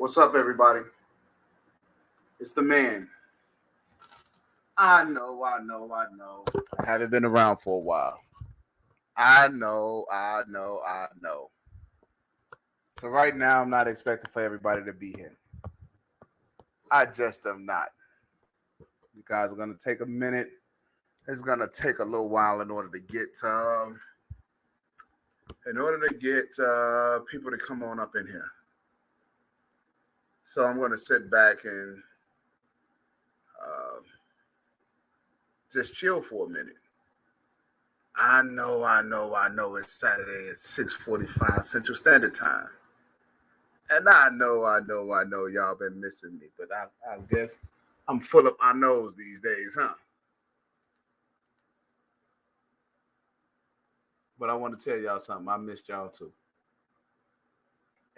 What's up, everybody? It's the man. I know. I haven't been around for a while. I know. So right now, I'm not expecting for everybody to be here. I just am not. You guys are gonna take a minute. It's gonna take a little while in order to get people to come on up in here. So I'm gonna sit back and uh, just chill for a minute. I know. It's Saturday at 6:45 Central Standard Time. And I know y'all been missing me, but I guess I'm full of I knows these days, huh? But I want to tell y'all something. I missed y'all too.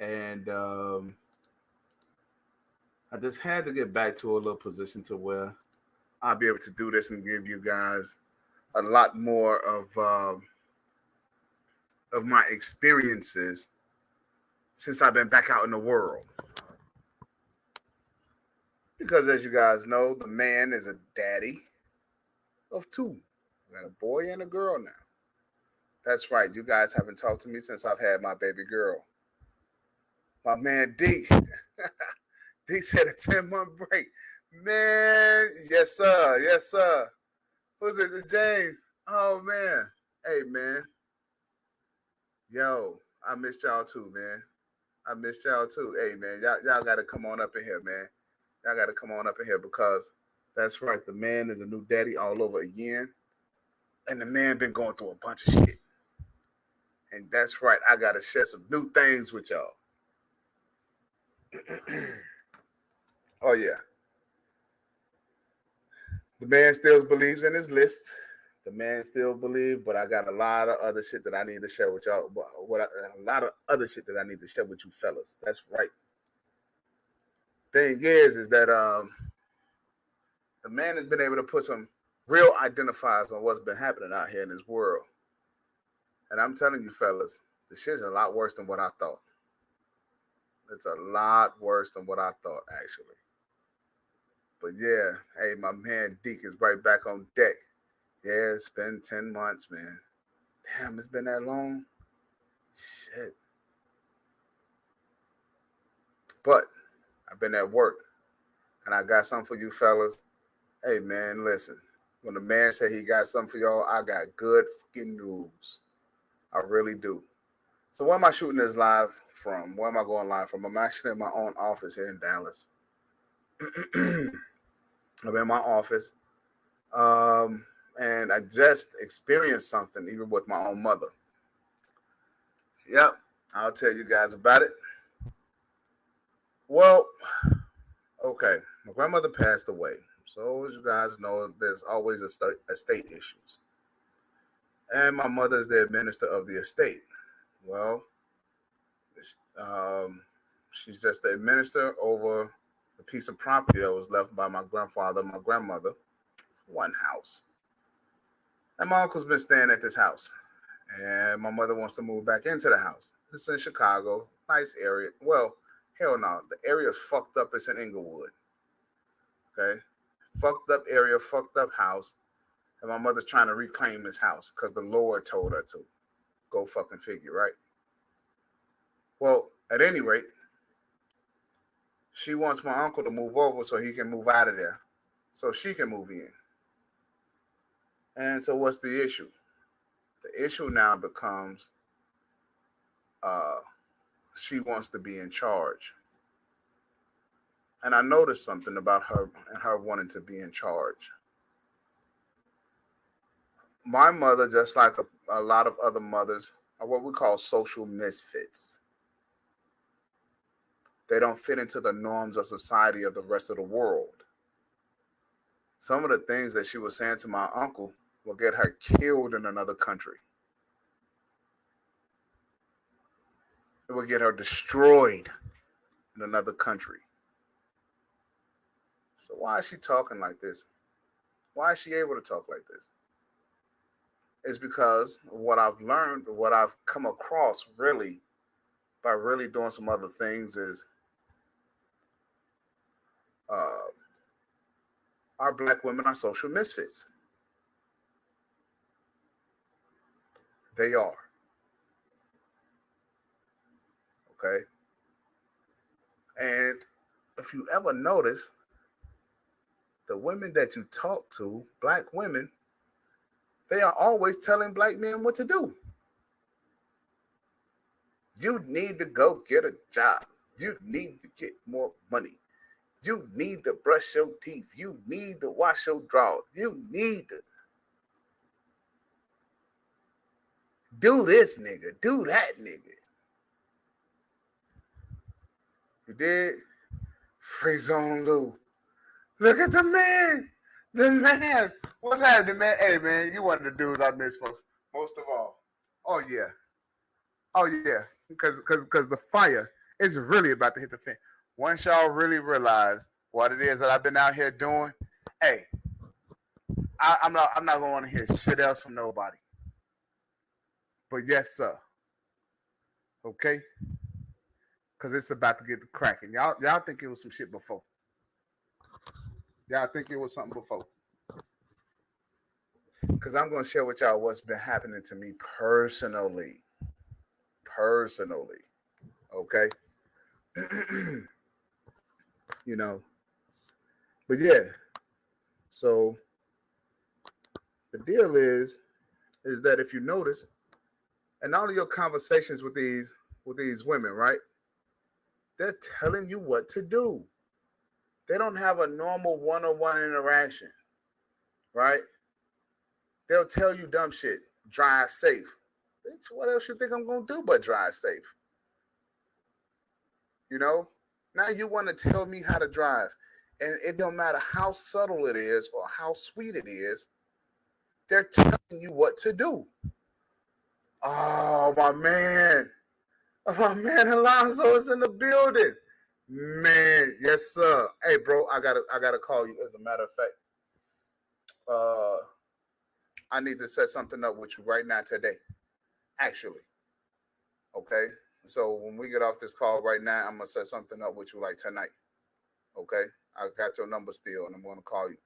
And I just had to get back to a little position to where I'll be able to do this and give you guys a lot more of my experiences since I've been back out in the world. Because as you guys know, the man is a daddy of two. I got a boy and a girl now. That's right. You guys haven't talked to me since I've had my baby girl. My man Deke. Deke said a 10-month break. Man, yes, sir. Yes, sir. Who's it? James. Oh man. Hey man. Yo, I missed y'all too, man. I missed y'all too. Hey man, y'all gotta come on up in here, man. Y'all gotta come on up in here because that's right. The man is a new daddy all over again. And the man been going through a bunch of shit. And that's right. I gotta share some new things with y'all. Oh yeah. The man still believes in his list. The man still believes, but I got a lot of other shit that I need to share with y'all. A lot of other shit that I need to share with you fellas. That's right. Thing is that the man has been able to put some real identifiers on what's been happening out here in this world. And I'm telling you fellas, the shit's a lot worse than what I thought. It's a lot worse than what I thought, actually. But yeah, hey, my man Deke is right back on deck. Yeah, it's been 10 months, man. Damn, it's been that long? Shit. But I've been at work, and I got something for you fellas. Hey, man, listen. When the man said he got something for y'all, I got good fucking news. I really do. So where am I shooting this live from? Where am I going live from? I'm actually in my own office here in Dallas. I'm in my office. And I just experienced something even with my own mother. Yep, I'll tell you guys about it. Well, okay, my grandmother passed away. So as you guys know, there's always estate issues. And my mother is the administrator of the estate. Well, um, she's just the administrator over the piece of property that was left by my grandfather and my grandmother, one house. And my uncle's been staying at this house. And my mother wants to move back into the house. It's in Chicago, nice area. Well, hell no, the area is fucked up. It's in Inglewood. Okay? Fucked up area, fucked up house. And my mother's trying to reclaim this house because the Lord told her to. Go fucking figure, right? Well, at any rate, she wants my uncle to move over so he can move out of there. So she can move in. And so what's the issue? The issue now becomes she wants to be in charge. And I noticed something about her and her wanting to be in charge. My mother, just like a lot of other mothers, are what we call social misfits. They don't fit into the norms of society of the rest of the world. Some of the things that she was saying to my uncle will get her killed in another country. It will get her destroyed in another country. So why is she talking like this? Why is she able to talk like this? It's because what I've learned, what I've come across really, by really doing some other things is Uh, our black women are social misfits. They are. Okay. And if you ever notice, the women that you talk to, black women, they are always telling black men what to do. You need to go get a job. You need to get more money. You need to brush your teeth. You need to wash your drawers. You need to do this, nigga. Do that, nigga. You did? Free zone Lou. Look at the man. The man. What's happening, man? Hey, man, you one of the dudes I miss most of all. Oh, yeah. Oh, yeah. Because the fire is really about to hit the fan. Once y'all really realize what it is that I've been out here doing, hey, I'm not gonna want to hear shit else from nobody. But yes, sir. Okay? Because it's about to get cracking. Y'all think it was some shit before. Y'all think it was something before. Because I'm going to share with y'all what's been happening to me personally. Personally. Okay? You know. But yeah. So the deal is that if you notice, and all of your conversations with these women, right? They're telling you what to do. They don't have a normal one-on-one interaction, right? They'll tell you dumb shit. Drive safe. Bitch, what else you think I'm gonna do but drive safe? You know? Now you want to tell me how to drive. And it don't matter how subtle it is or how sweet it is, they're telling you what to do. Oh, my man. My man Alonzo is in the building. Man, yes, sir. Hey, bro, I gotta call you. As a matter of fact, I need to set something up with you right now today. Actually, okay. So when we get off this call right now, I'm gonna set something up with you like tonight. Okay, I got your number still, and I'm gonna call you.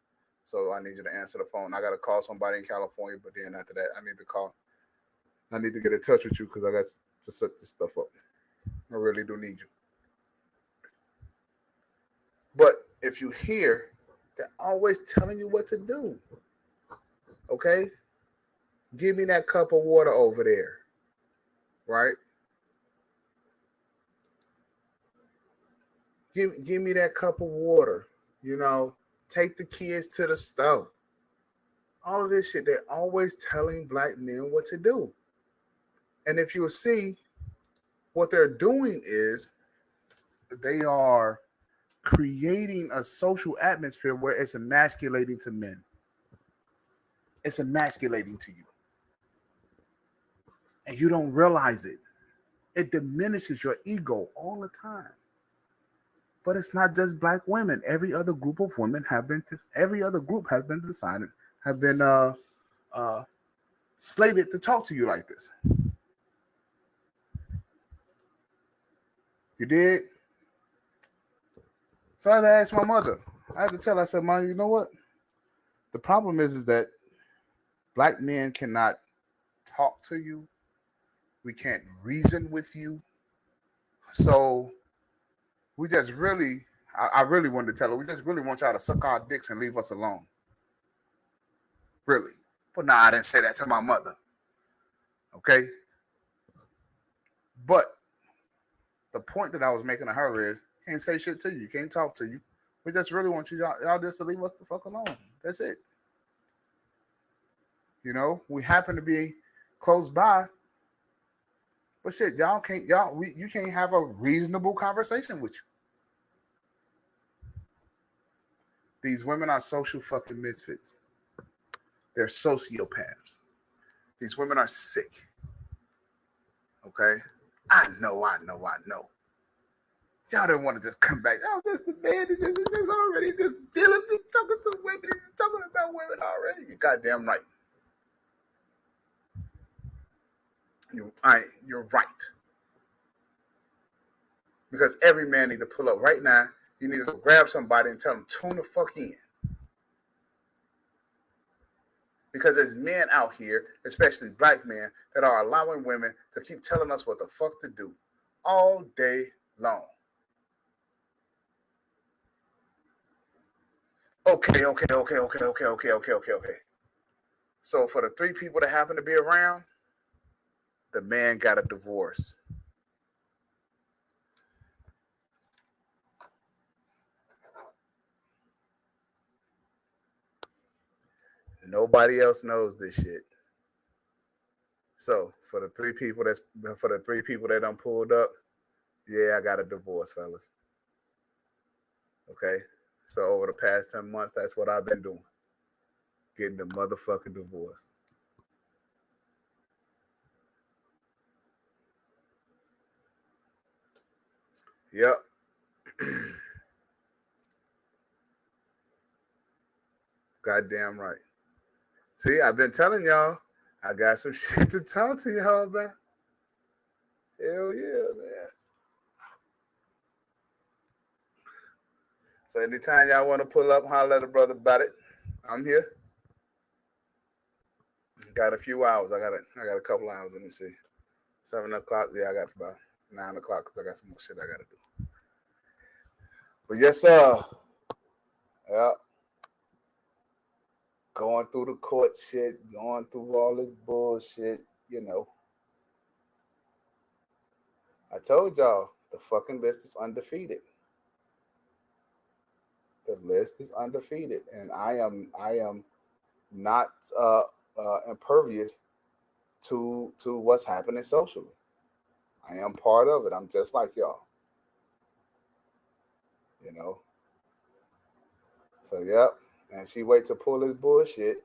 So I need you to answer the phone. I gotta call somebody in California, but then after that, I need to get in touch with you because I got to set this stuff up. I really do need you. But if you hear, they're always telling you what to do. Okay? Give me that cup of water over there. Right? Give me that cup of water. You know, take the kids to the stove. All of this shit, they're always telling black men what to do. And if you see, what they're doing is they are creating a social atmosphere where it's emasculating to men. It's emasculating to you. And you don't realize it. It diminishes your ego all the time. But it's not just black women. Every other group of women have been decided, have been slated to talk to you like this. You did? So I had to ask my mother. I had to tell her, I said, Mom, you know what? The problem is that black men cannot talk to you. We can't reason with you. So we just really, I really wanted to tell her, we just really want y'all to suck our dicks and leave us alone. Really. But nah, I didn't say that to my mother. Okay? But the point that I was making to her is, can't say shit to you. Can't talk to you. We just really want y'all just to leave us the fuck alone. That's it. You know, we happen to be close by, but shit, you can't have a reasonable conversation with you. These women are social fucking misfits. They're sociopaths. These women are sick. Okay? I know. Y'all didn't want to just come back. Y'all just the man just already just dealing, talking to women, talking about women already. You're goddamn right. You're right. Because every man need to pull up right now You need to go grab somebody and tell them, tune the fuck in. Because there's men out here, especially black men, that are allowing women to keep telling us what the fuck to do all day long. Okay. So for the 3 people that happen to be around, the man got a divorce. Nobody else knows this shit. So for the 3 people that done pulled up, yeah, I got a divorce, fellas. Okay. So over the past 10 months, that's what I've been doing. Getting the motherfucking divorce. Yep. Goddamn right. See, I've been telling y'all, I got some shit to talk to y'all about. Hell yeah, man. So anytime y'all want to pull up, holler at a brother about it. I'm here. Got a few hours. I got a couple hours. Let me see. 7 o'clock. Yeah, I got about 9 o'clock because I got some more shit I got to do. But yes, sir. Yeah. Going through the court shit, going through all this bullshit, you know. I told y'all the fucking list is undefeated. The list is undefeated, and I am not impervious to what's happening socially. I am part of it. I'm just like y'all. You know. So yep. And she waited to pull this bullshit.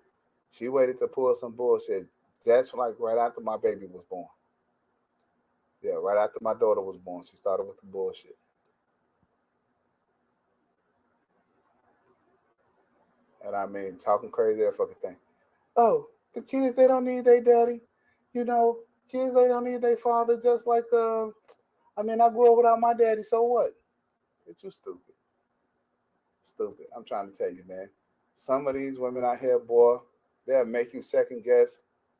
She waited to pull some bullshit. That's like right after my baby was born. Yeah, right after my daughter was born, she started with the bullshit. And I mean, talking crazy that fucking thing. Oh, the kids, they don't need their daddy. You know, kids, they don't need their father. Just like, I mean, I grew up without my daddy, so what? It's you stupid. Stupid. I'm trying to tell you, man. Some of these women out here, boy, they'll make you second guess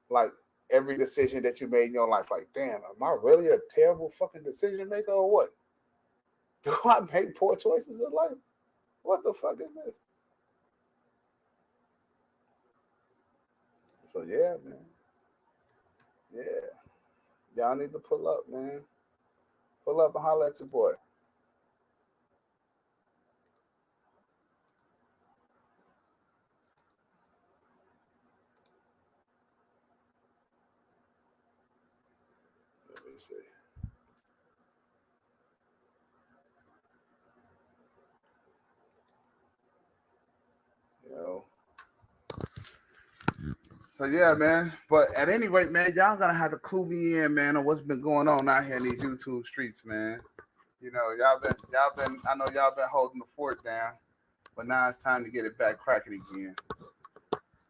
like every decision that you made in your life. Like, damn, am I really a terrible fucking decision maker or what? Do I make poor choices in life? What the fuck is this? So yeah, man. Yeah. Y'all need to pull up, man. Pull up and holler at your boy. Let me see. You know. So yeah, man. But at any rate, man, y'all gonna have to clue me in, man, on what's been going on out here in these YouTube streets, man. You know, y'all been. I know y'all been holding the fort down, but now it's time to get it back cracking again.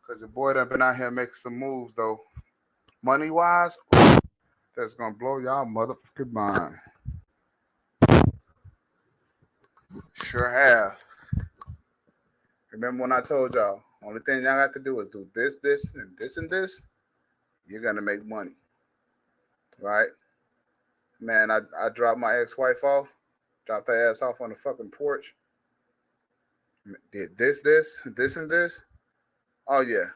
Cause your boy done been out here making some moves though, money wise. That's gonna blow y'all motherfucking mind. Sure have. Remember when I told y'all, only thing y'all got to do is do this, this, and this, and this. You're gonna make money, right? Man, I dropped my ex-wife off, dropped her ass off on the fucking porch. Did this, and this. Oh yeah,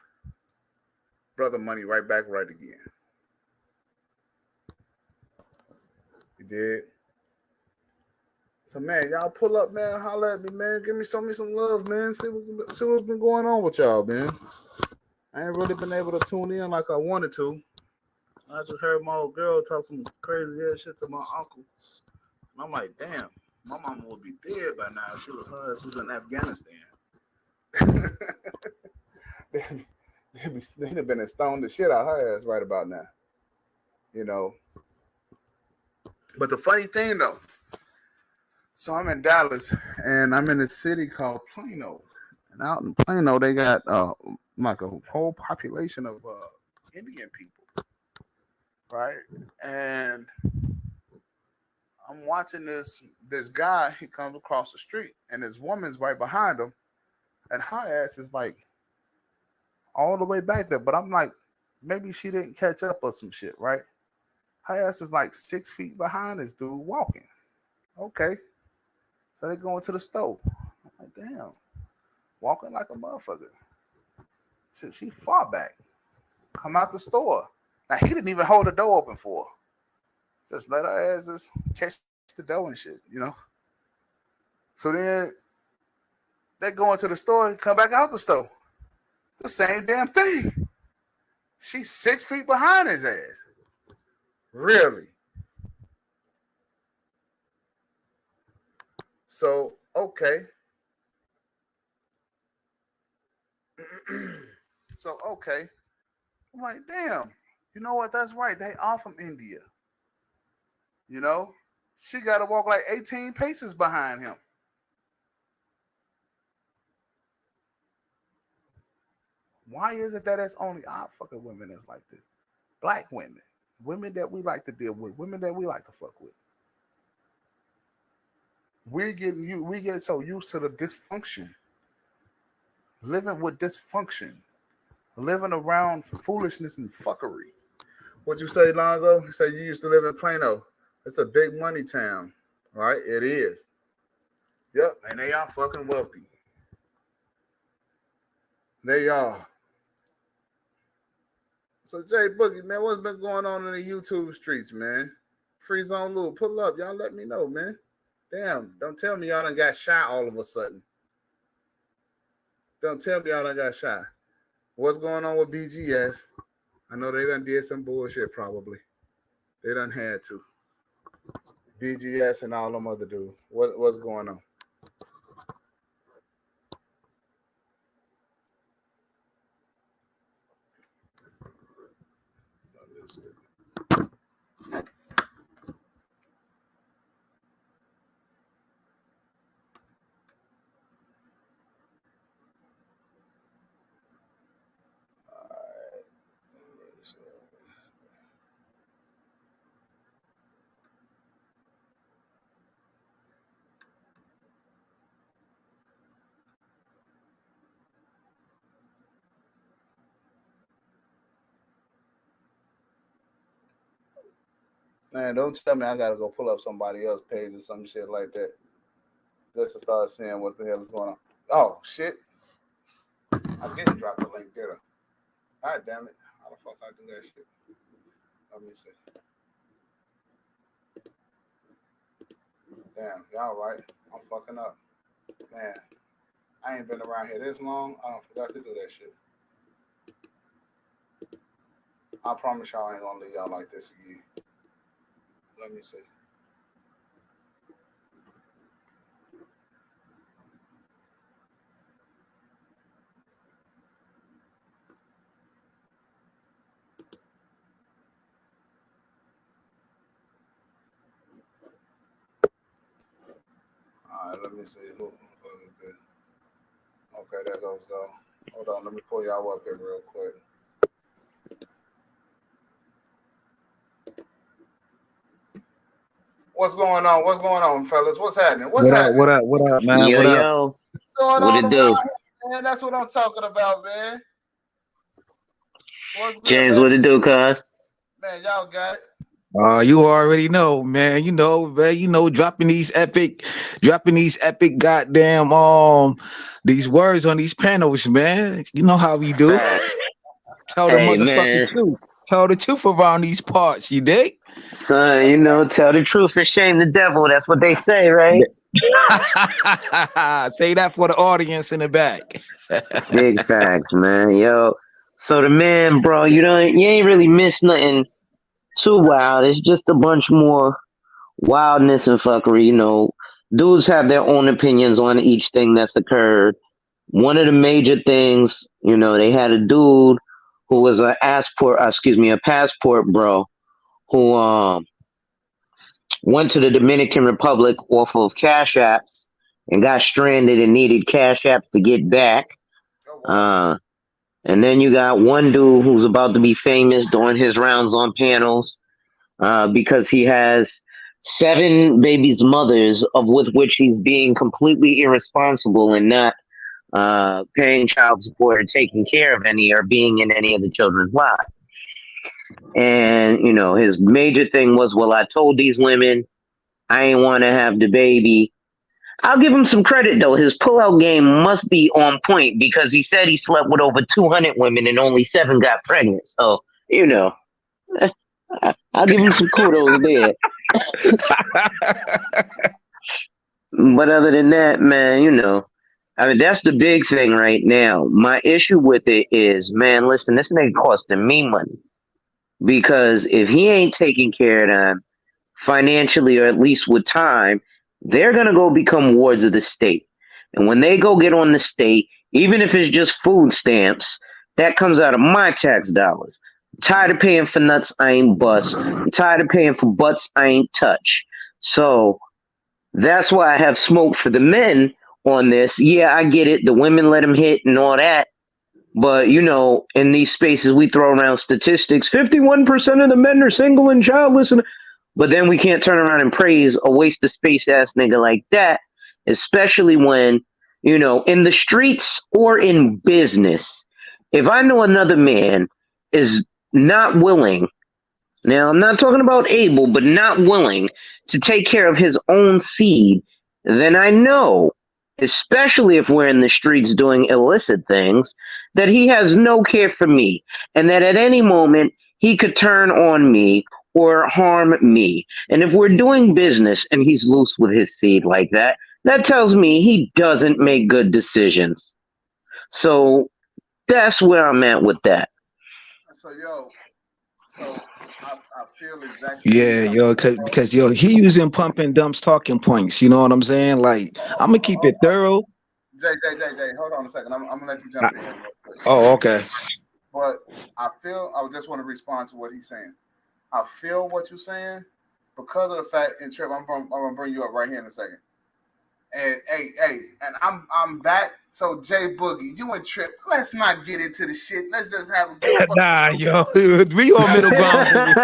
brother, money right back, right again. You did. So man, y'all pull up, man. Holler at me, man. Give me some love, man. See what's been going on with y'all, man. I ain't really been able to tune in like I wanted to. I just heard my old girl talk some crazy ass shit to my uncle. And I'm like, damn, my mama would be dead by now if she was her. She was in Afghanistan. They'd have been stoned the shit out of her ass right about now. You know. But the funny thing though, so I'm in Dallas and I'm in a city called Plano. And out in Plano, they got like a whole population of Indian people, right? And I'm watching this guy. He comes across the street, and this woman's right behind him, and her ass is like all the way back there. But I'm like, maybe she didn't catch up or some shit, right? Her ass is like 6 feet behind this dude walking. Okay, so they go into the stove. I'm like, damn, walking like a motherfucker. Shit, she far back. Come out the store. Now he didn't even hold the door open for her. Just let her ass just catch the dough and shit, you know. So then they go into the store and come back out the store. The same damn thing. She's 6 feet behind his ass. Really? So, okay. So, okay. I'm like, damn. You know what? That's right. They are from India. You know? She got to walk like 18 paces behind him. Why is it that it's only our fucking women that's like this? Black women. Women that we like to deal with. Women that we like to fuck with. We get so used to the dysfunction. Living with dysfunction. Living around foolishness and fuckery. What you say, Lonzo? You say you used to live in Plano. It's a big money town, right? It is. Yep, and they are fucking wealthy. They are. So Jay Boogie, man, what's been going on in the YouTube streets, man? Free Zone Lou, pull up. Y'all let me know, man. Damn, don't tell me y'all done got shot all of a sudden. Don't tell me y'all done got shot. What's going on with BGS? I know they done did some bullshit probably. They done had to. BGS and all them other dudes. What's going on? Man, don't tell me I gotta go pull up somebody else's page or some shit like that. Just to start seeing what the hell is going on. Oh shit. I didn't drop the link, did I? God damn it. How the fuck I do that shit? Let me see. Damn, y'all right. I'm fucking up. Man, I ain't been around here this long. I don't forgot to do that shit. I promise y'all I ain't gonna leave y'all like this again. Let me see. All right, let me see. Who is this? Okay, there goes though. Hold on, let me pull y'all up here real quick. What's going on? What's going on, fellas? What's happening? What's happening? What up, man? What up? What's going What on it do? around here, man? That's what I'm talking about, man. What's good, James, man? what it do, cuz? Man, y'all got it. You already know, man. Dropping these epic goddamn these words on these panels, man. You know how we do. Fact. Tell the Hey, motherfucking man. truth. Tell the truth around these parts, you dig? Son, tell the truth and shame the devil. That's what they say, right? Say that for the audience in the back. Big facts, man. Yo. So the man, bro, you ain't really missed nothing too wild. It's just a bunch more wildness and fuckery, Dudes have their own opinions on each thing that's occurred. One of the major things, they had a dude who was a passport bro who went to the Dominican Republic off of Cash Apps and got stranded and needed Cash Apps to get back. Oh, wow. And then you got one dude who's about to be famous doing his rounds on panels because he has 7 babies' mothers, of with which he's being completely irresponsible and not paying child support or taking care of any or being in any of the children's lives. And, his major thing was, well, I told these women I ain't want to have the baby. I'll give him some credit, though. His pullout game must be on point because he said he slept with over 200 women and only 7 got pregnant. So, I'll give him some kudos there. But other than that, man, I mean, that's the big thing right now. My issue with it is, man, listen, this nigga costing me money. Because if he ain't taking care of them financially or at least with time, they're going to go become wards of the state. And when they go get on the state, even if it's just food stamps, that comes out of my tax dollars. I'm tired of paying for nuts I ain't bust. I'm tired of paying for butts I ain't touch. So that's why I have smoke for the men on this. Yeah, I get it. The women let them hit and all that. But, in these spaces, we throw around statistics. 51% of the men are single and childless. But then we can't turn around and praise a waste of space ass nigga like that, especially when, in the streets or in business. If I know another man is not willing, now I'm not talking about able, but not willing to take care of his own seed, then I know, especially if we're in the streets doing illicit things, that he has no care for me and that at any moment he could turn on me or harm me. And if we're doing business and he's loose with his seed like that, that tells me he doesn't make good decisions. So that's where I'm at with that. So, I feel exactly. Yeah, because he using pump and dumps talking points. You know what I'm saying? Like, I'm gonna keep it thorough. Jay, hold on a second. I'm gonna let you jump in. Real quick. Oh, okay. But I just want to respond to what he's saying. I feel what you're saying because of the fact, and Trip, I'm gonna bring you up right here in a second. And and I'm back. So Jay Boogie, you and Trip, let's not get into the shit. Let's just have a good Nah, we on middle ground.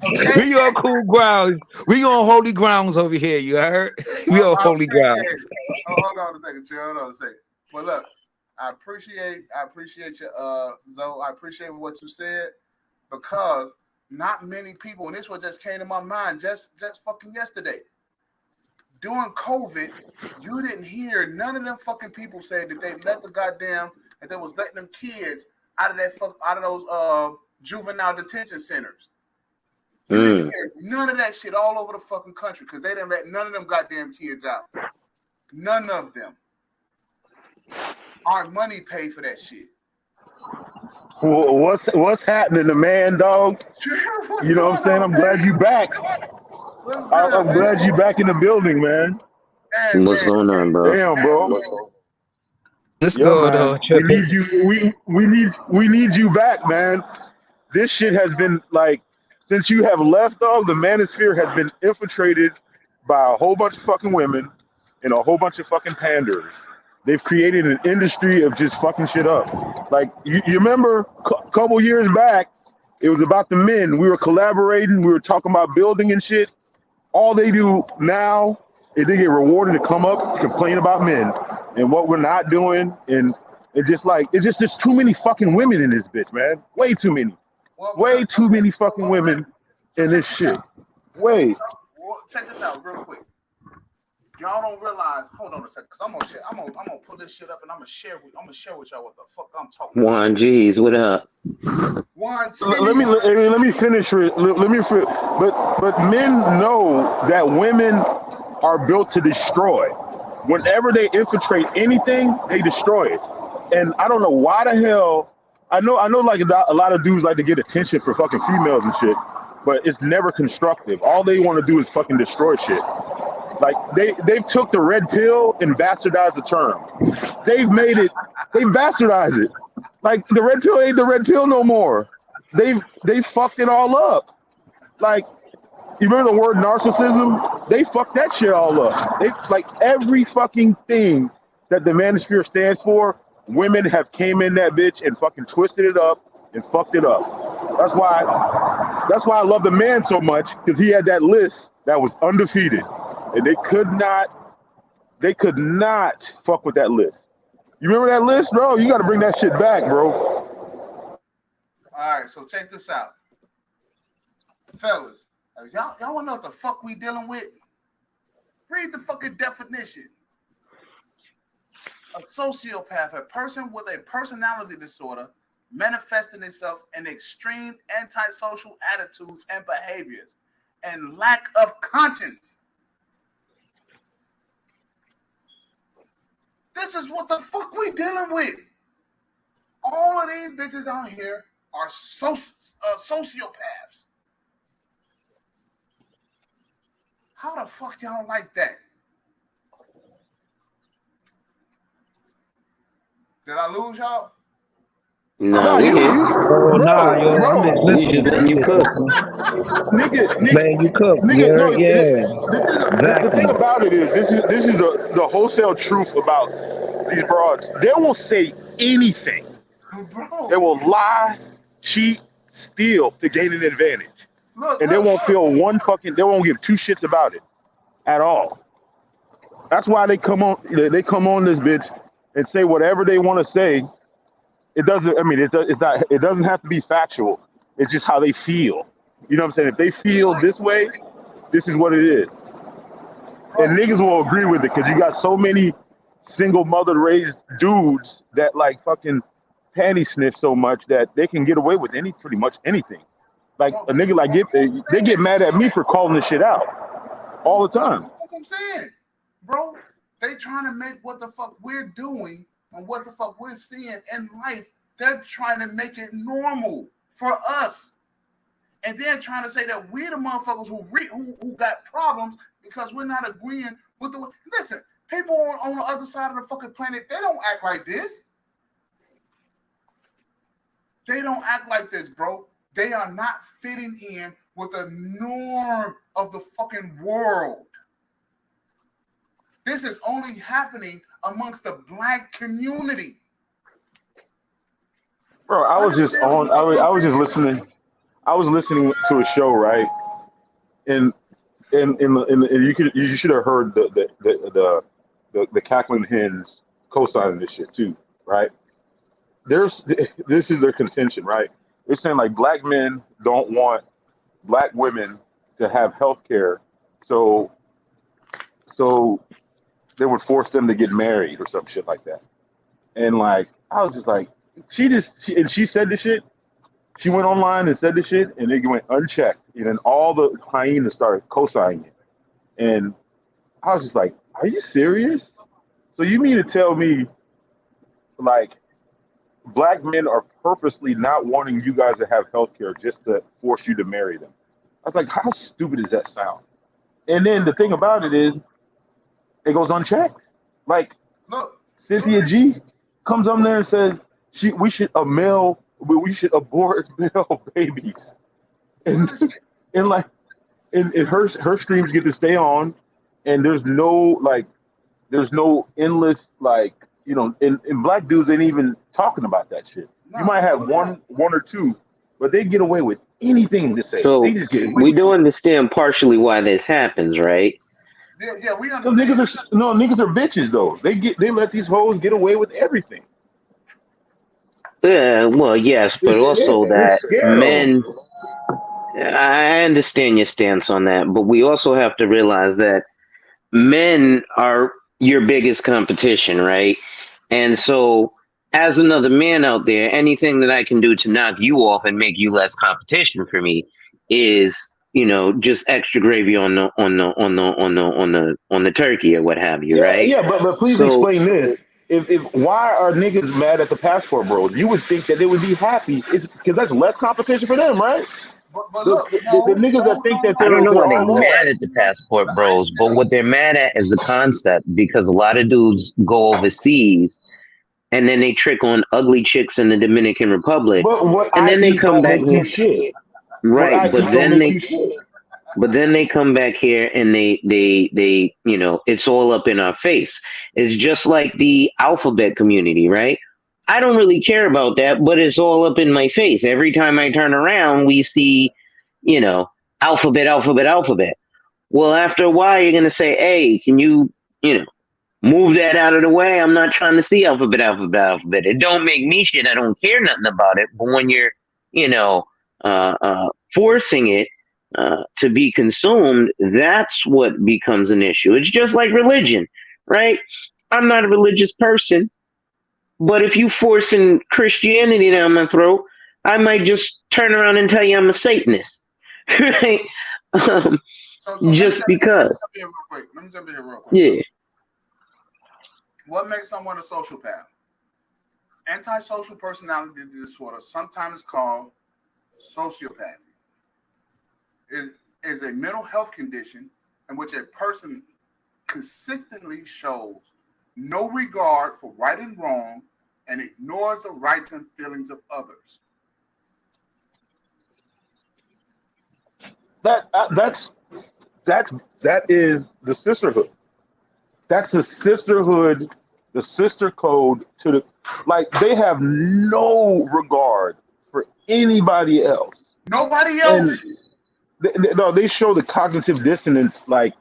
Okay? We on cool grounds. We on holy grounds over here. You heard? We on holy grounds. Hold on a second, Trip. Hold on a second. Well, look, I appreciate you, Zoe. I appreciate what you said because not many people, and this what just came to my mind just fucking yesterday. During COVID, you didn't hear none of them fucking people say that they let that they was letting them kids out of those juvenile detention centers. You didn't hear none of that shit all over the fucking country because they didn't let none of them goddamn kids out. None of them. Our money paid for that shit. Well, what's happening, the man, dog? You know what I'm saying? I'm glad you back. I'm glad you back in the building, man. What's going on, bro? Damn, bro. Let's go, though. We need you. We need you back, man. This shit has been like since you have left, dog. The manosphere has been infiltrated by a whole bunch of fucking women and a whole bunch of fucking panders. They've created an industry of just fucking shit up. Like you remember a couple years back, it was about the men. We were collaborating. We were talking about building and shit. All they do now is they get rewarded to come up to complain about men and what we're not doing. And it's just there's too many fucking women in this bitch, man. Way too many. Way too many fucking women in this shit. Way. Well, check this out real quick. Y'all don't realize. Hold on a second, cause I'm gonna pull this shit up and I'm gonna share with y'all what the fuck I'm talking about. Juan, geez, what up? Let me finish. But men know that women are built to destroy. Whenever they infiltrate anything, they destroy it. And I don't know why the hell. I know. Like a lot of dudes like to get attention for fucking females and shit, but it's never constructive. All they want to do is fucking destroy shit. Like they took the red pill and bastardized the term. They bastardized it. Like the red pill ain't the red pill no more. They fucked it all up. Like you remember the word narcissism? They fucked that shit all up. They like every fucking thing that the manosphere stands for. Women have came in that bitch and fucking twisted it up and fucked it up. That's why I love the man so much because he had that list that was undefeated, and they could not fuck with that list. You remember that list, bro? You got to bring that shit back, bro. All right, so check this out, fellas. Y'all want to know what the fuck we dealing with? Read the fucking definition. A sociopath, a person with a personality disorder manifesting itself in extreme antisocial attitudes and behaviors and lack of conscience. This is what the fuck we dealing with. All of these bitches out here are sociopaths. How the fuck y'all like that? Did I lose y'all? No, we you, here. Oh, nah, yo, I'm just We listening. just letting you cook. Man, you cook. No, Yeah, the exactly. thing about it is, this is the wholesale truth about these broads. They won't say anything. Bro. They will lie, cheat, steal to gain an advantage. And they won't feel they won't give two shits about it at all. That's why they come on this bitch and say whatever they want to say. It doesn't. I mean, it's not. It doesn't have to be factual. It's just how they feel. You know what I'm saying? If they feel this way, this is what it is. And niggas will agree with it because you got so many single mother raised dudes that like fucking panty sniff so much that they can get away with pretty much anything. Like a nigga like they get mad at me for calling this shit out all the time. That's what I'm saying, bro. They trying to make what the fuck we're doing and what the fuck we're seeing in life. They're trying to make it normal for us, and they're trying to say that we're the motherfuckers who got problems because we're not agreeing with the. Listen, people on the other side of the fucking planet, they don't act like this. They don't act like this, bro. They are not fitting in with the norm of the fucking world. This is only happening amongst the black community. Bro, I was just listening. I was listening to a show, right? And you should have heard the cackling hens co-signing this shit too, right? This is their contention, right? They're saying like black men don't want black women to have health care, so they would force them to get married or some shit like that. And like I was just like, she said this shit. She went online and said this shit, and it went unchecked. And then all the hyenas started co-signing it. And I was just like, are you serious? So you mean to tell me, like, black men are purposely not wanting you guys to have health care just to force you to marry them? I was like, how stupid does that sound? And then the thing about it is, it goes unchecked. Like, Cynthia G comes up there and says we should abort male babies, and her streams get to stay on, and there's no endless and black dudes ain't even talking about that shit. You might have one or two, but they get away with anything to say. So we do understand partially why this happens, right? Yeah, we understand. Niggas are bitches though. They let these hoes get away with everything. Yeah, well, yes, but also that men. I understand your stance on that, but we also have to realize that men are your biggest competition, right? And so, as another man out there, anything that I can do to knock you off and make you less competition for me is, just extra gravy on the turkey or what have you, right? Yeah, but please explain this. If why are niggas mad at the passport bros? You would think that they would be happy. It's because that's less competition for them, right? But look, the niggas that think that I don't know why they're they're mad at the passport bros, but what they're mad at is the concept, because a lot of dudes go overseas and then they trick on ugly chicks in the Dominican Republic, and then they come back here. Right, but then they come back here and they it's all up in our face. It's just like the alphabet community, right? I don't really care about that, but it's all up in my face. Every time I turn around, we see, alphabet. Well, after a while, you're gonna say, "Hey, can you, you know, move that out of the way? I'm not trying to see alphabet, alphabet, alphabet. It don't make me shit. I don't care nothing about it. But when you're, you know, forcing it to be consumed, that's what becomes an issue. It's just like religion, right? I'm not a religious person, but if you forcing Christianity down my throat, I might just turn around and tell you I'm a Satanist, right? Um, So just because. let me jump in here real quick. Yeah. What makes someone a sociopath? Antisocial personality disorder, sometimes called sociopathy, is a mental health condition in which a person consistently shows no regard for right and wrong and ignores the rights and feelings of others. That is the sisterhood. That's the sisterhood, the sister code to the, like, they have no regard for anybody else. Nobody And else. no, they show the cognitive dissonance like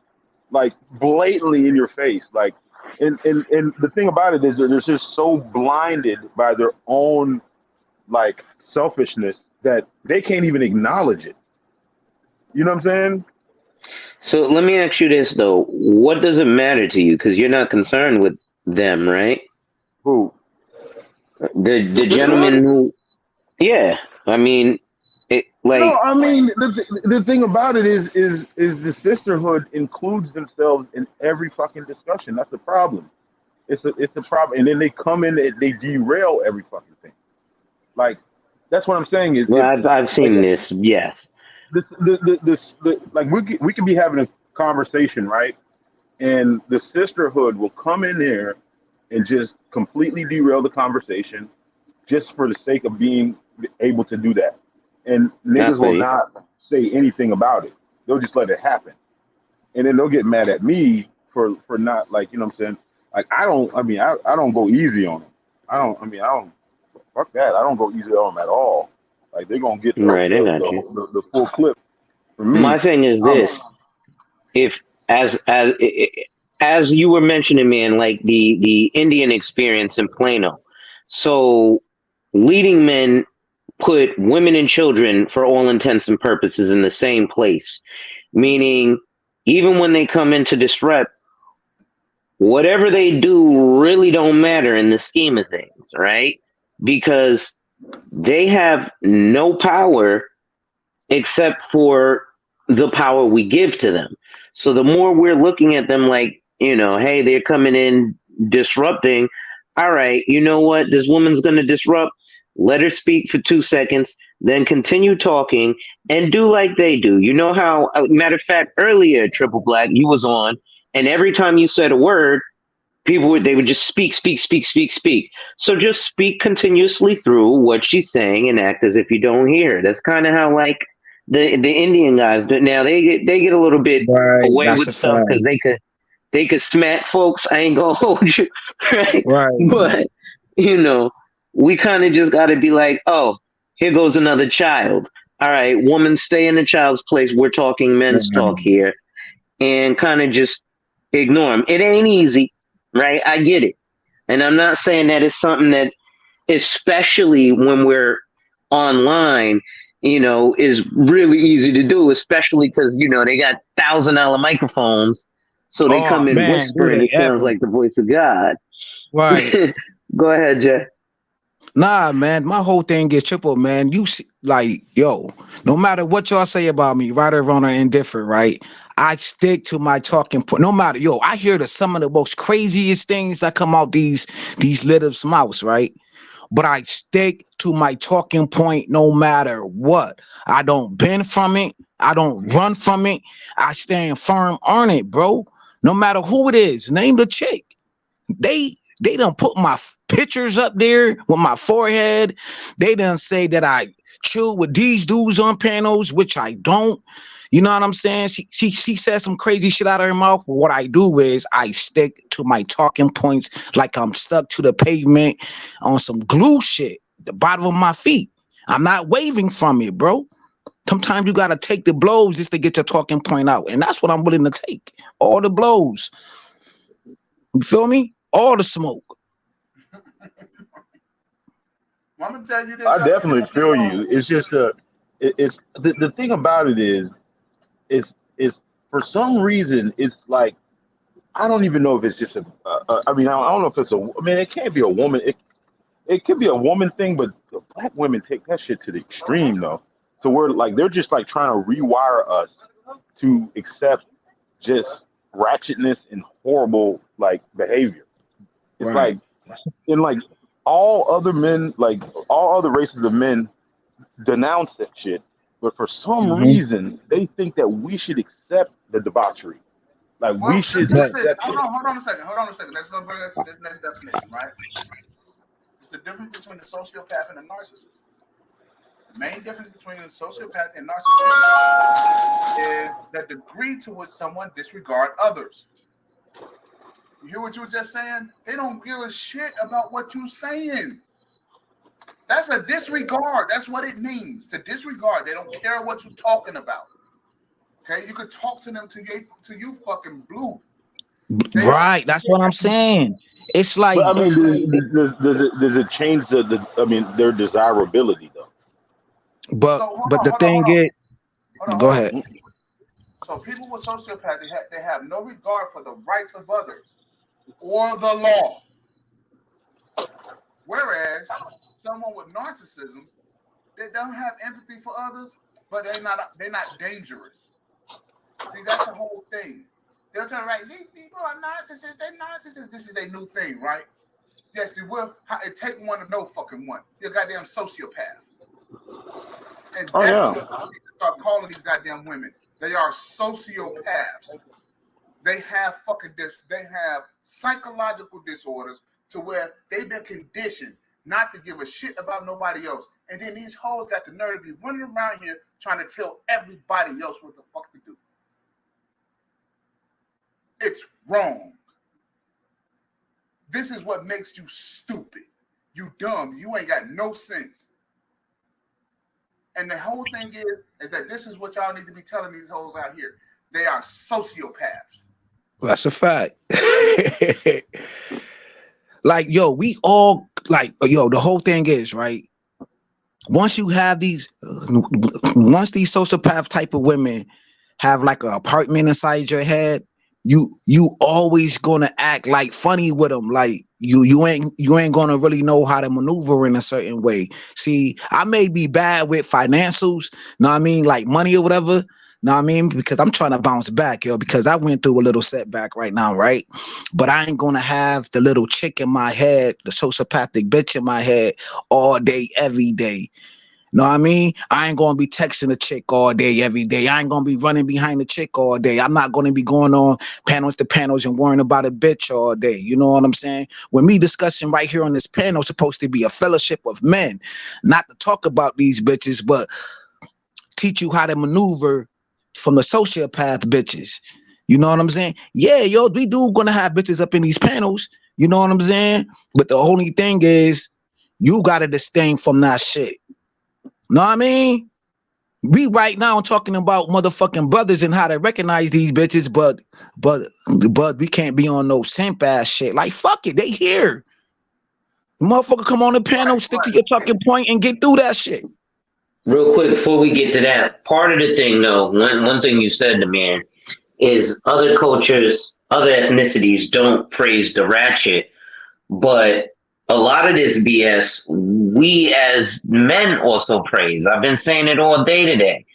blatantly in your face. Like, and the thing about it is they're just so blinded by their own like selfishness that they can't even acknowledge it. You know what I'm saying? So let me ask you this though: what does it matter to you? Because you're not concerned with them, right? Who? The The sisterhood? gentleman who, yeah. I mean, it No, like I mean the thing about it is the sisterhood includes themselves in every fucking discussion. That's the problem. It's a problem, and then they come in and they derail every fucking thing. Like, that's what I'm saying is well, if I've like seen this. Yes. this like we can be having a conversation, right? And the sisterhood will come in there and just completely derail the conversation just for the sake of being able to do that. And I niggas feel will you. not say anything about it. They'll just let it happen. And then they'll get mad at me for not, like, you know what I'm saying? Like, I don't go easy on them. I don't fuck that. I don't go easy on them at all. Like, they're gonna get Right, I got you. the full clip from My me. thing is Um, this: if as you were mentioning, man, like the Indian experience in Plano, so leading men put women and children, for all intents and purposes, in the same place, meaning even when they come into disrupt, whatever they do really don't matter in the scheme of things, right? Because they have no power except for the power we give to them. So the more we're looking at them like, hey, they're coming in disrupting. All right, you know what? This woman's going to disrupt. Let her speak for 2 seconds, then continue talking and do like they do. You know how, matter of fact, earlier, Triple Black, you was on, and every time you said a word, they would just speak, speak, speak, speak, speak. So just speak continuously through what she's saying and act as if you don't hear. That's kind of how like the Indian guys do. Now they get a little bit Right. away That's with a stuff fact. because they could smack folks. I ain't gonna hold you, right? Right. But you know, we kind of just got to be like, oh, here goes another child. All right, woman, stay in the child's place. We're talking men's talk Right. here, and kind of just ignore them. It ain't easy, right? I get it. And I'm not saying that it's something that, especially when we're online, is really easy to do, especially because, they got $1,000 microphones. So they Oh come in man, do whispering. they It sounds ever? like the voice of God. Right. Go ahead, Jay. Nah, man, my whole thing is triple, man. You see, like, yo, no matter what y'all say about me, right or wrong or indifferent, right? I stick to my talking point. No matter, yo, I hear some of the most craziest things that come out these little mouths, right? But I stick to my talking point no matter what. I don't bend from it. I don't run from it. I stand firm on it, bro. No matter who it is, name the chick. They done put my pictures up there with my forehead. They done say that I chill with these dudes on panels, which I don't. You know what I'm saying? She says some crazy shit out of her mouth, but what I do is I stick to my talking points like I'm stuck to the pavement on some glue shit, the bottom of my feet. I'm not waving from it, bro. Sometimes you gotta take the blows just to get your talking point out, and that's what I'm willing to take. All the blows. You feel me? All the smoke. I'm gonna tell you this. I definitely feel you. It's just it's the thing about it is for some reason it's like I don't even know if it's just I mean I don't know if it's a I mean it can't be a woman it could be a woman thing, but the black women take that shit to the extreme though. So we're like they're just like trying to rewire us to accept just ratchetness and horrible like behavior. It's Right. like in like all other men, like all other races of men denounce that shit, but for some Hmm. reason they think that we should accept the debauchery. Like we Well, should But listen, accept it. hold on a second. Hold on a second. Let's go bring this next definition, right? It's the difference between the sociopath and the narcissist. The main difference between a sociopath and narcissist is the degree to which someone disregards others. You hear what you were just saying? They don't give a shit about what you're saying. That's a disregard. That's what it means to disregard. They don't care what you're talking about. Okay, you could talk to them to you fucking blue. They don't right, that's what I'm saying. It's But like, I mean, does it change I mean, their desirability though? but so hold but on, the hold on, thing hold on, is, hold on, go hold on. ahead. So people with sociopath, they have no regard for the rights of others or the law. Whereas someone with narcissism, they don't have empathy for others, but they're not dangerous. See, that's the whole thing. They'll tell you, right, these people are narcissists, they're narcissists. This is a new thing, right? Yes, they will. It take one to know fucking one. You're a goddamn sociopath. And Oh that's yeah. what we need to start calling these goddamn women. They are sociopaths. They have they have psychological disorders to where they've been conditioned not to give a shit about nobody else. And then these hoes got the nerve to be running around here trying to tell everybody else what the fuck to do. It's wrong. This is what makes you stupid. You dumb. You ain't got no sense. And the whole thing is that this is what y'all need to be telling these hoes out here. They are sociopaths. That's a fact. Like, yo, we all like, yo, the whole thing is right. Once you have once these sociopath type of women have like an apartment inside your head, you always gonna act like funny with them. Like you ain't gonna really know how to maneuver in a certain way. See, I may be bad with financials, know what I mean, like money or whatever. Know what I mean? Because I'm trying to bounce back, yo, because I went through a little setback right now, right? But I ain't gonna have the little chick in my head, the sociopathic bitch in my head all day, every day. Know what I mean? I ain't gonna be texting a chick all day, every day. I ain't gonna be running behind the chick all day. I'm not gonna be going on panels to panels and worrying about a bitch all day. You know what I'm saying? With me discussing right here on this panel, supposed to be a fellowship of men, not to talk about these bitches, but teach you how to maneuver from the sociopath bitches. You know what I'm saying? Yeah, yo, we do gonna have bitches up in these panels. You know what I'm saying? But the only thing is, you gotta disdain from that shit. Know what I mean? We right now talking about motherfucking brothers and how to recognize these bitches, but but we can't be on no simp ass shit. Like fuck it, they here. Motherfucker, come on the panel, stick to your talking point, and get through that shit. Real quick before we get to that, part of the thing though, one thing you said to me is other cultures, other ethnicities don't praise the ratchet, but a lot of this BS we as men also praise. I've been saying it all day today.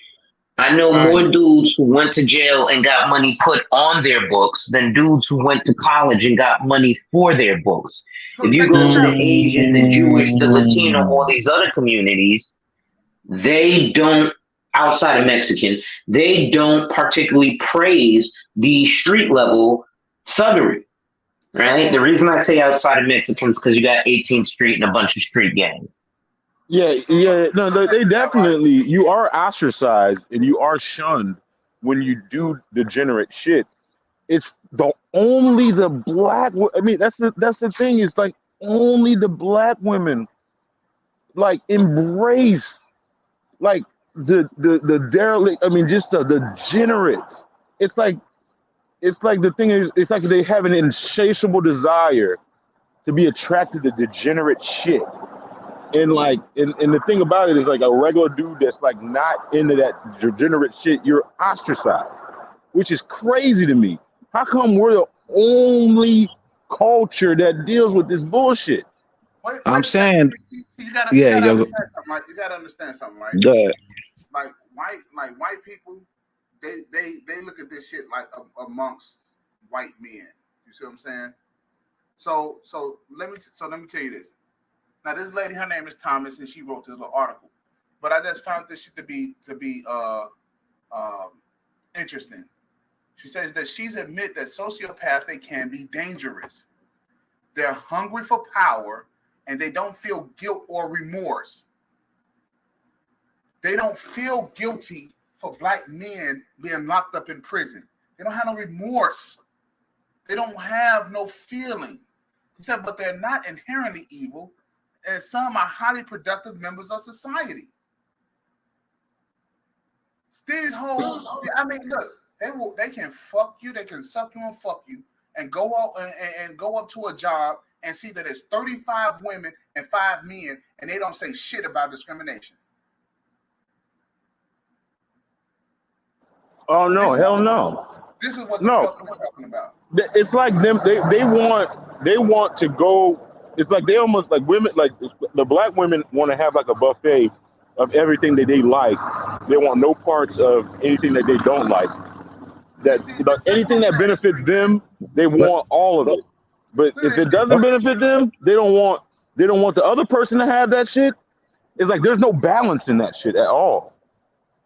I know Right. more dudes who went to jail and got money put on their books than dudes who went to college and got money for their books. So If you check go this to the out. Asian, the Jewish, the Latino, all Mm. these other communities, they don't, outside of Mexican, they don't particularly praise the street level thuggery, right? So The reason I say outside of Mexicans because you got 18th Street and a bunch of street gangs. Yeah, so yeah. No, check they this out, right? definitely you are ostracized and you are shunned when you do degenerate shit. It's only the I mean, that's the thing. Is like only the black women like embrace like the derelict. I mean, just the degenerates. It's like the thing is, it's like they have an insatiable desire to be attracted to degenerate shit. And the thing about it is, like, a regular dude that's like not into that degenerate shit, you're ostracized, which is crazy to me. How come we're the only culture that deals with this bullshit? I'm Wait a second. saying, You gotta yeah, yo, understand something, right? You gotta understand something, right? good. Like white people, they look at this shit like amongst white men. You see what I'm saying? So let me tell you this. Now this lady, her name is Thomas, and she wrote this little article. But I just found this shit to be interesting. She says that she's admit that sociopaths, they can be dangerous. They're hungry for power, and they don't feel guilt or remorse. They don't feel guilty for black men being locked up in prison. They don't have no remorse. They don't have no feeling. He said, but they're not inherently evil, and some are highly productive members of society. These whole, I mean, look, they can fuck you, they can suck you and fuck you, and go out and go up to a job and see that it's 35 women and 5 men, and they don't say shit about discrimination. Oh no, hell no. This is what the No, fuck we're talking about. it's like them. They want to go. It's like they almost like women. Like the black women want to have like a buffet of everything that they like. They want no parts of anything that they don't like. That like That's what anything I'm that saying. benefits them, they But want all of it. But Look if at it this shit. doesn't benefit them, they don't want. They don't want the other person to have that shit. It's like there's no balance in that shit at all.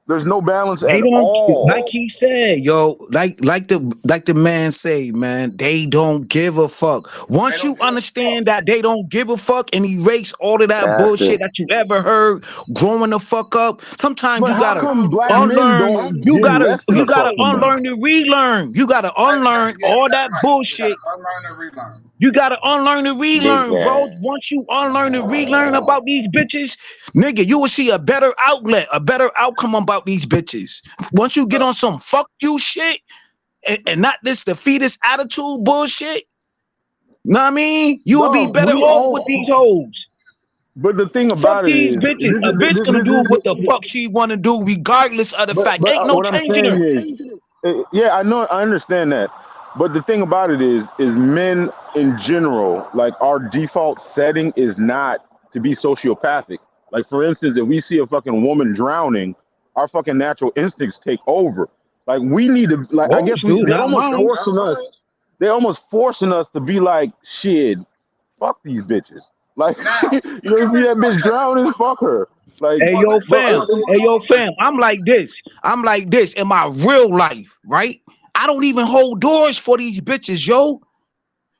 There's no balance they at don't, like all. he said, yo, like the man say, man, they don't give a fuck. They Once don't you give a fuck. understand that they don't give a fuck and erase all of that That's bullshit it. that you ever heard growing the fuck up, sometimes But you how gotta come black men unlearn, don't give less than you a gotta fuck about unlearn and relearn. You gotta unlearn Yeah, all that's that right. You gotta bullshit. unlearn and relearn. You gotta unlearn and Dig relearn, bro. that. Once you unlearn and relearn about these bitches, nigga, you will see a better outlet, a better outcome about these bitches. Once you get So, on some fuck you shit and not this defeatist attitude bullshit, know what I mean? You will be dog, better we off with these all. hoes. But the thing Fuck about it these is, bitches. A bitch gonna do what the fuck she wanna do, regardless of the fact. but Ain't no what I'm changing saying her. is, yeah, I know, I understand that. But the thing about it is men in general, like our default setting is not to be sociopathic. Like for instance, if we see a fucking woman drowning, our fucking natural instincts take over. Like we need to, like I guess Most do, they're not almost mine. forcing us. They're almost forcing us to be like, shit, fuck these bitches. Like, now, you look know, at see this that for a bitch second. drowning, fuck her. Like, Hey Well, yo, look, but fam. Hey yo, fam. I'm like this. I'm like this in my real life, right? I don't even hold doors for these bitches, yo.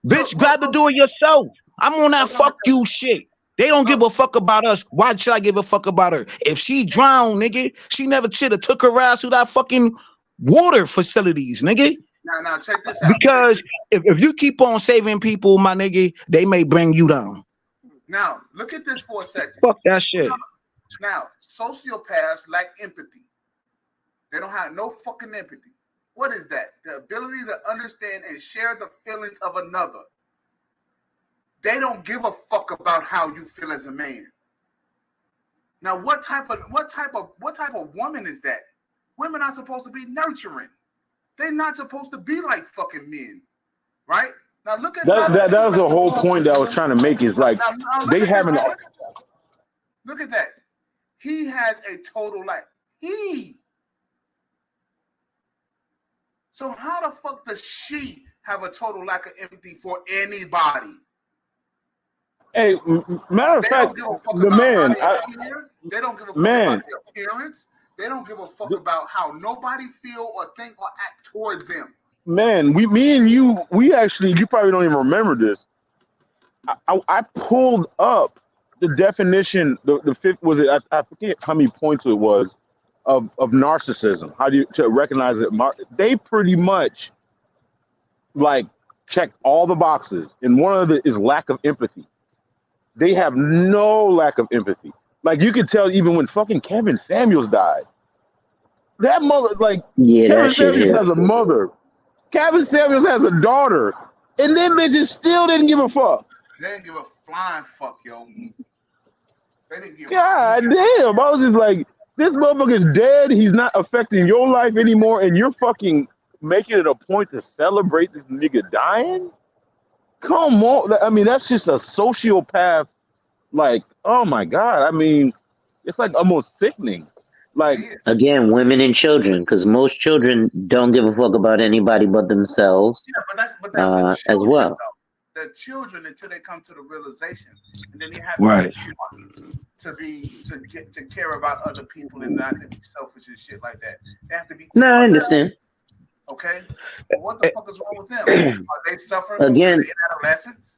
Bitch, grab the door yourself. I'm on that hold on, fuck you shit. They don't give look, a fuck about us. Why should I give a fuck about her? If she drowned, nigga, she never should have took her ass to that fucking water facilities, nigga. now, check this out. Check Because this. if you keep on saving people, my nigga, they may bring you down. Now, look at this for a second. Fuck that shit. Now, sociopaths lack empathy. They don't have no fucking empathy. What is that? The ability to understand and share the feelings of another. They don't give a fuck about how you feel as a man. Now, what type of woman is that? Women are supposed to be nurturing. They're not supposed to be like fucking men, right? Now look at that was the whole point that I was trying to make is like, now look they at this. haven't, Look at that. He has a total lack. So how the fuck does she have a total lack of empathy for anybody? hey, matter of They fact, don't give a fuck the about how man, they appear. They don't give a fuck about man, their appearance. They don't give a fuck about how nobody feel or think or act toward them. man, me and you, we actually, you probably don't even remember this. I pulled up the definition, the fifth, was it, I forget how many points it was, of narcissism. How do you, to recognize it? They pretty much like check all the boxes. And one of the is lack of empathy. They have no lack of empathy. Like you could tell even when fucking Kevin Samuels died. That mother, like Yeah, that Kevin shit Samuels hit. has a mother. Kevin Samuels has a daughter. And them bitches still didn't give a fuck. They didn't give a flying fuck, yo. They didn't give God damn. I was just like, this motherfucker's dead. He's not affecting your life anymore. And you're fucking making it a point to celebrate this nigga dying? Come on. I mean, that's just a sociopath. Like, oh my God. I mean, it's like almost sickening. Like, a. Again, women and children, because most children don't give a fuck about anybody but themselves, Yeah, but that's the as children well. though. The children until they come to the realization, and then they have to Right. be taught to care about other people and not to be selfish and shit like that. They have to be No, I taught. understand. Okay, but what the fuck is wrong with them? Are they suffering from Again, early adolescence?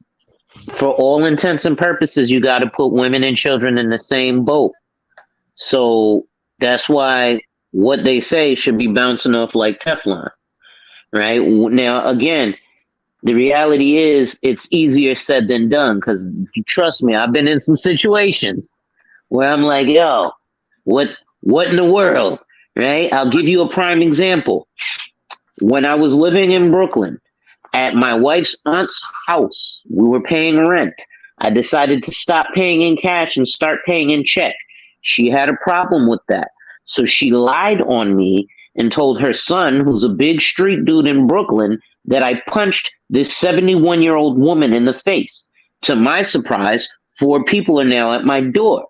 for all intents and purposes, you got to put women and children in the same boat. So that's why what they say should be bouncing off like Teflon, right? Now, again, the reality is it's easier said than done because trust me, I've been in some situations where I'm like, yo, what in the world, right? I'll give you a prime example. When I was living in Brooklyn at my wife's aunt's house, we were paying rent. I decided to stop paying in cash and start paying in check. She had a problem with that. So she lied on me and told her son, who's a big street dude in Brooklyn, that I punched this 71-year-old woman in the face. To my surprise, 4 people are now at my door.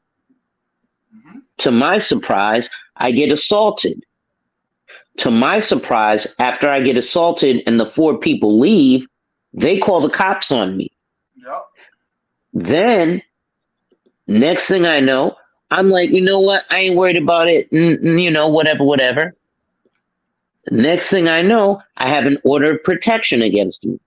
Mm-hmm. To my surprise, I get assaulted. To my surprise, after I get assaulted and the 4 people leave, they call the cops on me. Yep. Then, next thing I know, I'm like, you know what? I ain't worried about it. Whatever. Next thing I know, I have an order of protection against me,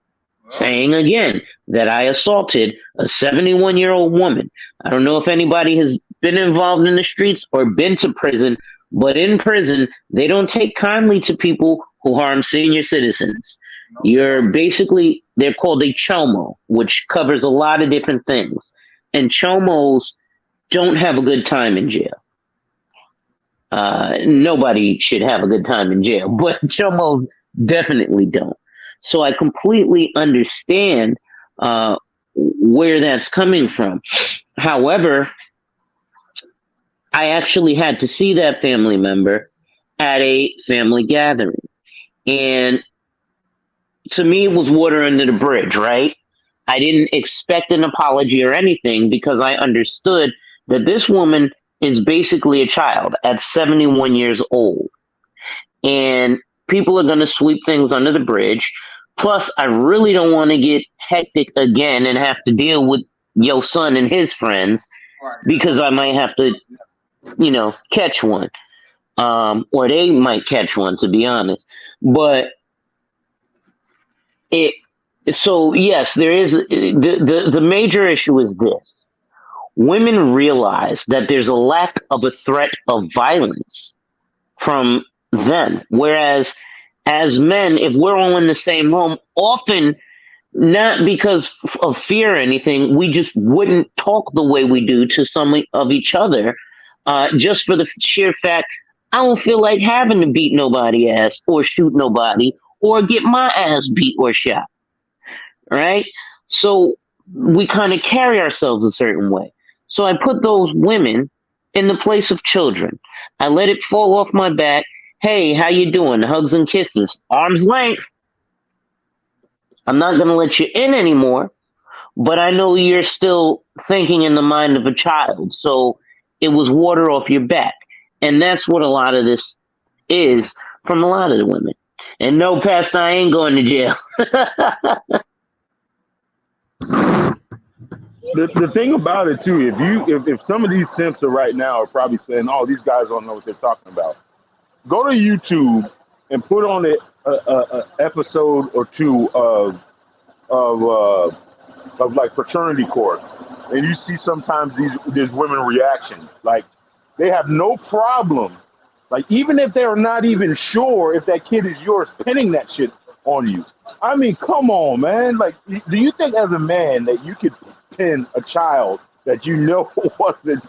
saying again that I assaulted a 71-year-old woman. I don't know if anybody has been involved in the streets or been to prison, but in prison, they don't take kindly to people who harm senior citizens. They're called a chomo, which covers a lot of different things. And chomos don't have a good time in jail. Nobody should have a good time in jail, but chomos definitely don't. So I completely understand where that's coming from. However, I actually had to see that family member at a family gathering. And to me, it was water under the bridge, right? I didn't expect an apology or anything because I understood that this woman is basically a child at 71 years old. And people are going to sweep things under the bridge. Plus, I really don't want to get hectic again and have to deal with your son and his friends because I might have to, catch one. Or they might catch one, to be honest. But so yes, there is the major issue is this. Women realize that there's a lack of a threat of violence from them. Whereas as men, if we're all in the same home, often not because of fear or anything, we just wouldn't talk the way we do to some of each other, just for the sheer fact, I don't feel like having to beat nobody ass or shoot nobody or get my ass beat or shot. Right? So we kind of carry ourselves a certain way. So I put those women in the place of children. I let it fall off my back. Hey, how you doing? Hugs and kisses. Arm's length. I'm not going to let you in anymore, but I know you're still thinking in the mind of a child. So it was water off your back. And that's what a lot of this is from a lot of the women. And no, Pastor, I ain't going to jail. the thing about it too, if some of these simps are right now are probably saying, "Oh, these guys don't know what they're talking about." Go to YouTube and put on a episode or two of like fraternity court, and you see sometimes these women reactions. Like they have no problem, like even if they're not even sure if that kid is yours, pinning that shit on you. I mean, come on, man. Like, do you think as a man that you could pin a child that you know wasn't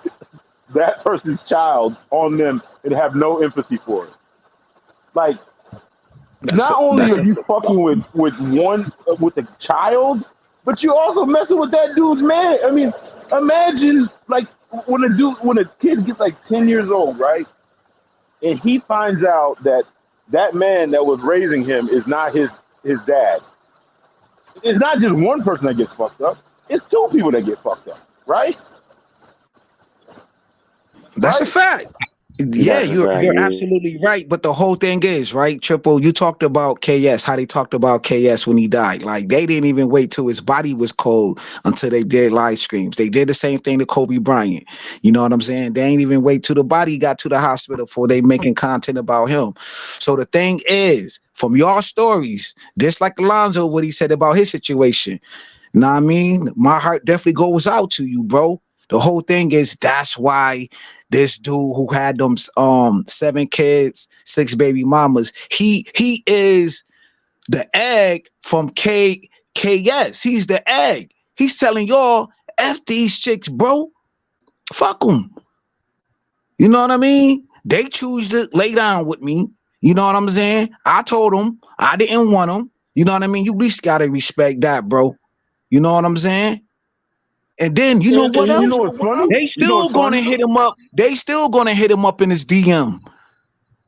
that person's child on them and have no empathy for it. Like, not only That's are a you fucking with a child, but you also messing with that dude's man. I mean, imagine like when a kid gets like 10 years old, right, and he finds out that that man that was raising him is not his dad. It's not just one person that gets fucked up. It's two people that get fucked up, right? That's a Right? fact. Yeah, That's a fact. you're Yeah. absolutely right. But the whole thing is, right, Triple, you talked about KS, how they talked about KS when he died. Like they didn't even wait till his body was cold until they did live streams. They did the same thing to Kobe Bryant. You know what I'm saying? They ain't even wait till the body got to the hospital before they making content about him. So the thing is, from your stories, just like Alonzo, what he said about his situation, know what I mean? My heart definitely goes out to you, bro. The whole thing is that's why this dude who had them 7 kids, 6 baby mamas, he is the egg from KS. He's the egg. He's telling y'all F these chicks, bro. Fuck them. You know what I mean? They choose to lay down with me. You know what I'm saying? I told them I didn't want them. You know what I mean? You at least gotta respect that, bro. You know what I'm saying? And then you know And what you else? know what's funny? They You know still what's gonna funny? hit him up. They still gonna hit him up in his DM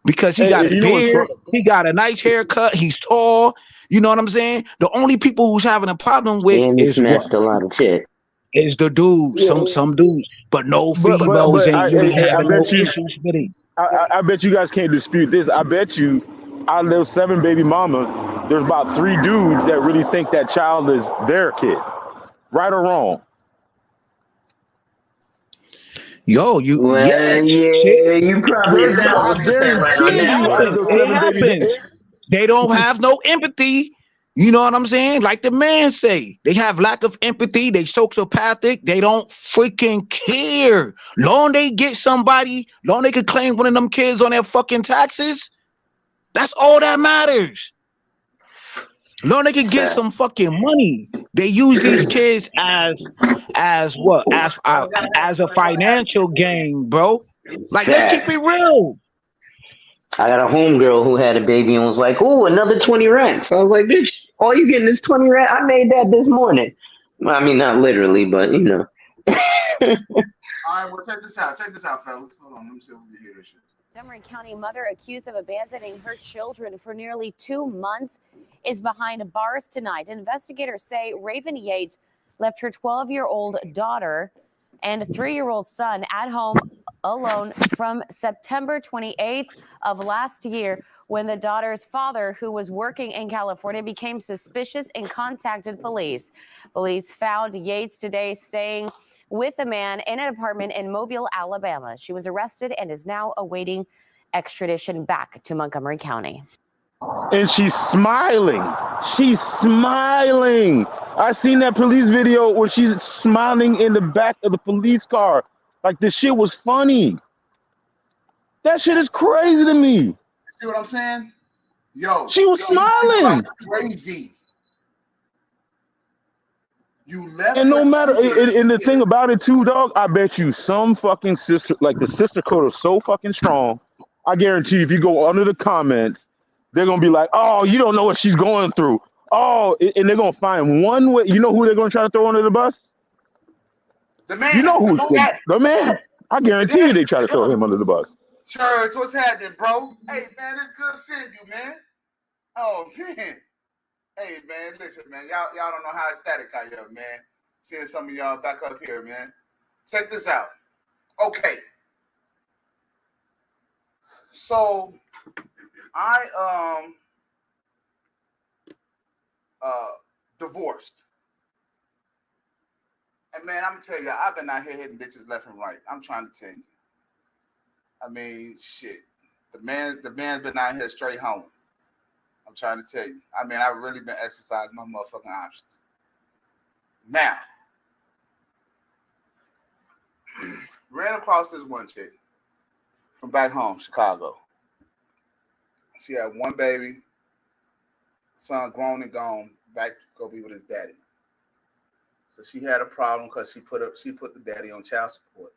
because he got Hey, a you know what's beard, funny? he got a nice haircut, he's tall. You know what I'm saying? The only people who's having a problem with And he is what? smashed a lot of shit. Is the dudes, Yeah, some dudes, but no females but ain't really I having no bet you issues with it. I bet you guys can't dispute this. I bet you out of those 7 baby mamas, there's about 3 dudes that really think that child is their kid, right or wrong. Yo, yeah, Well, shit, yeah, you probably There's, I 1,000% right on it guarantee that you, out of one. happens. those It 7 baby, happens. They don't have no empathy. You know what I'm saying? Like the man say, they have lack of empathy. They sociopathic. They don't freaking care. Long they get somebody, long they could claim one of them kids on their fucking taxes. That's all that matters. Long they could get Fact. some fucking money. They use these kids as what? As a financial gain, bro. Like let's keep Fact. it real. I got a homegirl who had a baby and was like, "Ooh, another 20 racks." I was like, "Bitch, all you getting is 20 racks. I made that this morning." Well, I mean, not literally, but you know. All right, well, check this out. Check this out, fellas. Hold on, let me see if we can hear this shit. Montgomery County mother accused of abandoning her children for nearly 2 months is behind bars tonight. Investigators say Raven Yates left her 12-year-old daughter and 3-year-old son at home alone from September 28th of last year when the daughter's father, who was working in California, became suspicious and contacted police. Police found Yates today staying with a man in an apartment in Mobile, Alabama. She was arrested and is now awaiting extradition back to Montgomery County. and she's smiling. She's smiling. I seen that police video where she's smiling in the back of the police car. Like this shit was funny. That shit is crazy to me. See what I'm saying? Yo, She was these people are smiling. crazy. You left And your no matter, kid. and the thing about it too, dog, I bet you some fucking sister, like the sister code is so fucking strong. I guarantee you, if you go under the comments, they're gonna be like, "Oh, you don't know what she's going through." Oh, and they're gonna find one way. You know who they're gonna try to throw under the bus? The You man, know who daddy, the man. I the guarantee you, daddy. they try to throw him under the bus. Church, what's happening, bro? Hey, man, it's good seeing you, man. Oh, man. Hey, man, listen, man. Y'all don't know how ecstatic I am, man. Seeing some of y'all back up here, man. Check this out. Okay. So, I divorced. And man, I'm gonna tell you, I've been out here hitting bitches left and right. I'm trying to tell you. I mean, shit. The man's been out here straight home. I'm trying to tell you. I mean, I've really been exercising my motherfucking options. Now, ran across this one chick from back home, Chicago. She had one baby, son grown and gone, back to go be with his daddy. So she had a problem because she put the daddy on child support.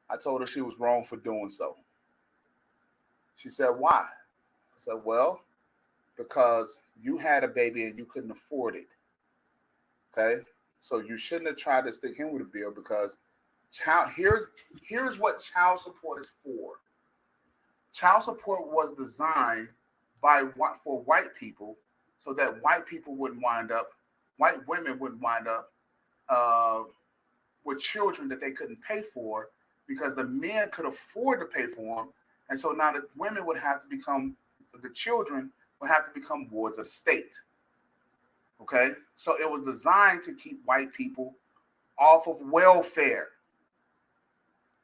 I told her she was wrong for doing so. She said, why? I said, well, because you had a baby and you couldn't afford it. Okay? So you shouldn't have tried to stick him with a bill because here's what child support is for. Child support was designed for white people so that white women wouldn't wind up with children that they couldn't pay for because the men could afford to pay for them. And so now the children would have to become wards of the state. Okay? So it was designed to keep white people off of welfare.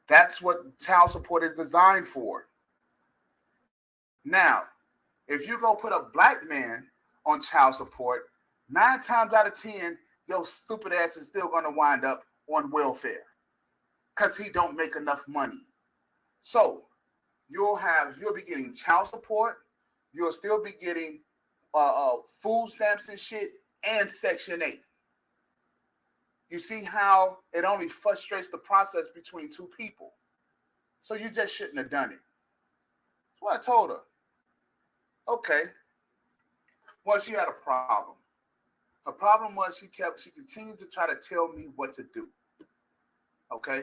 That's what child support is designed for. Now, if you go put a black man on child support, 9 times out of 10, your stupid ass is still going to wind up on welfare because he don't make enough money. So you'll be getting child support. You'll still be getting food stamps and shit and Section 8. You see how it only frustrates the process between two people. So you just shouldn't have done it. That's what I told her. Okay. Well, she had a problem. Her problem was she continued to try to tell me what to do. Okay?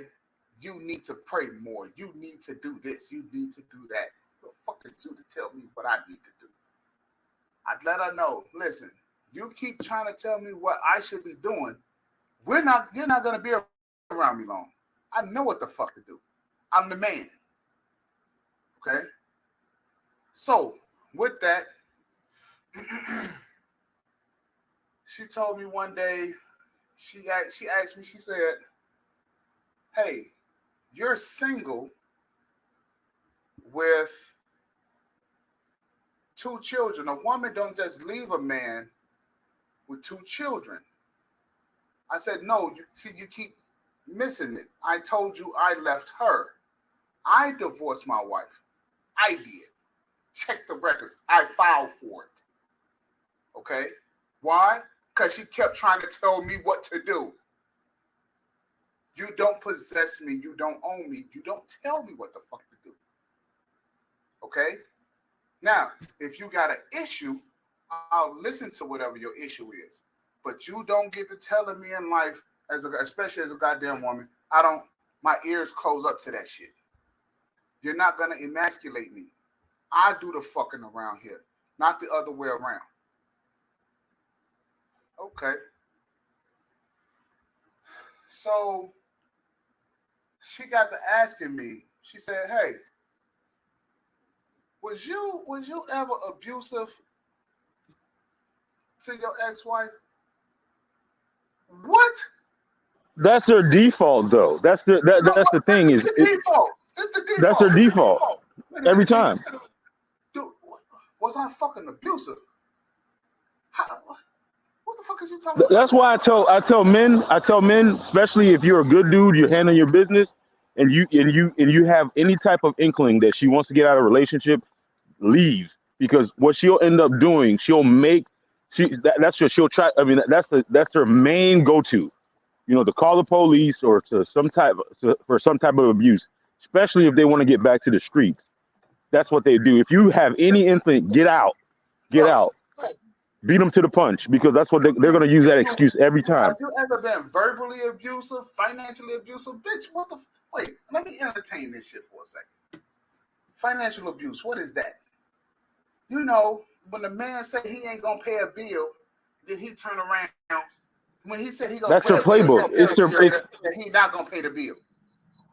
You need to pray more. You need to do this. You need to do that. The fuck is you to tell me what I need to do? I'd let her know, listen, you keep trying to tell me what I should be doing. You're not going to be around me long. I know what the fuck to do. I'm the man. Okay? So, with that, she told me one day, she asked me, she said, hey, you're single with 2 children. A woman don't just leave a man with 2 children. I said, no, you keep missing it. I told you I left her. I divorced my wife. I did. Check the records. I filed for it. Okay? Why? Because she kept trying to tell me what to do. You don't possess me. You don't own me. You don't tell me what the fuck to do. Okay? Now, if you got an issue, I'll listen to whatever your issue is. But you don't get to telling me in life, especially as a goddamn woman, my ears close up to that shit. You're not going to emasculate me. I do the fucking around here, not the other way around. Okay. So she got to asking me, she said, hey, was you ever abusive to your ex-wife? What? That's their default, though. That's the thing. It's the default. It's the default. That's their default every time. Dude, was I fucking abusive? What the fuck is you talking about? That's why I tell men, especially if you're a good dude, you're handling your business, and you have any type of inkling that she wants to get out of a relationship, leave. Because what she'll end up doing, that's what she'll try. I mean, that's her main go-to, to call the police or for some type of abuse, especially if they want to get back to the streets. That's what they do. If you have any inkling, get out. Beat them to the punch, because that's what they're going to use that excuse every time. Have you ever been verbally abusive, financially abusive? Bitch, wait, let me entertain this shit for a second. Financial abuse, what is that? When the man say he ain't going to pay a bill, then he turn around. When he said he going to pay a bill, he's not going to pay the bill.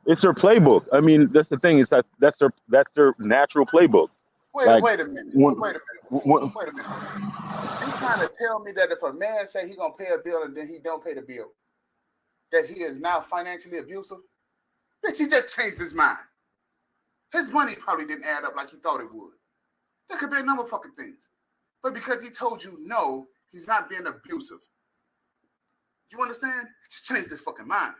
It's their playbook. I mean, that's the thing. Is that's their natural playbook. Wait a minute. You trying to tell me that if a man say he gonna pay a bill and then he don't pay the bill, that he is now financially abusive? Bitch, he just changed his mind. His money probably didn't add up like he thought it would. There could be a number of fucking things. But because he told you no, he's not being abusive. You understand? He just changed his fucking mind.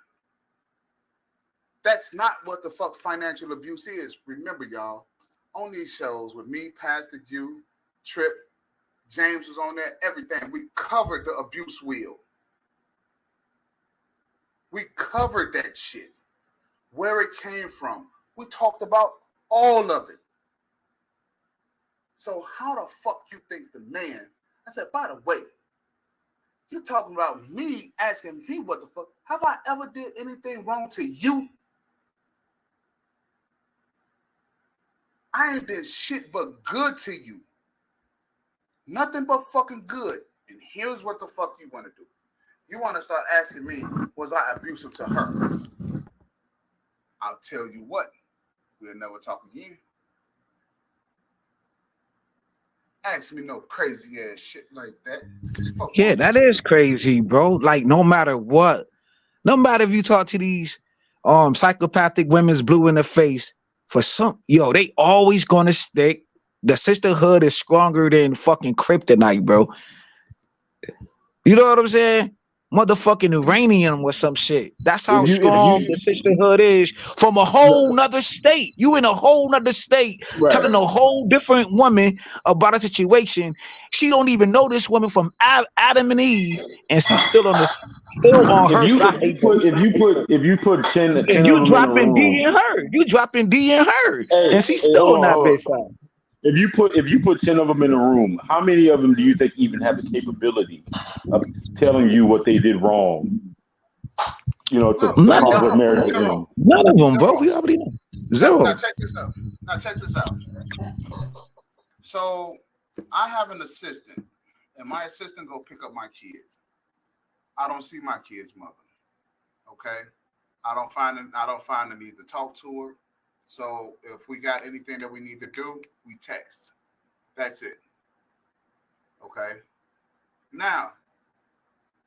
That's not what the fuck financial abuse is. Remember, y'all, on these shows with me, Pastor you, Trip, James was on there, everything. We covered the abuse wheel. We covered that shit. where it came from. We talked about all of it. So how the fuck you think the man? I said, by the way, you talking about me asking me what the fuck? Have I ever did anything wrong to you? I ain't been shit but good to you. Nothing but fucking good. And here's what the fuck you want to do. You want to start asking me, was I abusive to her? I'll tell you what, we'll never talk again. Ask me no crazy ass shit like that. Fuck Yeah, that is crazy, bro. Like, no matter what, no matter if you talk to these psychopathic women's blue in the face for some, yo, they always gonna stick. The sisterhood is stronger than fucking kryptonite, bro. You know what I'm saying? Motherfucking uranium or some shit. That's how If strong you the sisterhood is from a whole nother state. You in a whole nother state telling a whole different woman about a situation. She don't even know this woman from Adam and Eve, and she's still on if her you side. if you put 10 And of them you in a dropping room, D in her. You dropping D in her. hey, And she's hey, still on that hold bitch on. side. If you put 10 of them in a room, how many of them do you think even have the capability of telling you what they did wrong? You know, Look, to I None cause of that them. marriage to zero. end. None of them, bro. Zero. We already know. Now Zero. check this out. Now check this out. So I have an assistant, and my assistant go pick up my kids. I don't see my kid's mother. Okay, I don't find the need to talk to her. So if we got anything that we need to do, we text. That's it. Okay. Now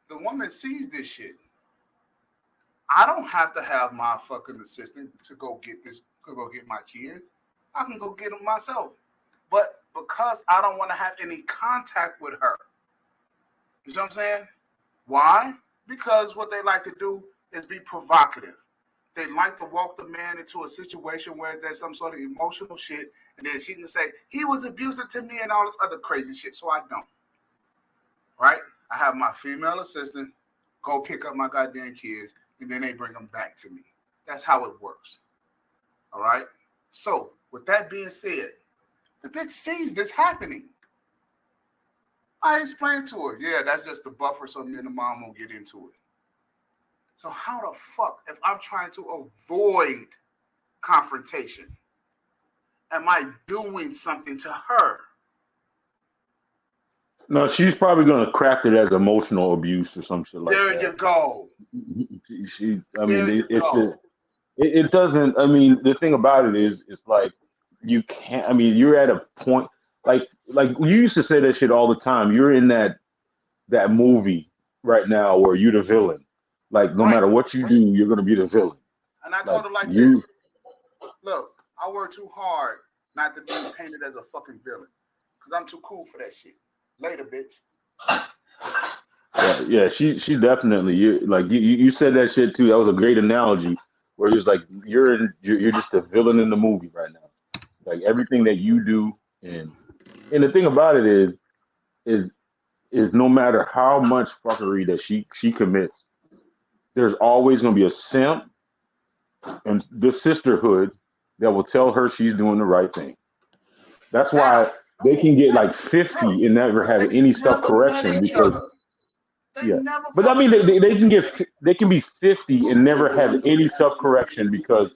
the woman sees this shit. I don't have to have my fucking assistant to go get my kid. I can go get them myself. But because I don't want to have any contact with her, you know what I'm saying? Why? Because what they like to do is be provocative. They like to walk the man into a situation where there's some sort of emotional shit, and then she can say, he was abusive to me and all this other crazy shit, so I don't. Right? I have my female assistant go pick up my goddamn kids, and then they bring them back to me. That's how it works. All right? So, with that being said, the bitch sees this happening. I explained to her, yeah, that's just the buffer so me and the mom won't get into it. So how the fuck, if I'm trying to avoid confrontation, am I doing something to her? No, she's probably gonna craft it as emotional abuse or some shit like There that. you go. I mean, There you it's go. it doesn't. I mean, the thing about it is, it's like you can't. I mean, you're at a point like you used to say that shit all the time. You're in that movie right now where you're the villain. Like no Right. matter what you do, you're gonna be the villain. And I Like told her like you, this. Look, I work too hard not to be painted as a fucking villain. Because I'm too cool for that shit. Later, bitch. yeah, she definitely. You said that shit too. That was a great analogy where it's like you're just a villain in the movie right now. Like everything that you do, and the thing about it is is no matter how much fuckery that she commits, there's always gonna be a simp and the sisterhood that will tell her she's doing the right thing. That's Now, why they can get like look, 50 and never have they any self never met correction each because other. They yeah. never But I fucking mean, met each they other. can they can be 50 and never have any self correction because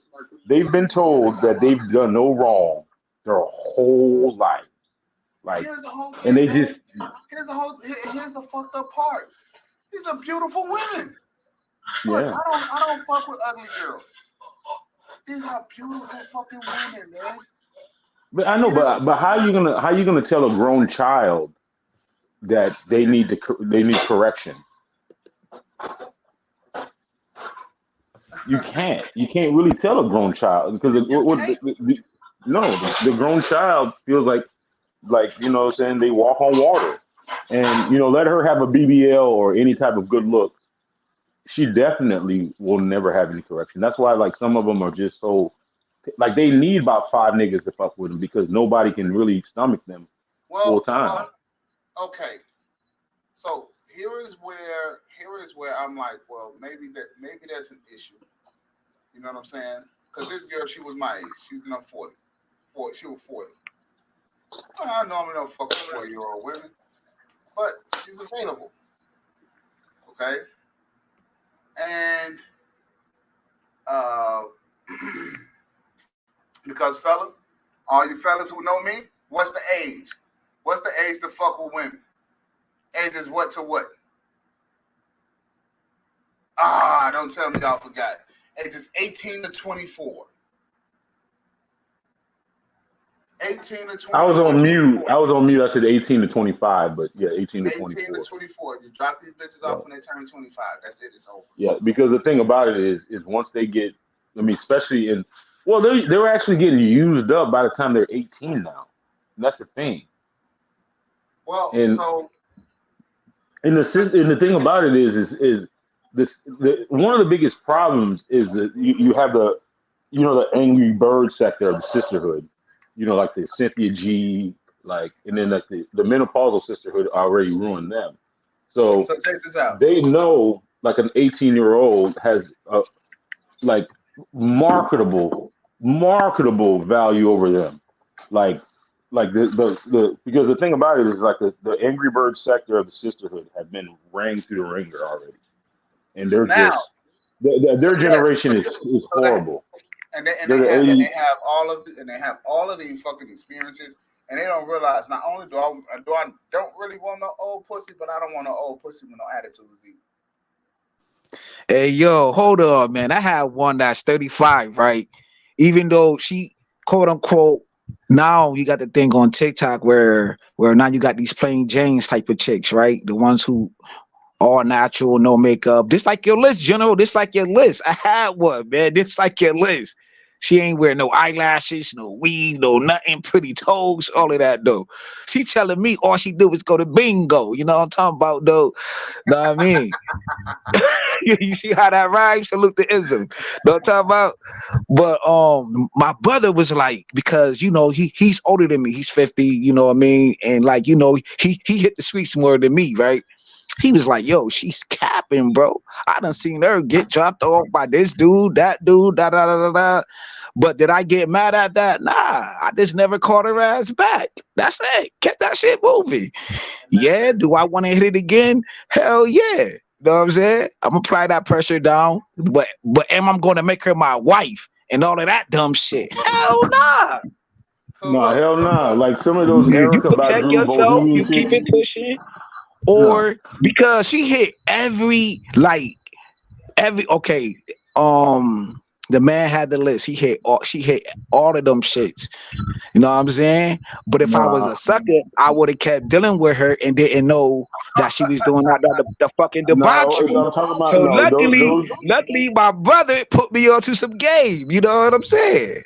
they've been told that they've done no wrong their whole life. Like, Here's the whole and thing, they man. just Here's the fucked up part. These are beautiful women. Look, yeah. I don't fuck with ugly girls. These are beautiful fucking women, man. But I And know, here but how you gonna tell a grown child that they need correction? You can't really tell a grown child because you can't. no, the grown child feels like you know what I'm saying, they walk on water. And you know, let her have a BBL or any type of good look, she definitely will never have any correction. That's why like some of them are just so like they need about five niggas to fuck with them because nobody can really stomach them full time. Okay. So here is where I'm like, well, maybe that's an issue. You know what I'm saying? Because this girl, she was my age. She was in her 40. She was 40. I normally don't fuck with 40-year-old women, but she's available. Okay? And because fellas, all you fellas who know me, what's the age? What's the age to fuck with women? Age is what to what? Don't tell me y'all forgot. Age is 18 to 24. 18 to 24. I was on mute. I said 18 to 25, but yeah, 18 to 24. 18 to 24. You drop these bitches off when they turn 25. That's it. It's over. Yeah, because the thing about it is once they get, I mean, especially they're actually getting used up by the time they're 18 now. And that's the thing. Well, and the thing about it is this one of the biggest problems is that you have the angry bird sector of the sisterhood, like the Cynthia G, and then like the menopausal sisterhood already ruined them. So check this out. They know like an 18-year-old has marketable value over them, because the thing about it is like the angry bird sector of the sisterhood have been rang through the ringer already, and they're now, just their generation is horrible. And they have all of these fucking experiences, and they don't realize not only do I don't really want no old pussy, but I don't want no old pussy with no attitudes either. Hey, yo, hold on, man. I have one that's 35, right? Even though she, quote unquote, now you got the thing on TikTok where now you got these plain Janes type of chicks, right? The ones who all natural, no makeup. This like your list, General. This like your list. I had one, man. This like your list. She ain't wearing no eyelashes, no weave, no nothing, pretty toes, all of that, though. She telling me all she do is go to bingo. You know what I'm talking about, though? Know what I mean? You see how that rhymes? Salute the ism. Know what I'm talking about? But my brother was like, because he's older than me. He's 50, you know what I mean? And he hit the streets more than me, right? He was like, yo, she's capping, bro. I done seen her get dropped off by this dude, that dude, da da da da da. But did I get mad at that? Nah, I just never caught her ass back. That's it. Kept that shit moving. Yeah, do I want to hit it again? Hell yeah. You know what I'm saying? I'm gonna apply that pressure down, but am I gonna make her my wife and all of that dumb shit? Hell nah. Hell nah. Like some of those you protect yourself, you keep it pushing. Or because she hit the man had the list. She hit all of them shits. You know what I'm saying? But if I was a sucker, I would have kept dealing with her and didn't know that she was doing the fucking debauchery. So luckily, my brother put me onto some game. You know what I'm saying?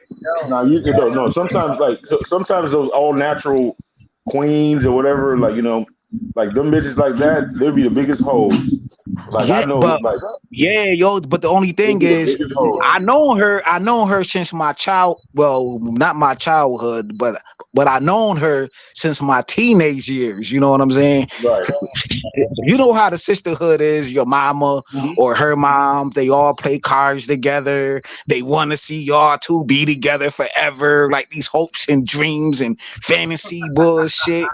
No. Sometimes those all natural queens or whatever, like them bitches like that, they'd be the biggest hoes. But the only thing is, I known her since my not my childhood, but I known her since my teenage years. You know what I'm saying? Right. You know how the sisterhood is. Your mama or her mom, they all play cards together. They want to see y'all two be together forever, like these hopes and dreams and fantasy bullshit.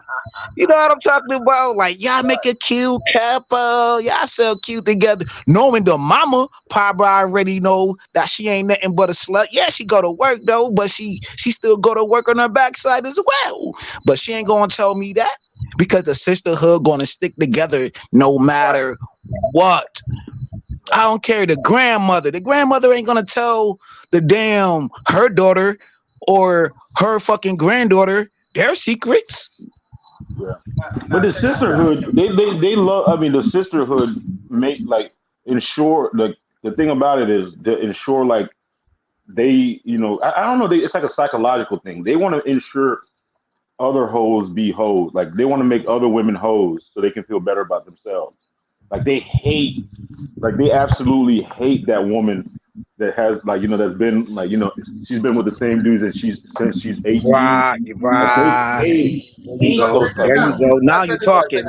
You know what I'm talking about? Like, y'all make a cute couple. Y'all so cute together. Knowing the mama probably already know that she ain't nothing but a slut. Yeah, she go to work, though, but she still go to work on her backside as well. But she ain't going to tell me that because the sisterhood going to stick together no matter what. I don't care. The grandmother ain't going to tell her daughter or her fucking granddaughter their secrets. Yeah. But the sisterhood, they love. I mean, the sisterhood ensure the thing about it is to ensure they, I don't know. It's like a psychological thing. They want to ensure other hoes be hoes. Like they want to make other women hoes so they can feel better about themselves. Like they absolutely hate that woman that has that's been she's been with the same dudes since she's 18. Right. There you go. Now you talking.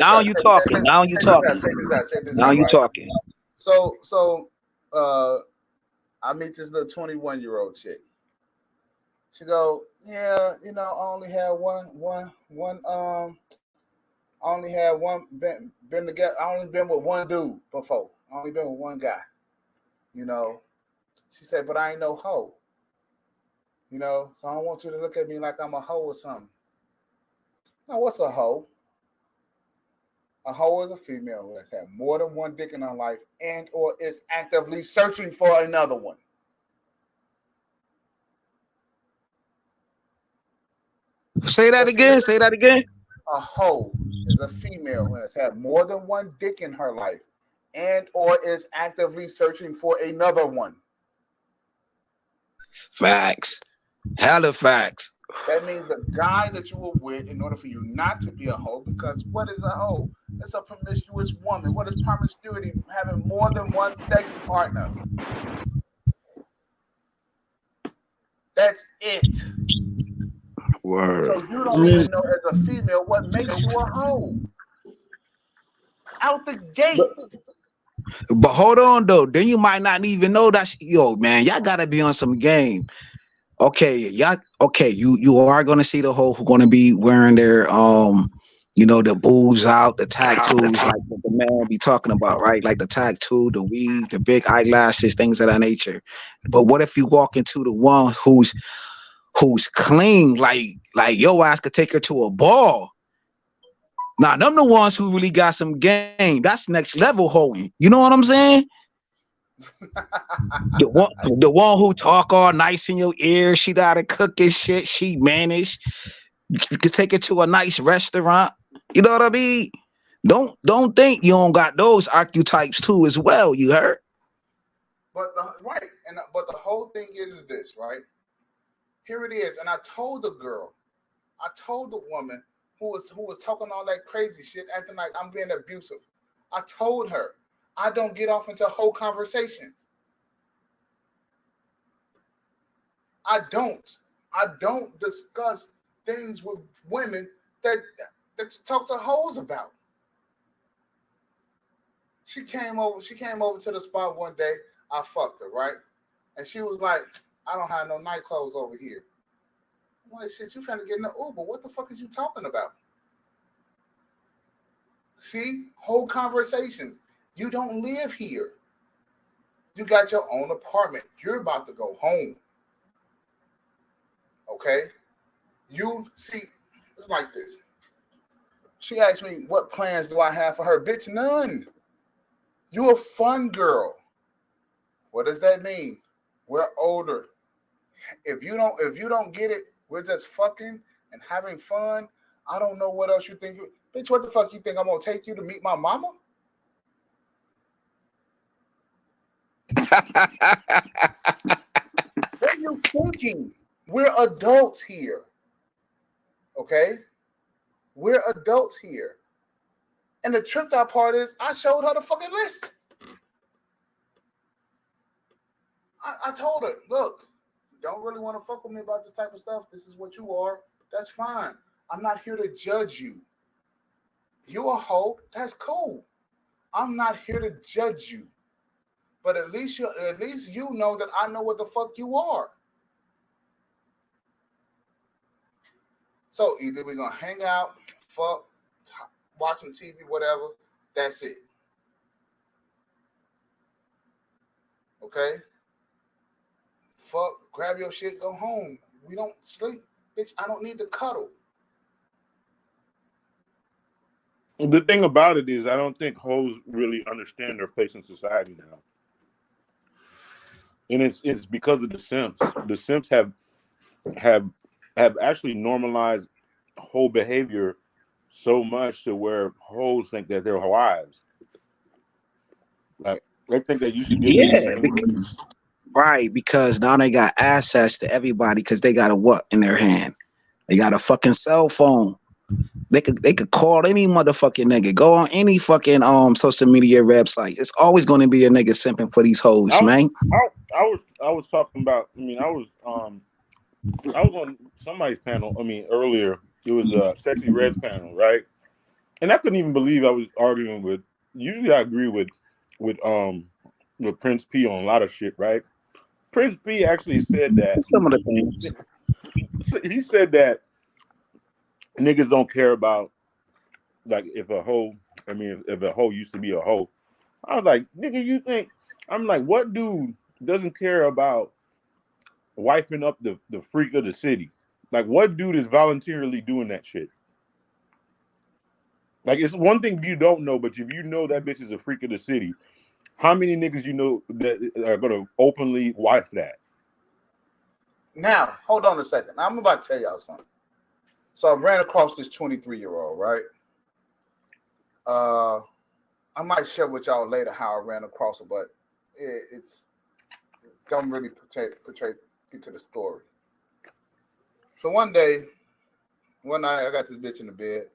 So I meet this little 21-year-old chick. She go, yeah, I only had I only had been together. I only been with one dude before. I only been with one guy. She said, but I ain't no hoe. So I don't want you to look at me like I'm a hoe or something. Now, what's a hoe? A hoe is a female who has had more than one dick in her life and or is actively searching for another one. Say that again. Say that again. A hoe is a female who has had more than one dick in her life and or is actively searching for another one. Facts. Hella facts. That means the guy that you were with, in order for you not to be a hoe, because what is a hoe? It's a promiscuous woman. What is promiscuity? Having more than one sex partner. That's it. Word. So you don't even know as a female what makes you a hoe. Out the gate. But hold on though, then you might not even know that. Yo, man, y'all gotta be on some game. Okay, y'all. Okay, you are gonna see the hoe who gonna be wearing their the boobs out, the tattoos, like what the man be talking about, right? Like the tattoo, the weave, the big eyelashes, things of that nature. But what if you walk into the one who's clean, like your ass could take her to a ball? Now, them the ones who really got some game. That's next level hoeing. You know what I'm saying? the one who talk all nice in your ear. She got to cook and shit. She manage. You could take her to a nice restaurant. You know what I mean? Don't think you don't got those archetypes too as well. You heard? But but the whole thing is this, right? Here it is, and I told the woman who was talking all that crazy shit, acting like I'm being abusive. I told her I don't get off into whole conversations. I don't discuss things with women that you talk to hoes about. She came over to the spot one day. I fucked her, right? And she was like, I don't have no night clothes over here. I'm like, shit, you trying to get in the Uber. What the fuck is you talking about? See? Whole conversations. You don't live here. You got your own apartment. You're about to go home. Okay? You see, it's like this. She asked me, what plans do I have for her? Bitch, none. You a fun girl. What does that mean? We're older. If you don't get it, we're just fucking and having fun. I don't know what else you think. Bitch, what the fuck you think I'm gonna take you to meet my mama? What are you thinking? We're adults here. Okay? We're adults here. And the tripped out part is I showed her the fucking list. I told her, look, you don't really want to fuck with me about this type of stuff. This is what you are. That's fine. I'm not here to judge you. You a hoe. That's cool. I'm not here to judge you. But at least you know that I know what the fuck you are. So either we're going to hang out, fuck, watch some TV, whatever. That's it. Okay? Fuck, grab your shit, go home. We don't sleep. Bitch, I don't need to cuddle. The thing about it is, I don't think hoes really understand their place in society now, and it's because of the simps. The simps have actually normalized whole behavior so much to where hoes think that they're wives. Like they think that you should give them. Right, because now they got access to everybody because they got a what in their hand? They got a fucking cell phone. They could call any motherfucking nigga. Go on any fucking social media website. It's always going to be a nigga simping for these hoes, man. I was talking about. I mean, I was on somebody's panel. I mean, earlier it was a Sexy Red's panel, right? And I couldn't even believe I was arguing with. Usually, I agree with Prince P on a lot of shit, right? Prince P actually said that. Some of the things. He said that niggas don't care about like if a hoe. I mean, if a hoe used to be a hoe. I was like, nigga, you think? I'm like, what dude doesn't care about wiping up the freak of the city? Like, what dude is voluntarily doing that shit? Like, it's one thing you don't know, but if you know that bitch is a freak of the city, how many niggas you know that are gonna openly wife that? Now, hold on a second. I'm about to tell y'all something. So I ran across this 23-year-old, right? I might share with y'all later how I ran across her, but it's don't really portray get to the story. So one night, I got this bitch in the bed.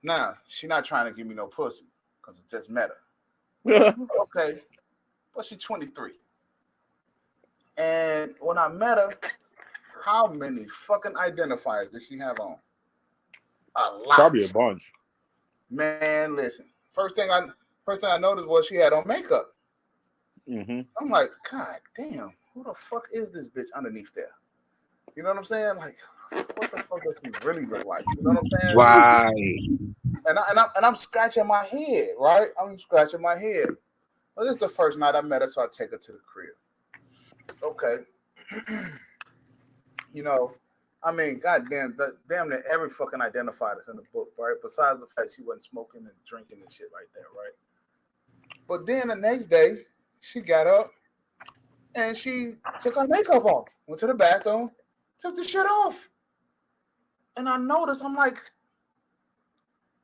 Now, she not trying to give me no pussy because I just met her. Okay. But she's 23. And when I met her, how many fucking identifiers did she have on? A lot. Probably a bunch. Man, listen. First thing I noticed was she had on makeup. Mm-hmm. I'm like, God damn, who the fuck is this bitch underneath there? You know what I'm saying? Like, what the fuck does she really look like? You know what I'm saying? Right. And I'm scratching my head, right? I'm scratching my head. Well, this is the first night I met her, so I take her to the crib. Okay. You know, I mean, goddamn, damn near every fucking identifier that's in the book, right? Besides the fact she wasn't smoking and drinking and shit like that, right? But then the next day, she got up and she took her makeup off, went to the bathroom, took the shit off. And I noticed, I'm like,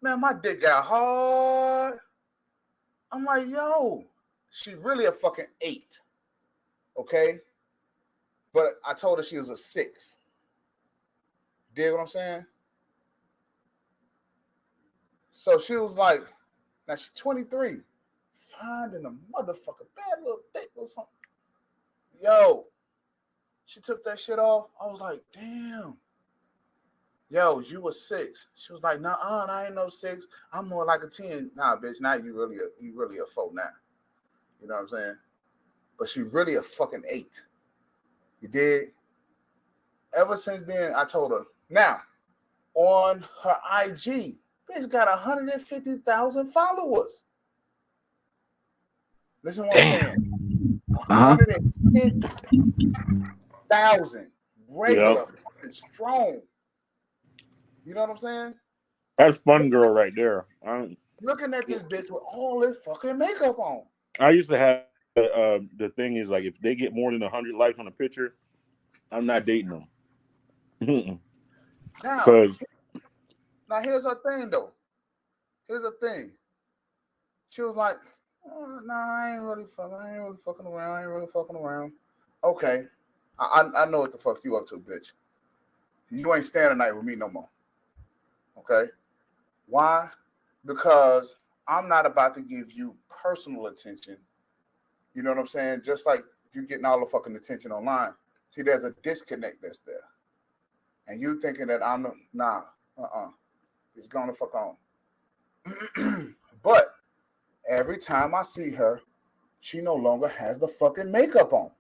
man, my dick got hard. I'm like, yo, she really a fucking 8. Okay? But I told her she was a 6. Dig what I'm saying? So she was like, now she's 23. Finding a motherfucker, bad little dick or something. Yo, she took that shit off. I was like, damn. Yo, you a 6. She was like, nah, I ain't no 6. I'm more like a 10. Nah, bitch, now you really a 4 now. You know what I'm saying? But she really a fucking 8. You did? Ever since then, I told her. Now, on her IG, bitch got 150,000 followers. Listen to what I'm saying. 150,000 regular fucking strong. You know what I'm saying? That's fun girl right there. Looking at this bitch with all this fucking makeup on. I used to have the thing is like if they get more than 100 likes on a picture, I'm not dating them. Now here's her thing though. Here's the thing. She was like, oh, nah, I ain't really fucking around. Okay. I know what the fuck you up to, bitch. You ain't staying tonight with me no more. Okay? Why? Because I'm not about to give you personal attention. You know what I'm saying? Just like you getting all the fucking attention online. See, there's a disconnect that's there. And you thinking that I'm it's gonna fuck on. But every time I see her, she no longer has the fucking makeup on.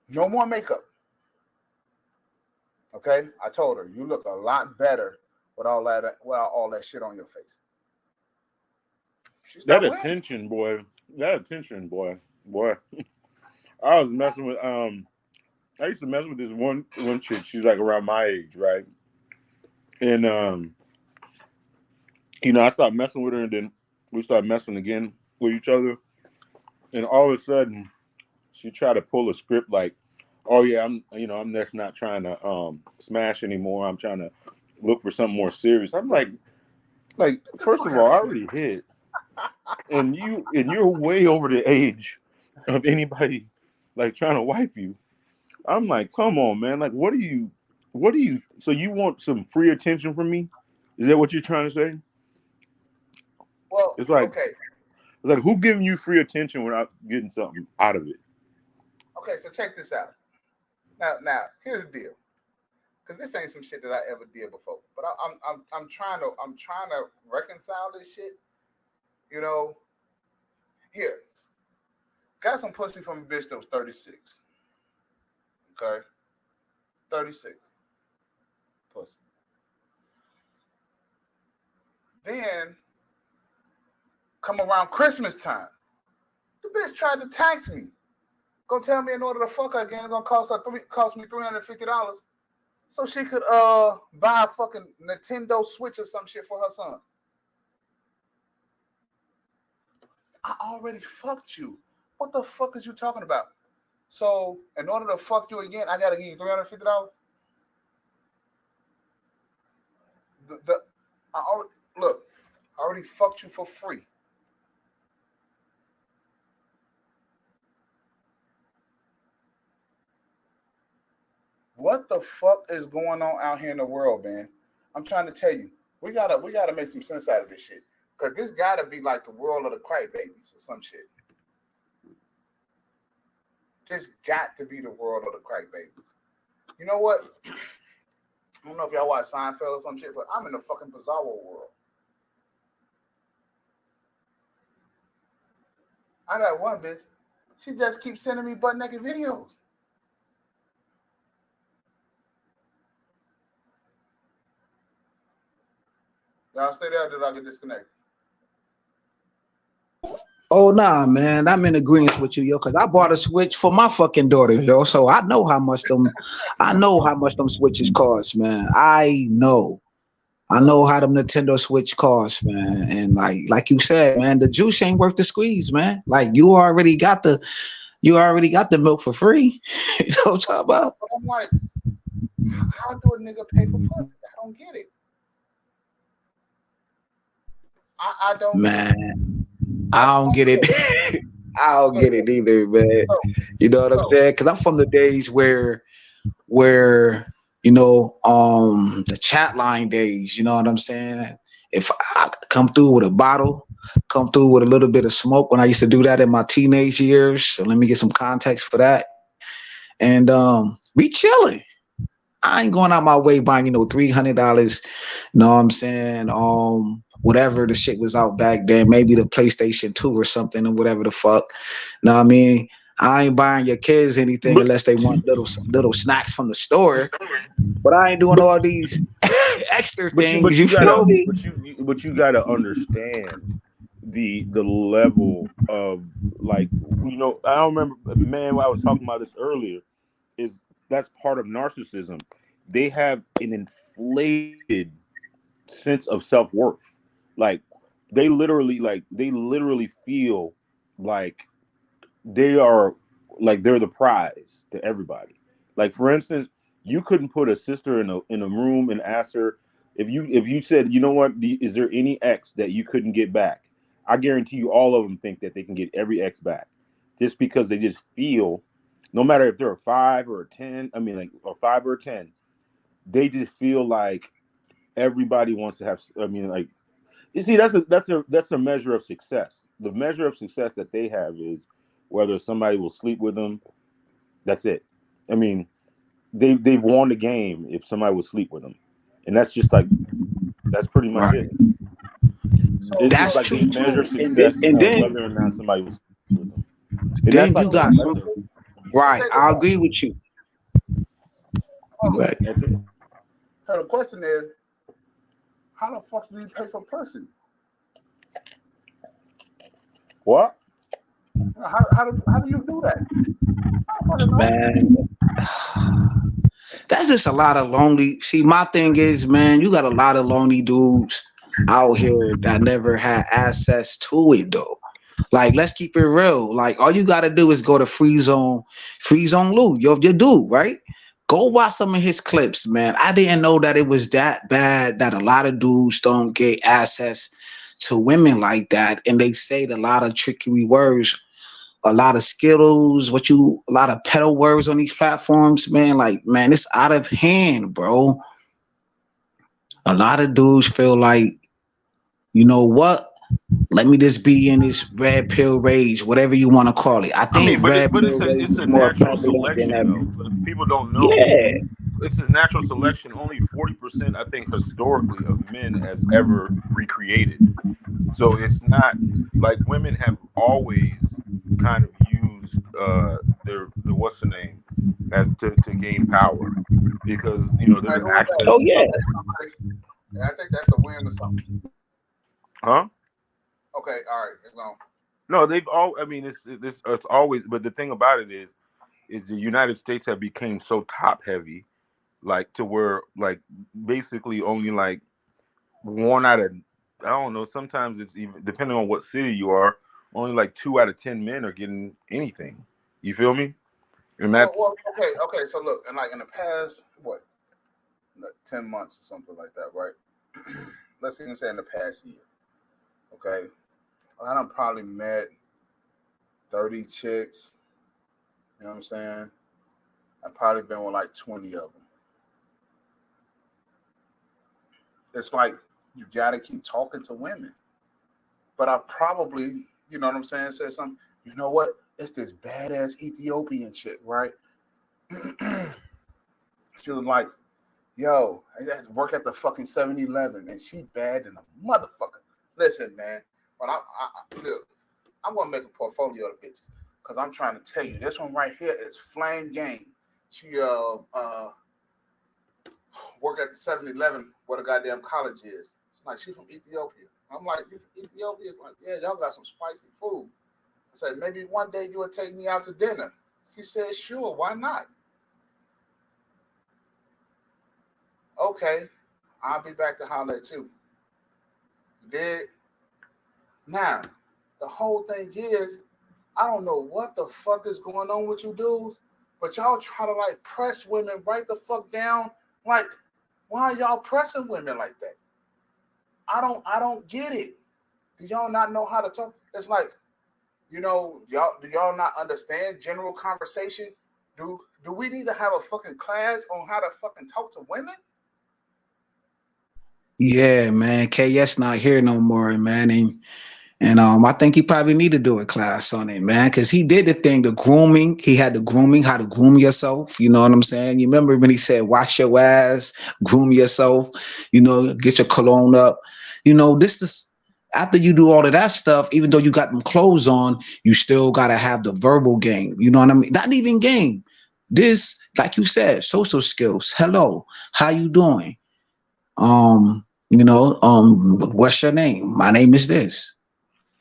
No more makeup. Okay? I told her, you look a lot better with all that shit on your face. That attention, boy. Boy. I was messing with I used to mess with this one chick. She's like around my age, right? And I started messing with her, and then we started messing again with each other. And all of a sudden, she tried to pull a script like, "Oh yeah, I'm just not trying to smash anymore. I'm trying to look for something more serious." I'm like, first of all, I already hit, and you're way over the age of anybody like trying to wipe you. I'm like, come on, man. Like, what do you? So you want some free attention from me? Is that what you're trying to say? Well, It's like, okay. It's like who giving you free attention without getting something out of it? Okay, so check this out. Now, here's the deal. Because this ain't some shit that I ever did before. But I'm trying to reconcile this shit. You know, here. Got some pussy from a bitch that was 36. Okay? 36. Pussy. Then, come around Christmas time, the bitch tried to tax me. Go tell me in order to fuck her again, it's gonna cost me $350 so she could buy a fucking Nintendo Switch or some shit for her son. I already fucked you. What the fuck is you talking about? So in order to fuck you again, I gotta give you $350. I already fucked you for free. What the fuck is going on out here in the world, man? I'm trying to tell you, we gotta make some sense out of this shit. Cause this gotta be like the world of the crybabies or some shit. This got to be the world of the crybabies. You know what? I don't know if y'all watch Seinfeld or some shit, but I'm in the fucking bizarre world. I got one bitch. She just keeps sending me butt naked videos. Y'all stay there, or did I get disconnected? Oh nah, man, I'm in agreement with you, yo, because I bought a Switch for my fucking daughter, yo. So I know how much them switches cost, man. I know how them Nintendo Switch cost, man. And like you said, man, the juice ain't worth the squeeze, man. Like you already got the milk for free. You know what I'm talking about? But I'm like, how do a nigga pay for pussy? I don't get it. I don't. Man, I don't get it. I don't get it either, man. You know what I'm saying? Because I'm from the days where the chat line days. You know what I'm saying? If I come through with a bottle, come through with a little bit of smoke, when I used to do that in my teenage years. So let me get some context for that. And we chilling. I ain't going out my way buying, $300. You know what I'm saying? Whatever the shit was out back then, maybe the PlayStation 2 or something, or whatever the fuck. Know what I mean? I ain't buying your kids anything unless they want little snacks from the store. But I ain't doing all these extra things. But you feel me? But you gotta understand the level of, like, I don't remember, man, I was talking about this earlier, is that's part of narcissism. They have an inflated sense of self-worth. Like they literally feel like they're the prize to everybody. Like, for instance, you couldn't put a sister in a room and ask her if you said, you know what, is there any ex that you couldn't get back? I guarantee you all of them think that they can get every ex back, just because they just feel, no matter if they're a 5 or a 10, a 5 or a 10, they just feel like everybody wants to have, you see, that's a measure of success. The measure of success that they have is whether somebody will sleep with them. That's it. I mean, they've won the game if somebody will sleep with them, and that's just like, that's pretty much it. So It's that's like true they measure too. success And of then whether or not somebody will sleep with them. And then that's you like, got right. I agree with you. Right. So the question is, how the fuck do you pay for pussy? what? How do you do that? Man, that's just a lot of lonely. See, my thing is, man, you got a lot of lonely dudes out here that never had access to it, though. Like, let's keep it real. Like, all you gotta do is go to Free Zone Lou. Your dude, right? Go watch some of his clips, man. I didn't know that it was that bad that a lot of dudes don't get access to women like that, and they say a lot of trickery words, a lot of skittles, a lot of pedal words on these platforms, man. Like, man, it's out of hand, bro. A lot of dudes feel like, you know what? Let me just be in this red pill rage, whatever you want to call it. I think red pill rage It's is a more natural prevalent than selection, that. though. But people don't know. Yeah. It's a natural selection. Only 40%, I think, historically, of men has ever recreated. So it's not like women have always kind of used their what's the name as to gain power because they've Hey, been who is that? Oh accessing. yeah. That's somebody. Yeah, I think that's the wind or something. Huh? Okay, all right, it's on. No, they've all. I mean, it's always. But the thing about it is the United States have become so top heavy, like to where like basically only like one out of I don't know. Sometimes it's even depending on what city you are. Only like 2 out of 10 men are getting anything. You feel me? And that's Okay. So look, and like in the past, what, like 10 months or something like that, right? Let's even say in the past year. Okay, I done probably met 30 chicks. You know what I'm saying? I've probably been with like 20 of them. It's like you gotta keep talking to women. But I probably, you know what I'm saying, said something. You know what? It's this badass Ethiopian chick, right? She was like, yo, I just work at the fucking 7-Eleven, and she bad than a motherfucker. Listen, man, when look, I'm gonna make a portfolio of the bitches because I'm trying to tell you this one right here is flame game. She work at the 7-Eleven where the goddamn college is. She's like, she's from Ethiopia. I'm like, you from Ethiopia? Like, yeah, y'all got some spicy food. I said, maybe one day you would take me out to dinner. She said, sure, why not? Okay, I'll be back to holler at you. You did? Now, the whole thing is, I don't know what the fuck is going on with you dudes, but y'all try to like press women right the fuck down. Like, why are y'all pressing women like that? I don't get it. Do y'all not know how to talk? It's like, y'all do y'all not understand general conversation? Do we need to have a fucking class on how to fucking talk to women? Yeah, man. KS not here no more, man. And I think he probably need to do a class on it, man, because he did the thing, the grooming. He had the grooming, how to groom yourself. You know what I'm saying? You remember when he said, wash your ass, groom yourself, get your cologne up. This is after you do all of that stuff, even though you got them clothes on, you still got to have the verbal game. You know what I mean? Not even game. This, like you said, social skills. Hello, how you doing? What's your name? My name is this.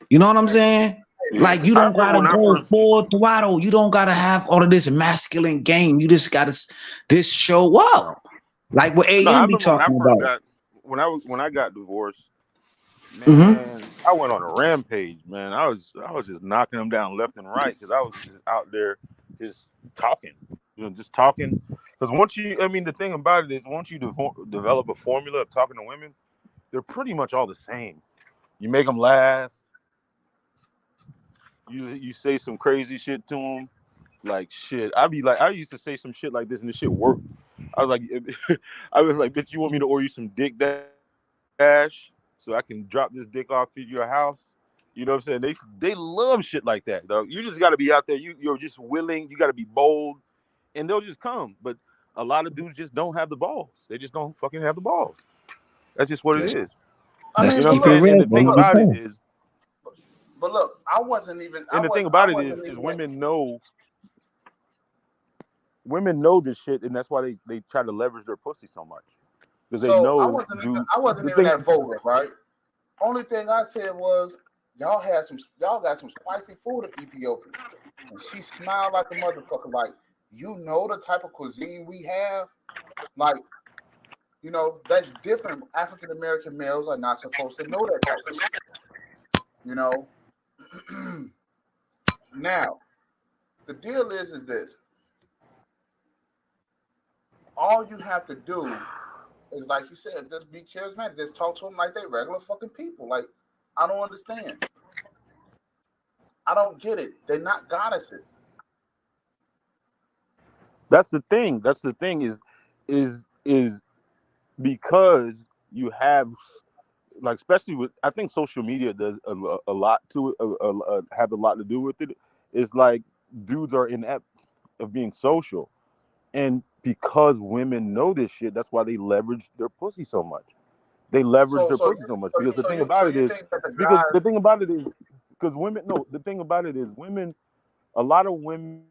You know what I'm saying? yeah. Like you I don't remember gotta when I go first. full throttle. You don't gotta have all of this masculine game. You just gotta this show up. No, Like what no. I AM be remember when I talking first about. got when I got divorced. Mm-hmm. Man, I went on a rampage, man. I was just knocking them down left and right because I was just out there just talking, just talking. Because I mean, the thing about it is, once you develop a formula of talking to women, they're pretty much all the same. You make them laugh. You say some crazy shit to them, like shit. I used to say some shit like this, and this shit worked. I was like, I was like, bitch, you want me to order you some dick dash so I can drop this dick off to your house? You know what I'm saying? They love shit like that, though. You just got to be out there. You're just willing. You got to be bold, and they'll just come. But a lot of dudes just don't have the balls. They just don't fucking have the balls. That's just what it is. Let's I You know mean, let's what I'm but keep it saying? look, And real, the but thing bro. look, about it Okay. is, but look, and the thing about it is women know this shit, and that's why they try to leverage their pussy so much because they so know I wasn't the even thing. that vulgar, right? Only thing I said was y'all got some spicy food in Ethiopia. And she smiled like a motherfucker, like, the type of cuisine we have? Like, that's different. African American males are not supposed to know that type of shit. You know? Now, the deal is this. All you have to do is, like you said, just be charismatic. Just talk to them like they regular fucking people. Like, I don't understand. I don't get it. They're not goddesses. That's the thing is because you have like especially with I think social media does a lot to it have a lot to do with it. It's like dudes are inept of being social, and because women know this shit, that's why they leverage their pussy so much. They leverage So their so pussy you so much so because you the so thing you so about it you is think that the because the guys thing about it is because women no the thing about it is women a lot of women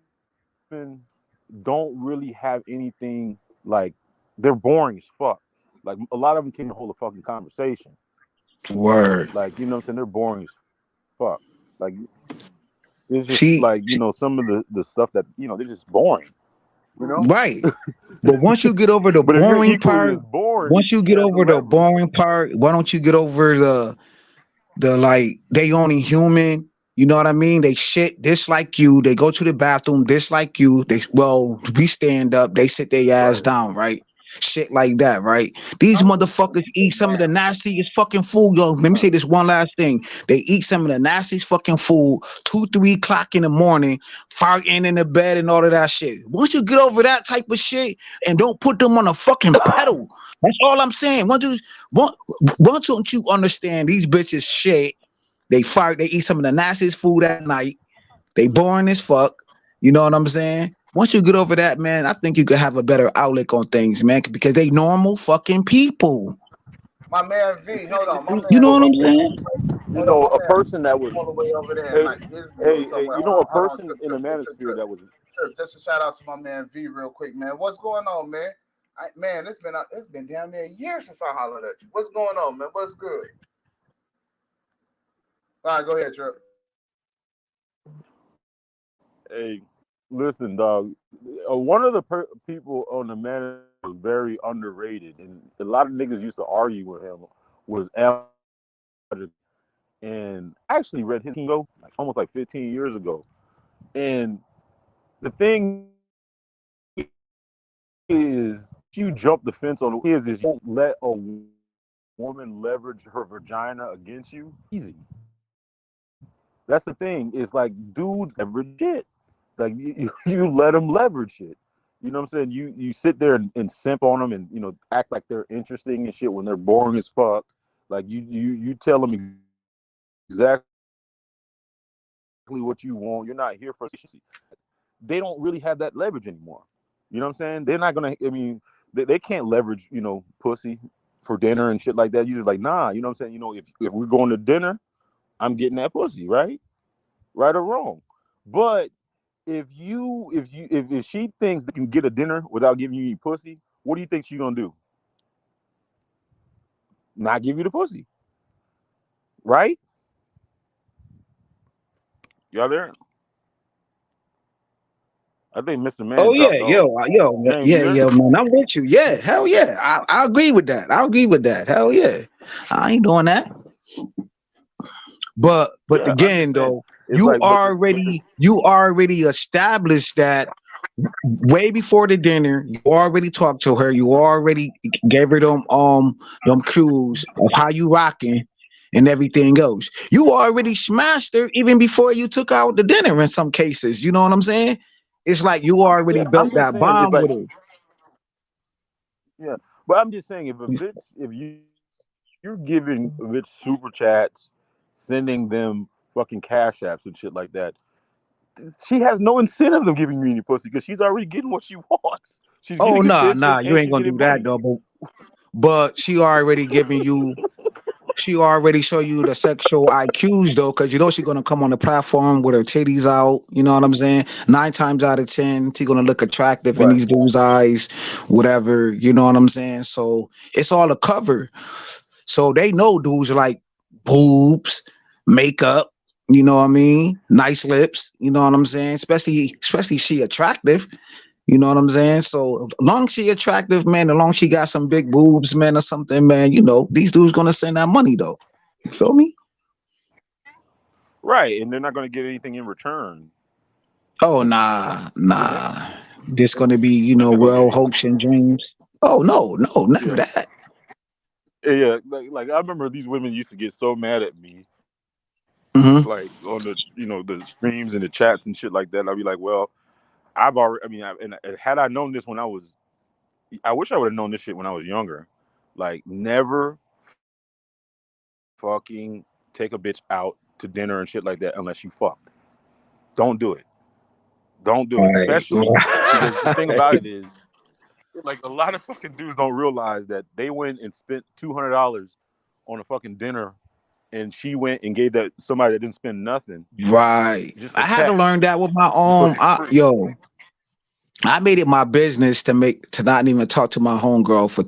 don't really have anything like they're boring as fuck. Like a lot of them can't hold a fucking conversation. Word. Like you know what I'm saying? They're boring as fuck. Like it's just She, like some of the stuff that they're just boring. You know. right. But once you get over the But if you're boring equally part, as boring, once you you get have the over the leverage. boring part, why don't you get over the like they only human, you know what I mean? They shit dislike you, they go to the bathroom dislike you, they well, we stand up, they sit their ass Right. down, right? Shit like that, right? These motherfuckers eat some of the nastiest fucking food. Yo, let me say this one last thing. They eat some of the nastiest fucking food, 2, 3 o'clock in the morning, fighting in the bed and all of that shit. Once you get over that type of shit and don't put them on a fucking pedal, that's all I'm saying. Once, why don't you understand these bitches shit? They fart, they eat some of the nastiest food at night. They boring as fuck. You know what I'm saying? Once you get over that, man, I think you could have a better outlook on things, man, because they normal fucking people. My man V, hold on. My You man know what I'm V, saying? You hold on. know, My a man person that was all the way over there in hey like Israel or hey, somewhere. a Hold on, person in a manosphere that was trip. Just a shout out to my man V real quick, man. What's going on, man? Man, it's been down there a year since I hollered at you. What's going on, man? What's good? All right, go ahead, Trip. hey, listen, dog. One of the people on the manosphere was very underrated, and a lot of niggas used to argue with him. Was Al, and I actually read his Kingo like almost like 15 years ago. And the thing is, you jump the fence on is you don't let a woman leverage her vagina against you. Easy. That's the thing. It's like dudes leverage shit. Like you let them leverage shit. You know what I'm saying? You sit there and simp on them and act like they're interesting and shit when they're boring as fuck. Like you tell them exactly what you want. You're not here for they don't really have that leverage anymore. You know what I'm saying? They're not gonna. I mean, they can't leverage pussy for dinner and shit like that. You're just like nah. You know what I'm saying? If we're going to dinner, I'm getting that pussy, right or wrong. But if she thinks that you can get a dinner without giving you any pussy, what do you think she's gonna do? Not give you the pussy, right? Y'all there? I think Mr. Oh Man yeah, dropped off. yo, Man, you yeah, there? yeah, man. I'm with you. Yeah, hell yeah. I agree with that. I agree with that. Hell yeah. I ain't doing that. But Yeah, I'm again just saying. though, It's like, but the you already established that way before the dinner. You already talked to her. You already gave her them cues of how you rocking and everything else. You already smashed her even before you took out the dinner in some cases. You know what I'm saying? It's like you yeah, already I'm built just that saying. It's bond like with her. yeah, but I'm just saying if you're giving a bitch super chats, sending them fucking cash apps and shit like that, she has no incentive of giving you any pussy because she's already getting what she wants. She's Oh getting nah, attention nah, you and ain't she's gonna do getting that money. though. But she already giving you. She already show you the sexual IQs though, because you know she's gonna come on the platform with her titties out. You know what I'm saying? 9 times out of 10, she's gonna look attractive in Right. these dudes' eyes, whatever. You know what I'm saying? So it's all a cover. So they know dudes like boobs, makeup. You know what I mean? Nice lips. You know what I'm saying? Especially she attractive. You know what I'm saying? So long she attractive, man, as long she got some big boobs, man, or something, man, these dudes gonna send that money though. You feel me? Right. And they're not going to get anything in return. Oh nah, You know? nah. This gonna be, They're not going to get well, anything. hopes and dreams. Oh no, no, never Yeah. that. Yeah. Like I remember these women used to get so mad at me, Hmm. like on the streams and the chats and shit like that. I'd be like, well, I've already, and had I known this when I wish I would have known this shit when I was younger. Like, never fucking take a bitch out to dinner and shit like that unless you fucked. Don't do it. Don't do it. Right. Especially because the thing about it is, like, a lot of fucking dudes don't realize that they went and spent $200 on a fucking dinner and she went and gave that somebody that didn't spend nothing Right. just a I had to check, learn that with my just for own. being free. I made it my business to not even talk to my homegirl for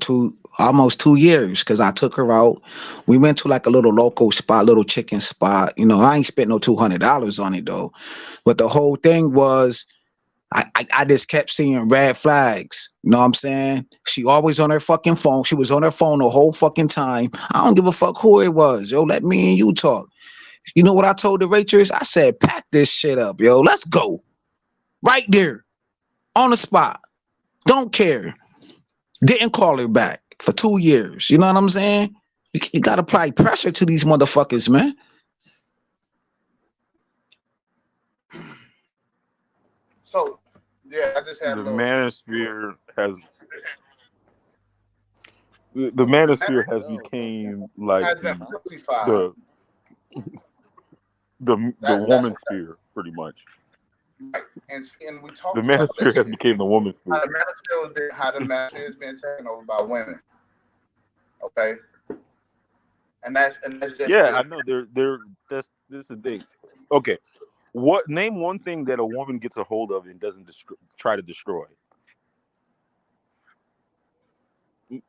almost 2 years because I took her out. We went to like a little local spot, little chicken spot. I ain't spent no $200 on it though. But the whole thing was I just kept seeing red flags. You know what I'm saying? She always on her fucking phone. She was on her phone the whole fucking time. I don't give a fuck who it was. Yo, let me and you talk. You know what I told the waitress? I said, pack this shit up, yo. Let's go. Right there. On the spot. Don't care. Didn't call her back for 2 years. You know what I'm saying? You got to apply pressure to these motherfuckers, man. So, yeah, I just had The a little. manosphere has the The manosphere marriage has became like has been crucified. the the That's woman what sphere, pretty much. right. And we The talked about that manosphere has shit. become the woman How sphere. the manosphere has been taken over by women. Okay, and that's just Yeah, I it. know. This is the thing. Okay, what name one thing that a woman gets a hold of and doesn't try to destroy?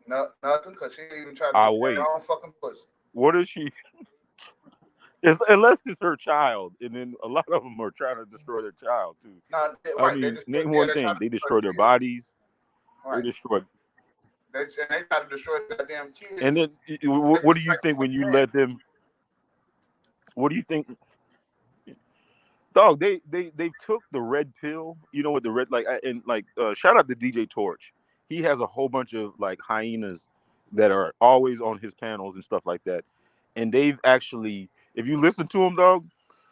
No, nothing, because she didn't even try to I'll destroy wait. her own fucking pussy. What is she? Unless it's her child, and then a lot of them are trying to destroy their child too. No, I right? They mean, destroy. name Yeah, one they try thing. to They destroy destroy their the kids. bodies. They Right? destroy. And they try to destroy the damn kids. And then, what do you think when you let them? What do you think? Dog, they took the red pill. You know what the red and shout out to DJ Torch. He has a whole bunch of like hyenas that are always on his panels and stuff like that. And they've actually, if you listen to him, dog,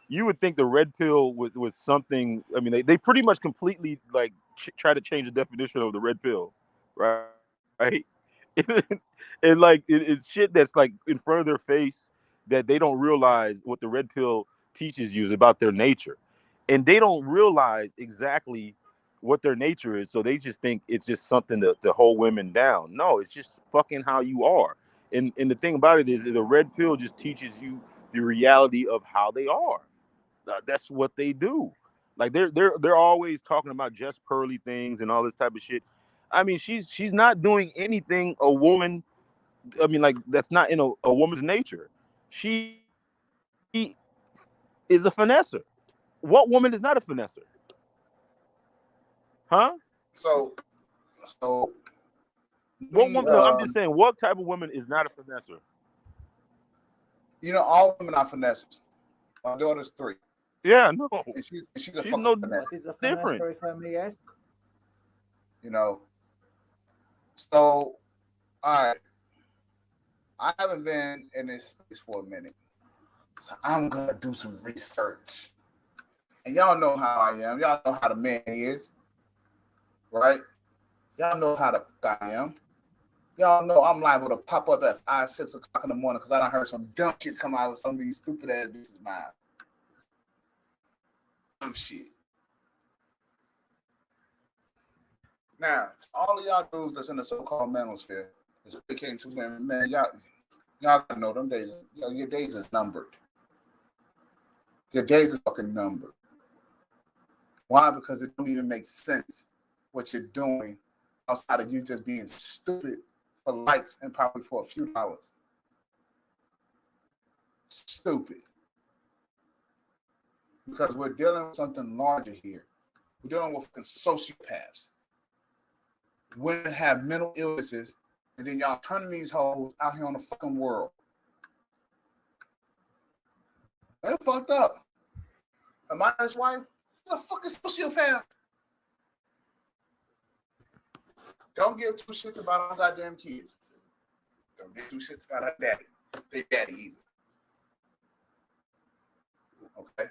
you would think the red pill was something. I mean, they pretty much completely like try to change the definition of the red pill, right? And it's shit that's like in front of their face that they don't realize what the red pill teaches you is about their nature, and they don't realize exactly what their nature is, so they just think it's just something to hold women down. No, it's just fucking how you are. And the thing about it is the red pill just teaches you the reality of how they are. That's what they do. Like they're always talking about just pearly things and all this type of shit. I mean, she's not doing anything a woman. I mean, like that's not in a woman's nature. She is a finesser. What woman is not a finesser? Huh? So, so What we, woman? No, I'm just saying. What type of woman is not a finesser? all women are finesses. My daughter's 3, Yeah, no, and she's a she's fucking no finesse. What is a different. finesse, if I may ask? You know. So, all right. I haven't been in this space for a minute, so I'm gonna do some research. And y'all know how I am. Y'all know how the man is, right? Y'all know how the fuck I am. Y'all know I'm liable to pop up at 5, 6 o'clock in the morning because I done heard some dumb shit come out of some of these stupid ass bitches' mouth. Dumb shit. Now, to all of y'all dudes that's in the so-called manosphere, it's became too women, man. Y'all gotta know them days. Your days is numbered. Your days is fucking numbered. Why? Because it don't even make sense what you're doing outside of you just being stupid for likes and probably for a few dollars. Stupid. Because we're dealing with something larger here. We're dealing with sociopaths. Women have mental illnesses, and then y'all turning these hoes out here on the fucking world. They're fucked up. And my ex-wife, who's a fucking sociopath. Don't give 2 shits about our goddamn kids. Don't give 2 shits about her daddy. They daddy either. Okay?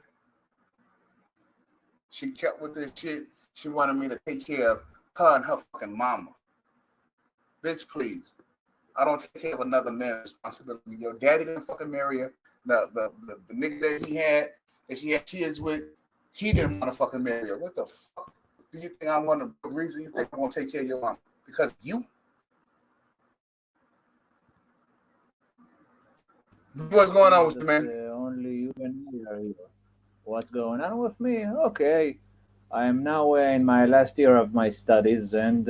She kept with this shit. She wanted me to take care of her and her fucking mama. Bitch, please. I don't take care of another man's responsibility. Your daddy didn't fucking marry her. The nigga that she had kids with, he didn't want to fucking marry her. What the fuck do you think I'm one of the reason you think I'm gonna take care of your mom? Because you? What's going on with you, That man? only you and me are here. What's going on with me? Okay, I am now in my last year of my studies, and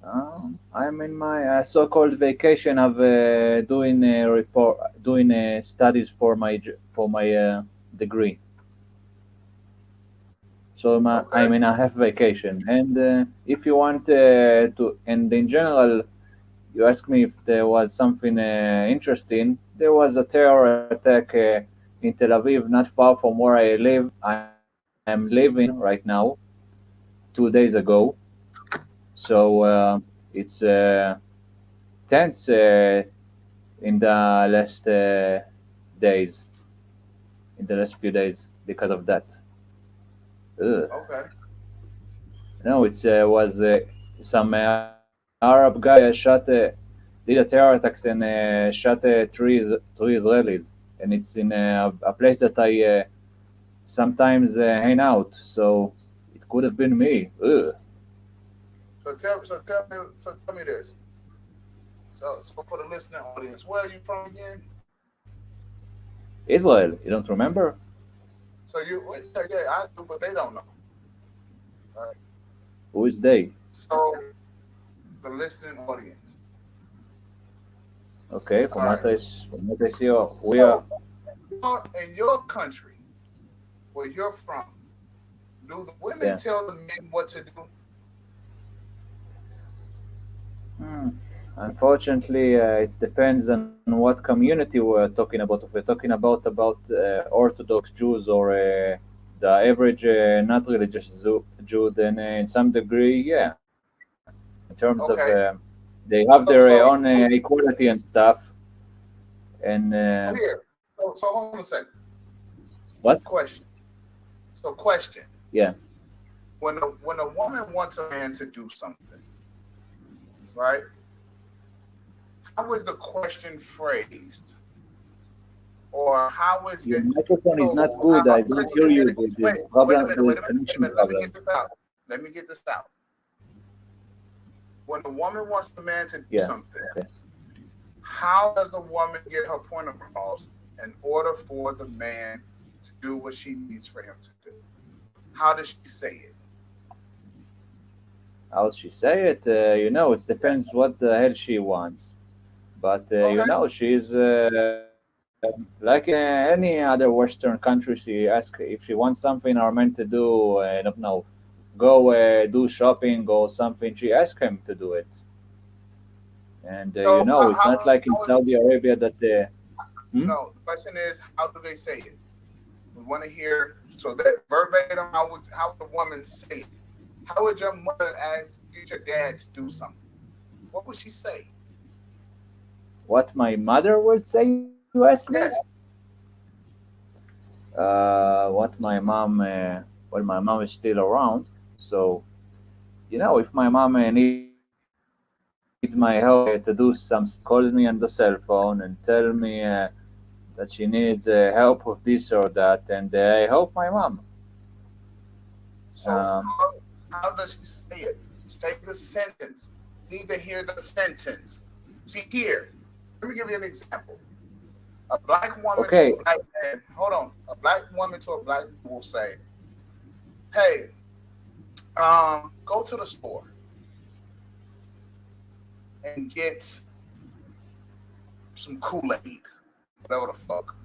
I'm in my so-called vacation of doing doing studies for for my degree. So Okay. I'm in a half vacation, and if you want and in general, you asked me if there was something interesting. There was a terror attack in Tel Aviv, not far from where I live. I am living right now, 2 days ago. So it's tense in the last days, in the last few days because of that. Ugh. Okay. No, it was some Arab guy did a terror attack and shot three Israelis, and it's in a place that I sometimes hang out. So it could have been me. Ugh. So tell me this. So for the listening audience, where are you from again? Israel, you don't remember? So well, yeah, I do, but they don't know. Right. Who is they? So the listening audience. Okay, All right. from what I see, we are. So in your country, where you're from, do the women Yeah. tell the men what to do? Hmm. Unfortunately, it depends on what community we're talking about. If we're talking about Orthodox Jews or the average not religious Jew, then in some degree, yeah. In terms of Okay. they have their So own so equality and stuff. And so here. So hold on a second. what? Question. So question. Yeah. When a woman wants a man to do something, right? How is the question phrased? Or how is Your it microphone is not told? good. I don't hear Let you. me There's wait. Wait a problem. minute. Wait There's a minute. Wait a connection minute. Let me get problems. this out. Let me get this out. When a woman wants the man to do Yeah. something, Okay. how does the woman get her point across in order for the man to do what she needs for him to do? How does she say it? How she say it? It depends what the hell she wants. But Okay. she's like in any other Western country. She asks if she wants something or meant to do. I don't know, go do shopping or something. She asks him to do it. And So it's not like in how is it? Saudi Arabia that. Hmm? No, the question is, how do they say it? We want to hear so that verbatim. How would the woman say it? How would your mother get your dad to do something? What would she say? What my mother would say? You ask me. Yes. What my mom? Well, my mom is still around, so if my mom needs my help to do some stuff, she calls me on the cell phone and tell me that she needs help with this or that, and I help my mom. So Um, how does she say it? Say the sentence. We need to hear the sentence. See here. Let me give you an example. A black woman to a okay, black man. Hold on. A black woman to a black man will say, "Hey, go to the store and get some Kool-Aid, whatever the fuck."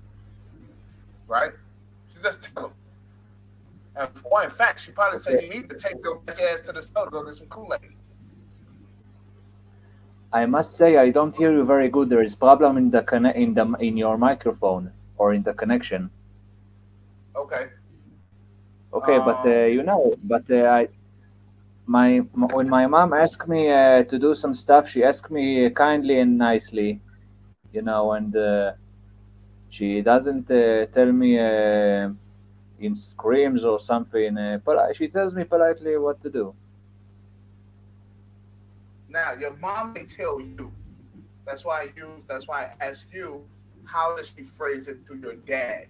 Right? She just tell him. Or in fact, she probably say, okay. "You need to take your black ass to the store to go get some Kool-Aid." I must say I don't hear you very good. There is problem in in your microphone or in the connection. Okay. Okay, but Um. I when my mom asked me to do some stuff, she asked me kindly and nicely, and she doesn't tell me in screams or something. She tells me politely what to do. Now your mom may tell you. That's why I use. That's why I ask you. How does she phrase it to your dad?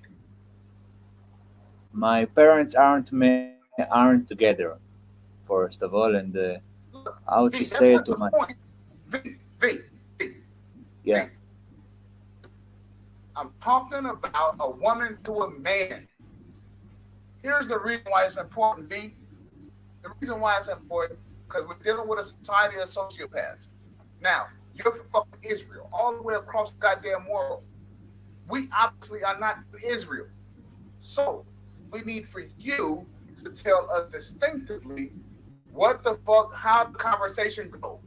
My parents aren't together, first of all, and Look, how would she V. That's say it not to the my point. V. V. V. yeah? V. I'm talking about a woman to a man. Here's the reason why it's important, B. The reason why it's important, because we're dealing with a society of sociopaths. Now, you're from fucking Israel, all the way across the goddamn world. We obviously are not Israel. So, we need for you to tell us distinctively what the fuck, how the conversation goes.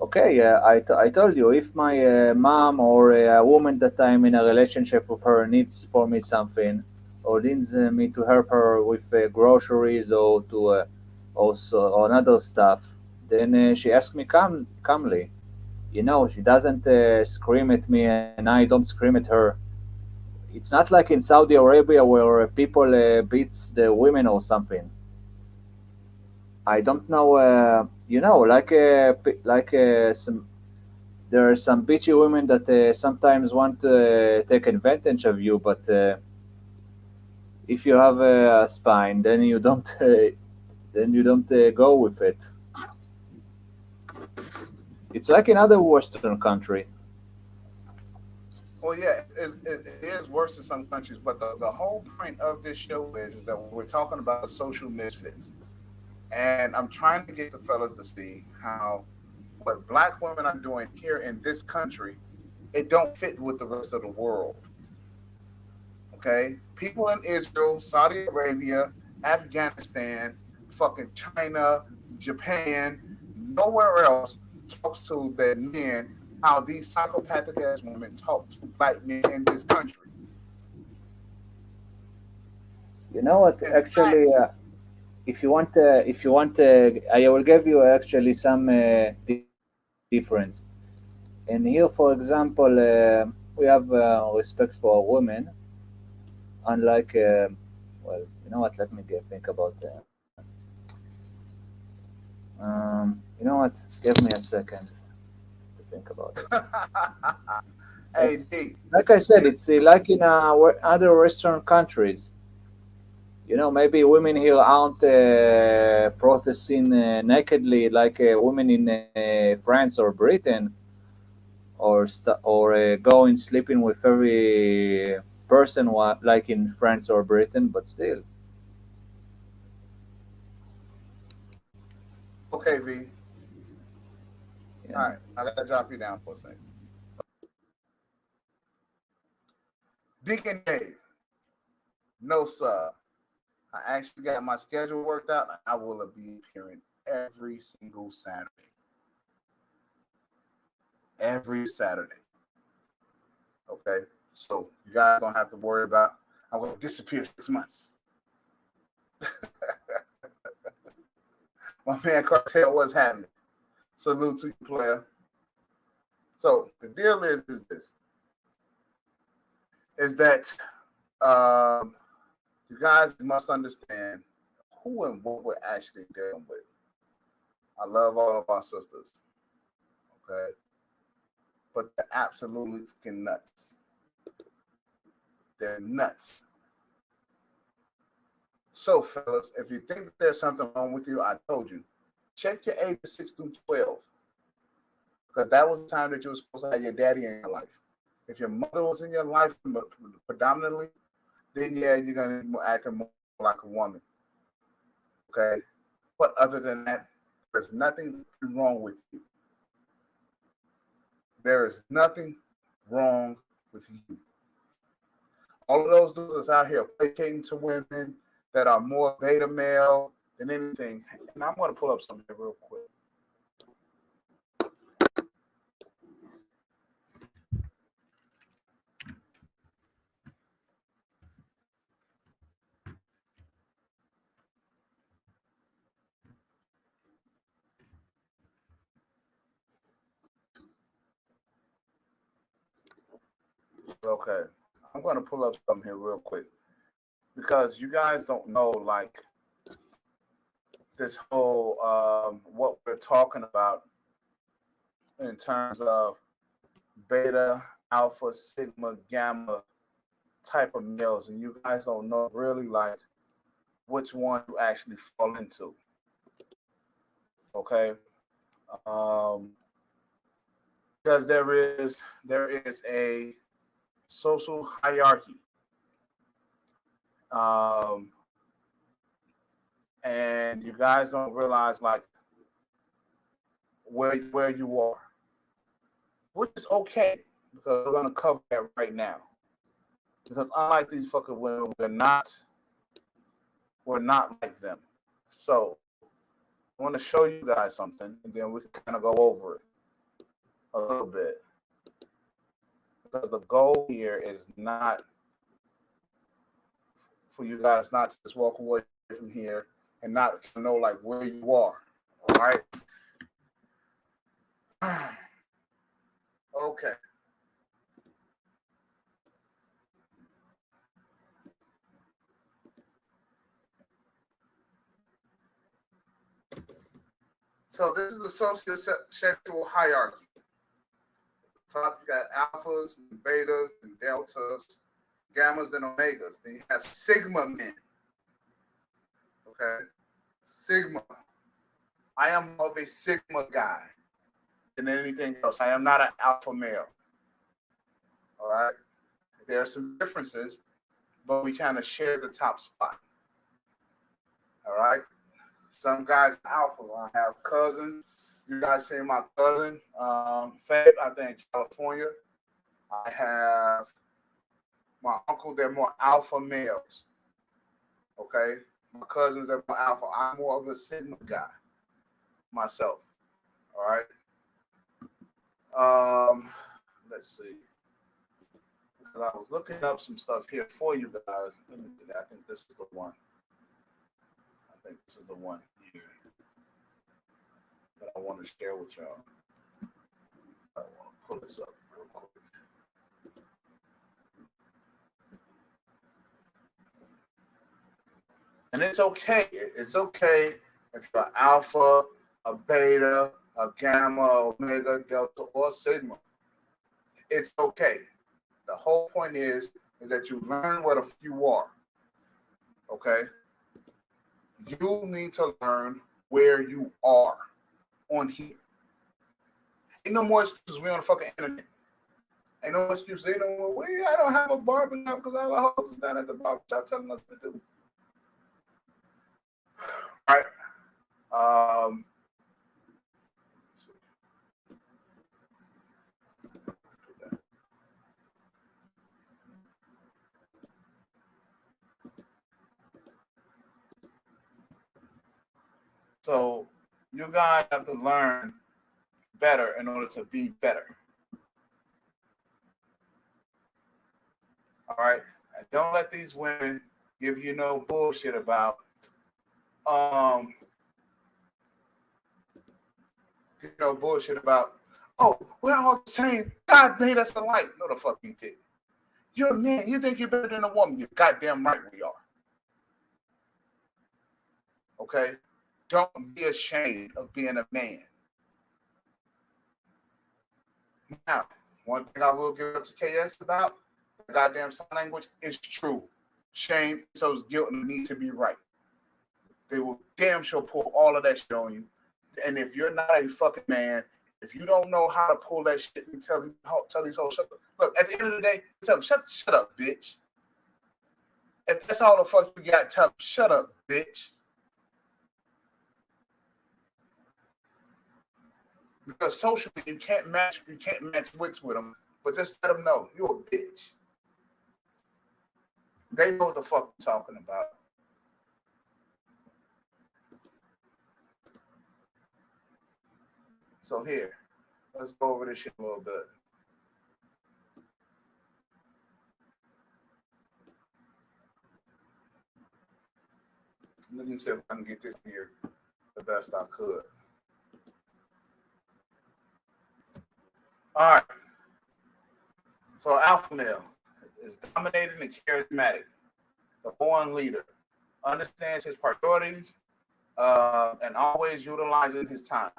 Okay, I told you, if my mom or a woman that I'm in a relationship with her needs for me something, or needs me to help her with groceries or to also on other stuff, then she asks me calmly. You know, she doesn't scream at me and I don't scream at her. It's not like in Saudi Arabia where people beats the women or something. I don't know. You know, some there are some bitchy women that sometimes want to take advantage of you, but if you have a spine, then you don't go with it. It's like in other Western country. Well, yeah, it is worse in some countries, but the whole point of this show is that we're talking about social misfits. And I'm trying to get the fellas to see how what black women are doing here in this country, it don't fit with the rest of the world. Okay? People in Israel, Saudi Arabia, Afghanistan, fucking China, Japan, nowhere else talks to their men how these psychopathic ass women talk to black men in this country. You know what? In Actually, fact, if you want, I will give you actually some difference. And here, for example, we have respect for women, unlike, well, you know what? Let me think about. You know what? Give me a second to think about it. hey It's, D, like I said, D, it's like in other Western countries. You know, maybe women here aren't protesting nakedly like women in France or Britain, or going sleeping with every person like in France or Britain, but still, okay, V. yeah. All right, I gotta drop you down for a second. Deacon Dave, no sir. I actually got my schedule worked out. I will be appearing every single Saturday. Every Saturday. Okay. So you guys don't have to worry about I'm gonna disappear 6 months. My man Cartel, what's happening? Salute to you, player. So the deal is this is that you guys must understand who and what we're actually dealing with. I love all of our sisters, okay? But they're absolutely fucking nuts. They're nuts. So, fellas, if you think there's something wrong with you, I told you, check your ages 6 through 12, because that was the time that you were supposed to have your daddy in your life. If your mother was in your life predominantly, then yeah, you're gonna be acting more like a woman. Okay, but other than that, there's nothing wrong with you. There is nothing wrong with you. All of those dudes out here placating to women that are more beta male than anything. And I'm going to pull up something here real quick. Okay. I'm going to pull up something here real quick because you guys don't know, like, this whole what we're talking about in terms of beta, alpha, sigma, gamma type of males, and you guys don't know really like which one you actually fall into. Okay, um, because there is a social hierarchy. And you guys don't realize like where you are, which is okay because we're gonna cover that right now. Because unlike these fucking women, we're not like them. So I want to show you guys something, and then we can kind of go over it a little bit. Because the goal here is not for you guys not to just walk away from here and not know like where you are. All right. Okay. So this is the sociosexual hierarchy. Top, you got alphas and betas and deltas, gammas and omegas. Then you have sigma men. Okay, sigma. I am more of a sigma guy than anything else. I am not an alpha male. All right, there are some differences, but we kind of share the top spot. All right, some guys are alpha. I have cousins. You guys see my cousin, Fed, I think, California. I have my uncle, they're more alpha males. Okay? My cousins, they're more alpha. I'm more of a sigma guy myself. All right? Let's see. Because I was looking up some stuff here for you guys. I think this is the one. I think this is the one here that I want to share with y'all. I want to pull this up real quick. And it's okay. It's okay if you're alpha, a beta, a gamma, omega, delta, or sigma. It's okay. The whole point is that you learn what you are. Okay? You need to learn where you are on here. Ain't no more excuses. We on the fucking internet. Ain't no excuses. Ain't no more, I don't have a barber shop because all the hoes down at the barber shop telling us to do. All right. So you guys have to learn better in order to be better. All right. And don't let these women give you no bullshit about bullshit about, oh, we're all the same. God made us alike. No, the fuck you did. You're a man. You think you're better than a woman. You're goddamn right we are. Okay? Don't be ashamed of being a man. Now, one thing I will give up to KS about, goddamn sign language is true. Shame, so guilt, and need to be right. They will damn sure pull all of that shit on you. And if you're not a fucking man, if you don't know how to pull that shit and tell these hoes, shut up. Look, at the end of the day, tell them, shut up, bitch. If that's all the fuck you got, tell them, shut up, bitch. Because socially, you can't match wits with them, but just let them know you're a bitch. They know what the fuck I'm talking about. So here, let's go over this shit a little bit. Let me see if I can get this here the best I could. All right. So alpha male is dominating and charismatic. The born leader understands his priorities and always utilizing his time.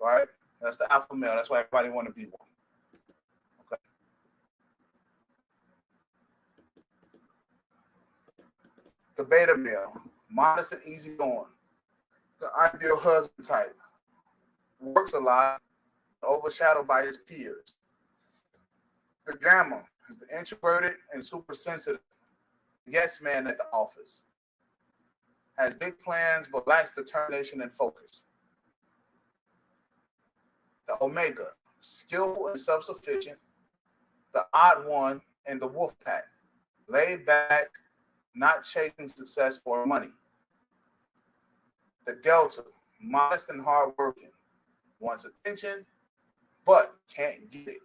Right? That's the alpha male. That's why everybody want to be one. Okay. The beta male, modest and easygoing. The ideal husband type. Works a lot, overshadowed by his peers. The gamma is the introverted and super sensitive yes man at the office. Has big plans but lacks determination and focus. The omega, skillful and self-sufficient. The odd one and the wolf pack, laid back, not chasing success or money. The delta, modest and hardworking, wants attention but can't get it.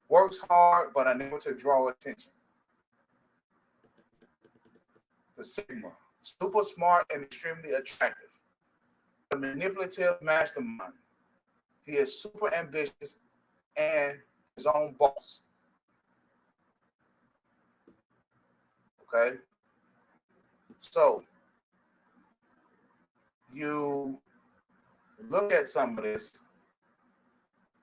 Works hard but unable to draw attention. The sigma, super smart and extremely attractive. The manipulative mastermind. He is super ambitious and his own boss. Okay? So, you look at some of this.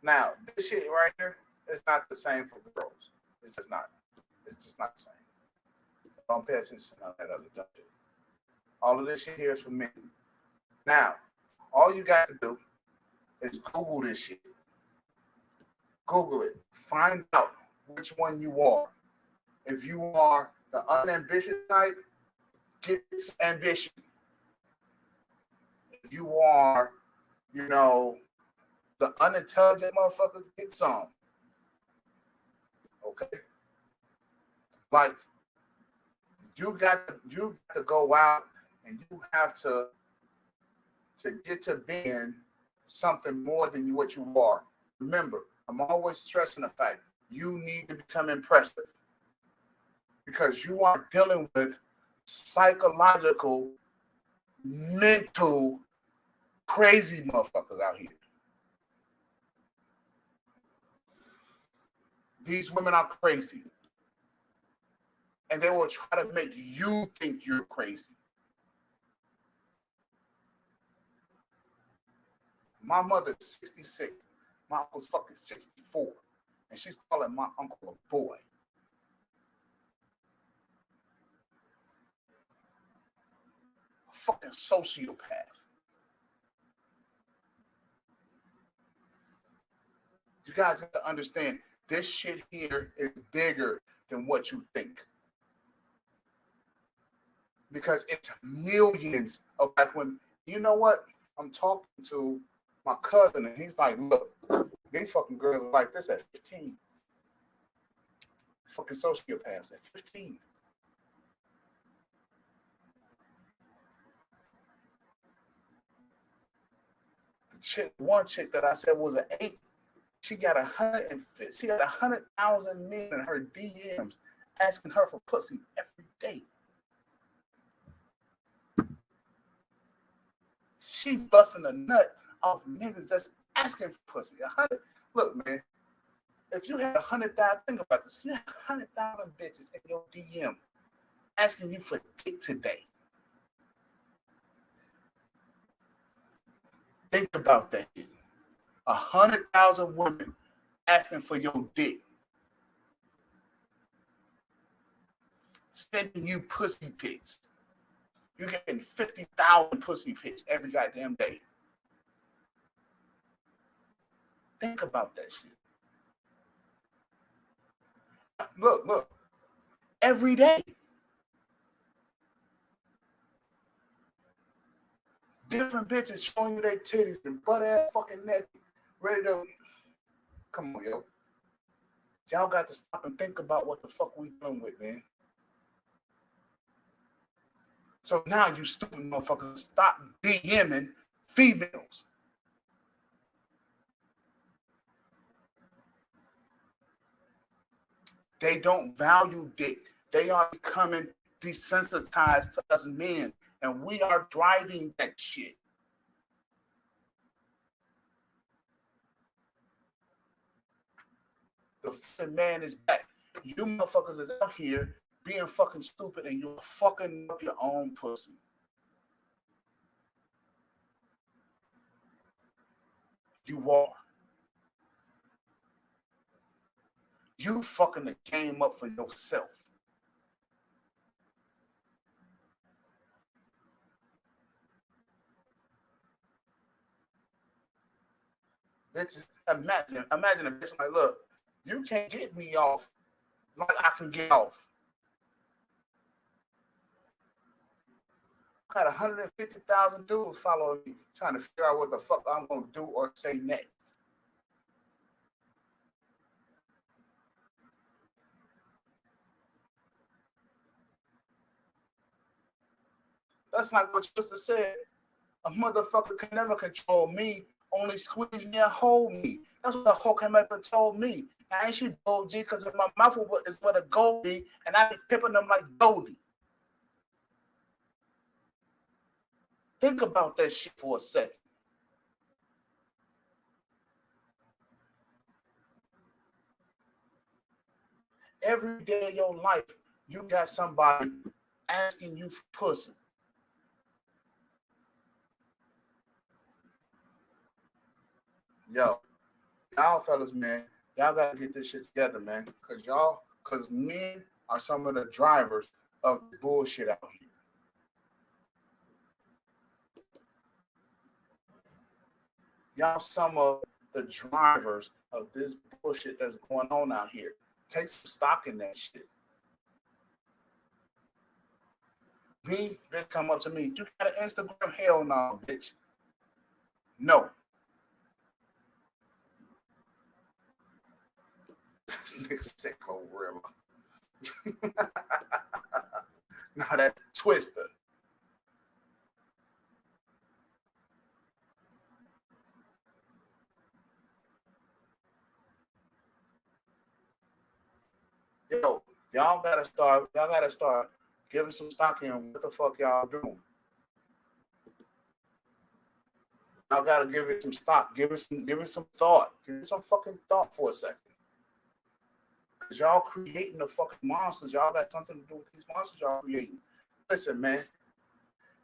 Now, this shit right here is not the same for girls. It's just not. It's just not the same. Don't pay attention to that other stuff. All of this shit here is for men. Now, all you got to do is Google this shit. Google it. Find out which one you are. If you are the unambitious type, get some ambition. If you are, the unintelligent motherfuckers, get some. Okay? Like, you got to go out and you have to get to being something more than what you are. Remember, I'm always stressing the fact you need to become impressive because you are dealing with psychological, mental, crazy motherfuckers out here. These women are crazy. And they will try to make you think you're crazy. My mother's 66. My uncle's fucking 64. And she's calling my uncle a boy. A fucking sociopath. You guys have to understand, this shit here is bigger than what you think. Because it's millions of black women. You know what? I'm talking to my cousin, and he's like, look, these fucking girls are like this at 15. Fucking sociopaths at 15. One chick that I said was an 8, she got 100,000 men in her DMs asking her for pussy every day. She busting a nut off niggas just asking for pussy. 100. Look, man, if you had 100,000, think about this. If you had 100,000 bitches in your DM asking you for dick today, think about that. 100,000 women asking for your dick, sending you pussy pics. You're getting 50,000 pussy pics every goddamn day. Think about that shit. Look. Every day. Different bitches showing you their titties and butt ass fucking naked. Ready to... Come on, yo. Y'all got to stop and think about what the fuck we doing with, man. So now you stupid motherfuckers stop DMing females. They don't value dick. They are becoming desensitized to us men, and we are driving that shit. The fucking man is back. You motherfuckers is out here being fucking stupid, and you're fucking up your own pussy. You are. You fucking the game up for yourself. Bitches, imagine a bitch like, look, You can't get me off like I can get off. I got 150,000 dudes following me, trying to figure out what the fuck I'm gonna do or say next. That's like what you used to say. A motherfucker can never control me, only squeeze me and hold me. That's what the hoe came up and told me. I ain't she bold G because my mouth is what a Goldie, and I be pimping them like Goldie. Think about that shit for a second. Every day of your life, you got somebody asking you for pussy. Yo, y'all fellas, man, y'all gotta get this shit together, man. Cause men are some of the drivers of the bullshit out here. Y'all some of the drivers of this bullshit that's going on out here. Take some stock in that shit. Me, bitch, come up to me. You got an Instagram? Hell no, bitch. No. This nigga said Glorilla. No, that's Twister. Yo, y'all gotta start giving some stock in what the fuck y'all doing. Y'all gotta give it some stock, give it some thought, give it some fucking thought for a second. Cause y'all creating the fucking monsters. Y'all got something to do with these monsters y'all creating. Listen, man,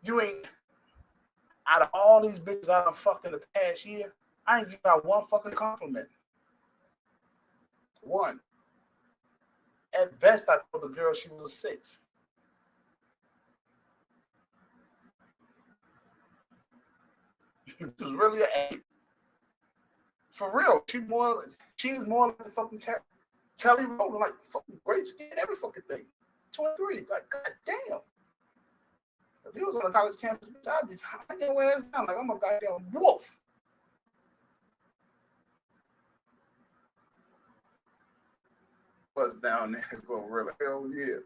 you ain't out of all these bitches I done fucked in the past year, I ain't give out one fucking compliment. One. At best, I told the girl she was a 6. It was really an 8. For real, she's more like the fucking Kelly Rowland, like fucking great skin, every fucking thing. 23, like goddamn. If he was on a college campus, I'd be taking your ass down like I'm a goddamn wolf. What's down there is going really hell yeah.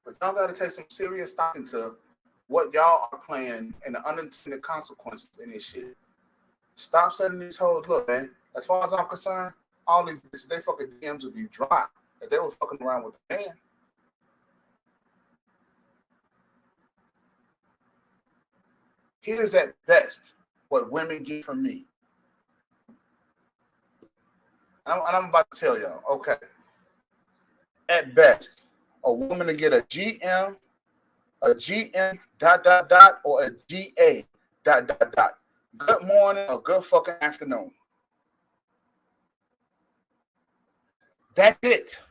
But y'all got to take some serious stock into what y'all are playing and the unintended consequences in this shit. Stop setting these hoes. Look, man, as far as I'm concerned, all these bitches, they fucking DMs would be dry if they were fucking around with the man. Here's at best what women get from me. And I'm about to tell y'all, okay. At best, a woman to get a GM, or a GA, Good morning or good fucking afternoon. That's it.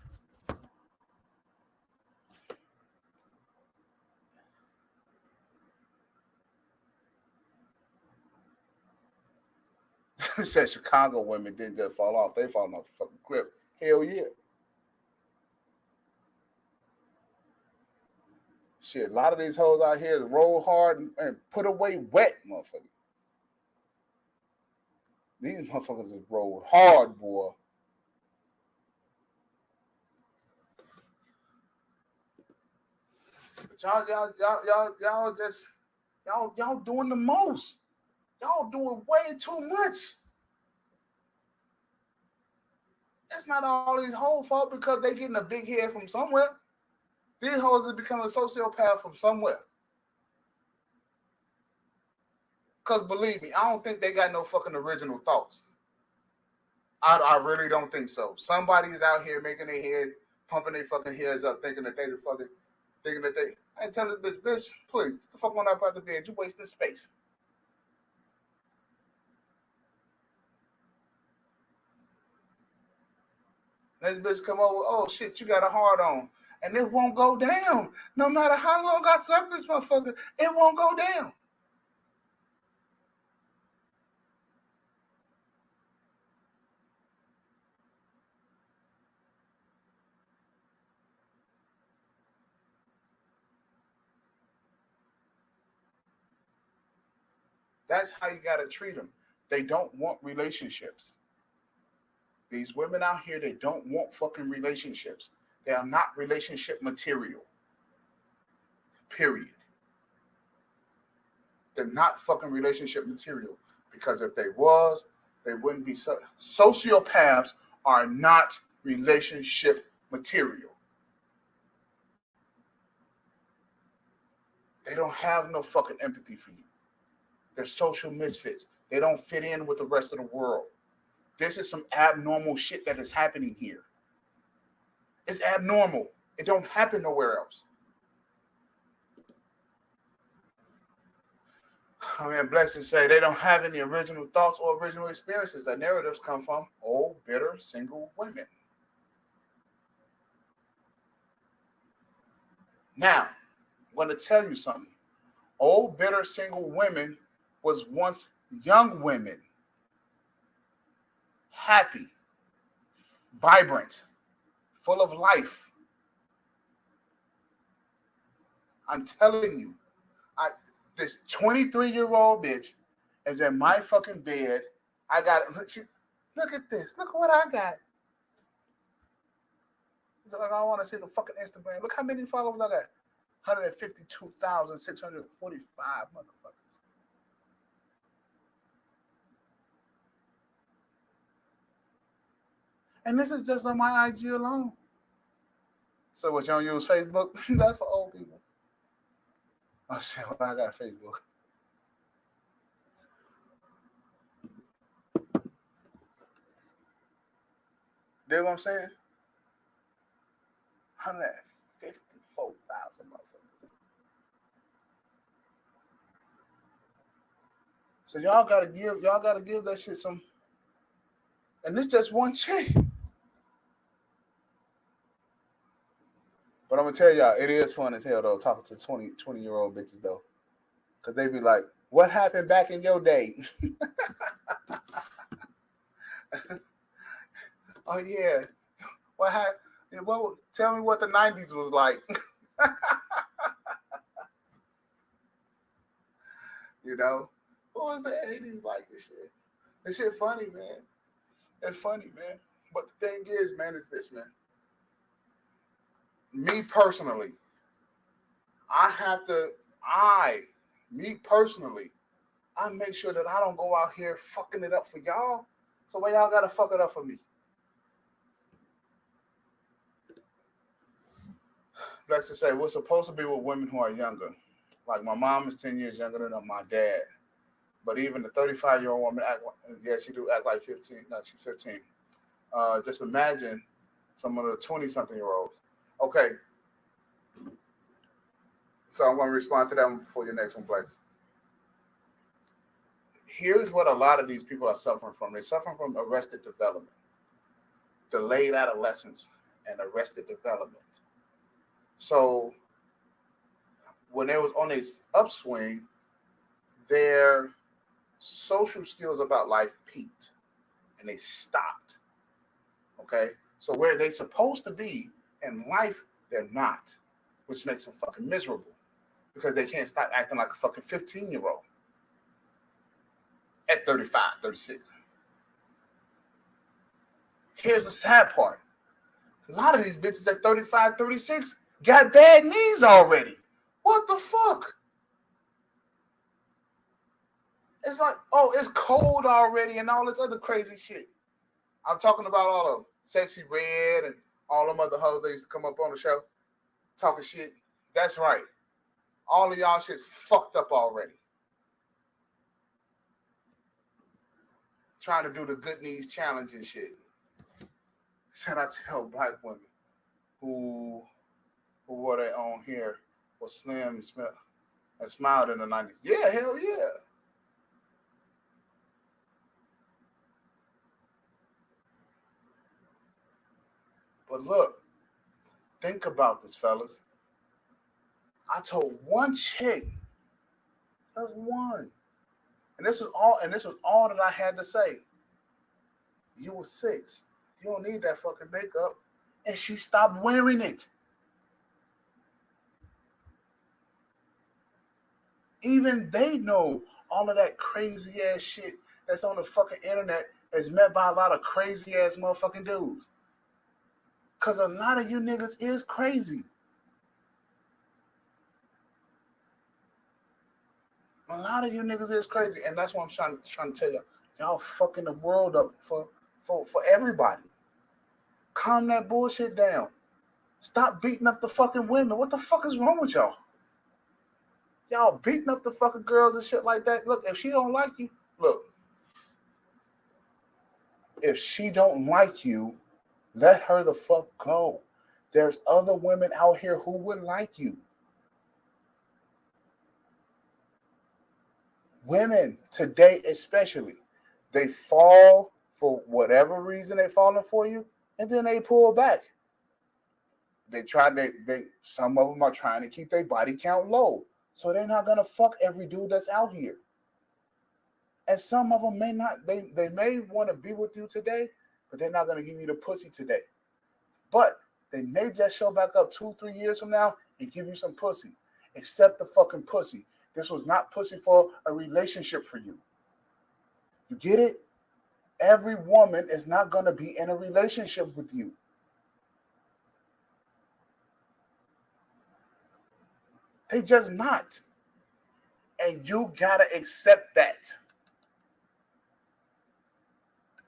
Said Chicago women didn't just fall off. They falling off the fucking cliff. Hell yeah. Shit, a lot of these hoes out here roll hard and put away wet, motherfuckers. These motherfuckers is rolled hard, boy. But y'all doing the most. Y'all doing way too much. That's not all these hoes' fault because they getting a big head from somewhere. These hoes are becoming a sociopath from somewhere. Because believe me, I don't think they got no fucking original thoughts. I really don't think so. Somebody's out here making their head, pumping their fucking heads up, thinking that I tell this bitch, please, get the fuck on up out the bed. You wasting space. This bitch come over, oh shit, you got a hard on. And it won't go down. No matter how long I suck this motherfucker, it won't go down. That's how you got to treat them. They don't want relationships. These women out here, they don't want fucking relationships. They are not relationship material. Period. They're not fucking relationship material. Because if they was, they wouldn't be. Sociopaths are not relationship material. They don't have no fucking empathy for you. They're social misfits. They don't fit in with the rest of the world. This is some abnormal shit that is happening here. It's abnormal. It don't happen nowhere else. I mean, Blessings say they don't have any original thoughts or original experiences. Their narratives come from old, bitter, single women. Now, I'm going to tell you something. Old, bitter, single women was once young women. Happy, vibrant, full of life. I'm telling you, this 23-year-old bitch is in my fucking bed. I got look at this. Look what I got. She's like, I want to see the fucking Instagram. Look how many followers I got. 152,645 motherfuckers. And this is just on my IG alone. So what, you don't use Facebook? That's for old people. Oh shit, well, I got Facebook. You know what I'm saying? 154,000 motherfuckers. So y'all gotta give that shit some. And this just one chick. But I'm gonna tell y'all, it is fun as hell though, talking to 20-year-old bitches though. Cause they be like, what happened back in your day? Oh yeah. What happened? Well, tell me what the 90s was like. You know? What was the 80s like and shit? This shit funny, man. It's funny, man. But the thing is, man, is this, man. Me personally, I make sure that I don't go out here fucking it up for y'all. So why y'all gotta fuck it up for me? Like to say, we're supposed to be with women who are younger. Like my mom is 10 years younger than my dad. But even the 35-year-old woman she do act like 15. No, she's 15. Just imagine some of the 20-something-year-olds. Okay. So I'm going to respond to that one before your next one, Blakes. Here's what a lot of these people are suffering from. They're suffering from arrested development, delayed adolescence, and arrested development. So when they was on this upswing, their social skills about life peaked and they stopped. Okay? So where they supposed to be in life, they're not, which makes them fucking miserable because they can't stop acting like a fucking 15-year-old at 35, 36. Here's the sad part. A lot of these bitches at 35, 36 got bad knees already. What the fuck? It's like, oh, it's cold already and all this other crazy shit. I'm talking about all of Sexy Red and all them other hoes that used to come up on the show talking shit. That's right. All of y'all shit's fucked up already. Trying to do the good knees challenge and shit. Shout out to tell black women who wore their own hair, was slim and smiled in the 90s. Yeah, hell yeah. But look, think about this, fellas. I told one chick, that's one. And this was all that I had to say. You were 6. You don't need that fucking makeup. And she stopped wearing it. Even they know all of that crazy ass shit that's on the fucking internet is met by a lot of crazy ass motherfucking dudes. Cause a lot of you niggas is crazy. A lot of you niggas is crazy, and that's what I'm trying to tell y'all. Y'all fucking the world up for everybody. Calm that bullshit down. Stop beating up the fucking women. What the fuck is wrong with y'all? Y'all beating up the fucking girls and shit like that. Look, if she don't like you, look. If she don't like you, let her the fuck go. There's other women out here who would like you. Women today especially, they fall for whatever reason they're falling for you, and then they pull back. Some of them are trying to keep their body count low. So they're not gonna fuck every dude that's out here. And some of them may not, they may want to be with you today, but they're not gonna give you the pussy today. But they may just show back up 2-3 years from now and give you some pussy. Accept the fucking pussy. This was not pussy for a relationship for you. You get it? Every woman is not gonna be in a relationship with you. They just not. And you gotta accept that.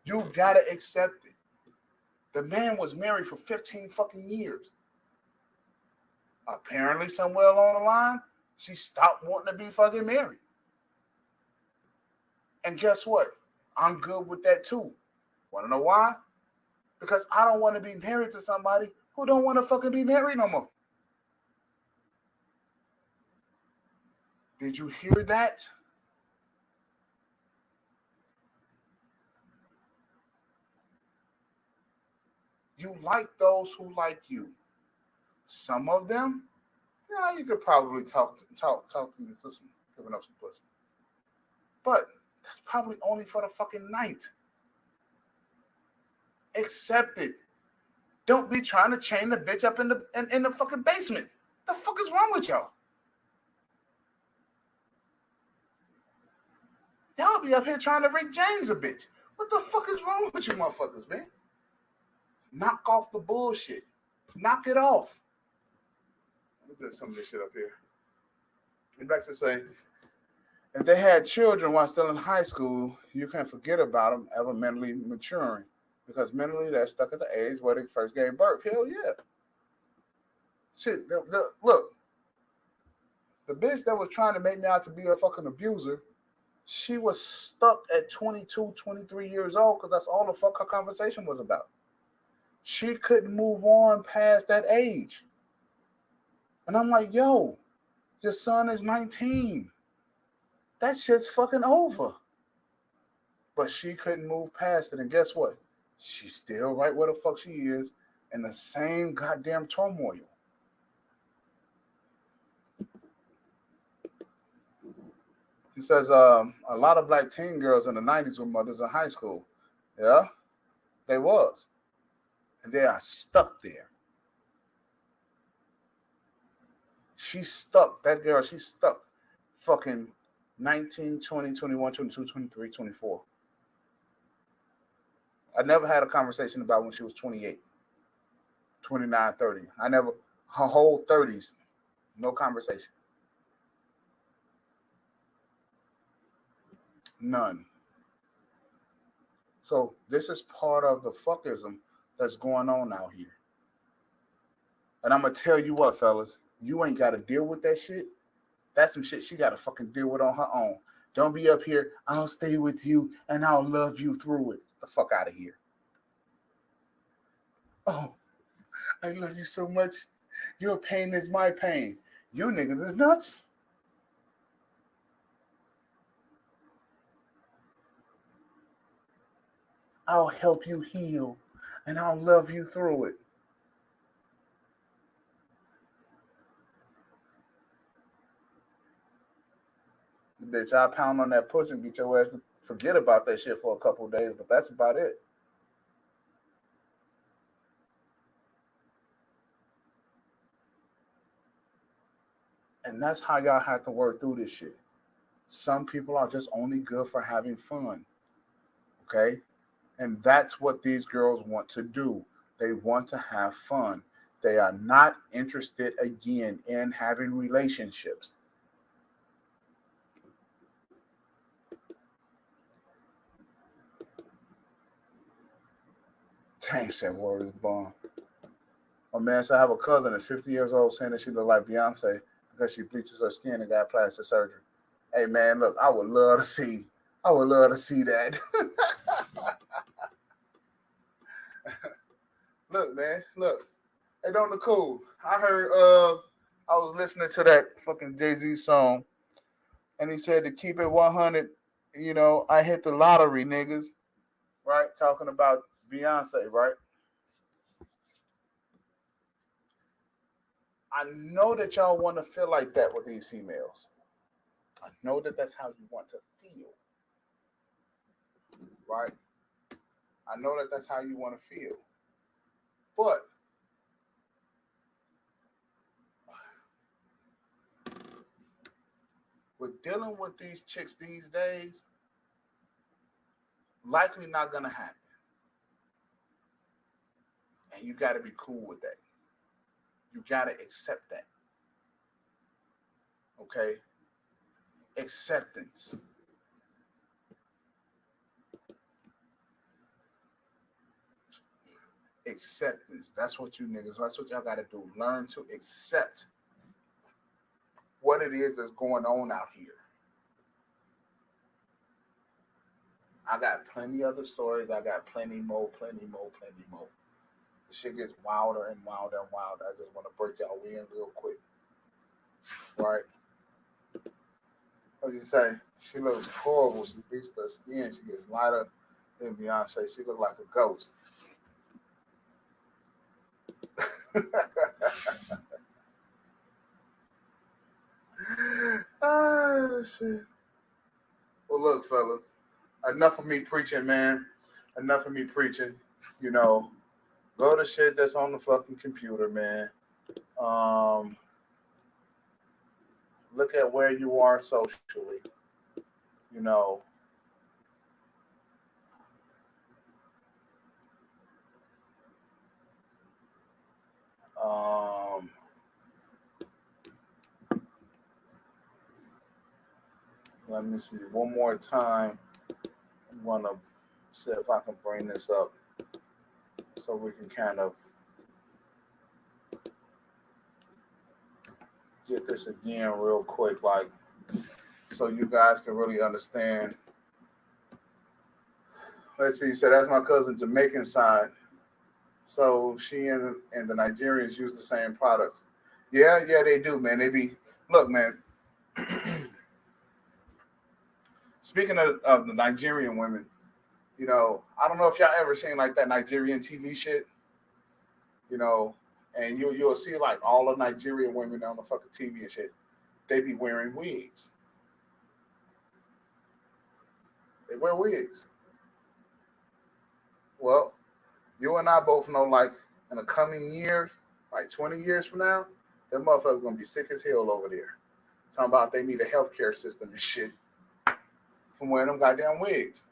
You gotta accept it. The man was married for 15 fucking years. Apparently, somewhere along the line, she stopped wanting to be fucking married. And guess what? I'm good with that too. Wanna know why? Because I don't want to be married to somebody who don't want to fucking be married no more. Did you hear that? You like those who like you. Some of them, yeah, you could probably talk to me, listen, giving up some pussy. But that's probably only for the fucking night. Accept it. Don't be trying to chain the bitch up in the fucking basement. The fuck is wrong with y'all? Y'all be up here trying to Rick James a bitch. What the fuck is wrong with you motherfuckers, man? Knock off the bullshit. Knock it off. Let me put some of this shit up here. And back to say, if they had children while still in high school, you can't forget about them ever mentally maturing. Because mentally they're stuck at the age where they first gave birth. Hell yeah. Shit, look. The bitch that was trying to make me out to be a fucking abuser, she was stuck at 22, 23 years old because that's all the fuck her conversation was about. She couldn't move on past that age. And I'm like, yo, your son is 19. That shit's fucking over. But she couldn't move past it. And guess what? She's still right where the fuck she is in the same goddamn turmoil. He says, a lot of black teen girls in the 90s were mothers in high school. Yeah, they was. And they are stuck there. She's stuck. That girl, she's stuck. Fucking 19, 20, 21, 22, 23, 24. I never had a conversation about when she was 28, 29, 30. Her whole 30s, no conversation. None. So this is part of the fuckism that's going on out here. And I'm going to tell you what, fellas, you ain't got to deal with that shit. That's some shit she got to fucking deal with on her own. Don't be up here, I'll stay with you and I'll love you through it. Get the fuck out of here. Oh, I love you so much. Your pain is my pain. You niggas is nuts. I'll help you heal and I'll love you through it. Bitch, I pound on that pussy and get your ass to forget about that shit for a couple of days, but that's about it. And that's how y'all have to work through this shit. Some people are just only good for having fun. Okay? And that's what these girls want to do. They want to have fun. They are not interested again in having relationships. Damn, said word is born. Oh man, so I have a cousin that's 50 years old saying that she look like Beyonce because she bleaches her skin and got plastic surgery. Hey man, look, I would love to see that. Look, man, look. Hey, don't look cool. I heard I was listening to that fucking Jay-Z song and he said to keep it 100, I hit the lottery, niggas. Right? Talking about Beyonce, right? I know that y'all want to feel like that with these females. I know that that's how you want to feel. Right? I know that that's how you want to feel. But with dealing with these chicks these days, likely not going to happen. And you got to be cool with that. You got to accept that. Okay? Acceptance. Acceptance. That's what that's what y'all got to do. Learn to accept what it is that's going on out here. I got plenty other stories. I got plenty more. The shit gets wilder and wilder and wilder. I just want to break y'all in real quick. Right? What you say? She looks horrible. She bleached her skin. She gets lighter than Beyonce. She look like a ghost. Ah, shit. Well, look, fellas. Enough of me preaching, man. Enough of me preaching. Go to shit that's on the fucking computer, man. Look at where you are socially. Let me see one more time. I'm gonna see if I can bring this up so we can kind of get this again real quick, like so you guys can really understand. Let's see. So that's my cousin Jamaican side. So she and the Nigerians use the same products. Yeah, they do, man. Look, man. Speaking of the Nigerian women, I don't know if y'all ever seen like that Nigerian TV shit, and you'll see like all the Nigerian women on the fucking TV and shit. They be wearing wigs. They wear wigs. Well, you and I both know, like, in the coming years, like 20 years from now, them motherfuckers gonna be sick as hell over there. Talking about they need a healthcare system and shit from wearing them goddamn wigs.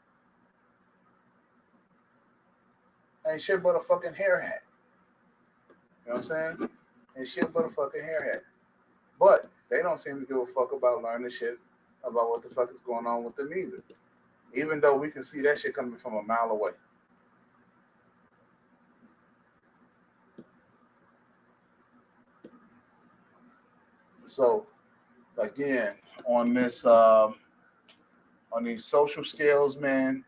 Ain't shit but a fucking hair hat. You know what I'm saying? Ain't shit but a fucking hair hat. But they don't seem to give a fuck about learning shit about what the fuck is going on with them either. Even though we can see that shit coming from a mile away. So, again, on these social skills, man,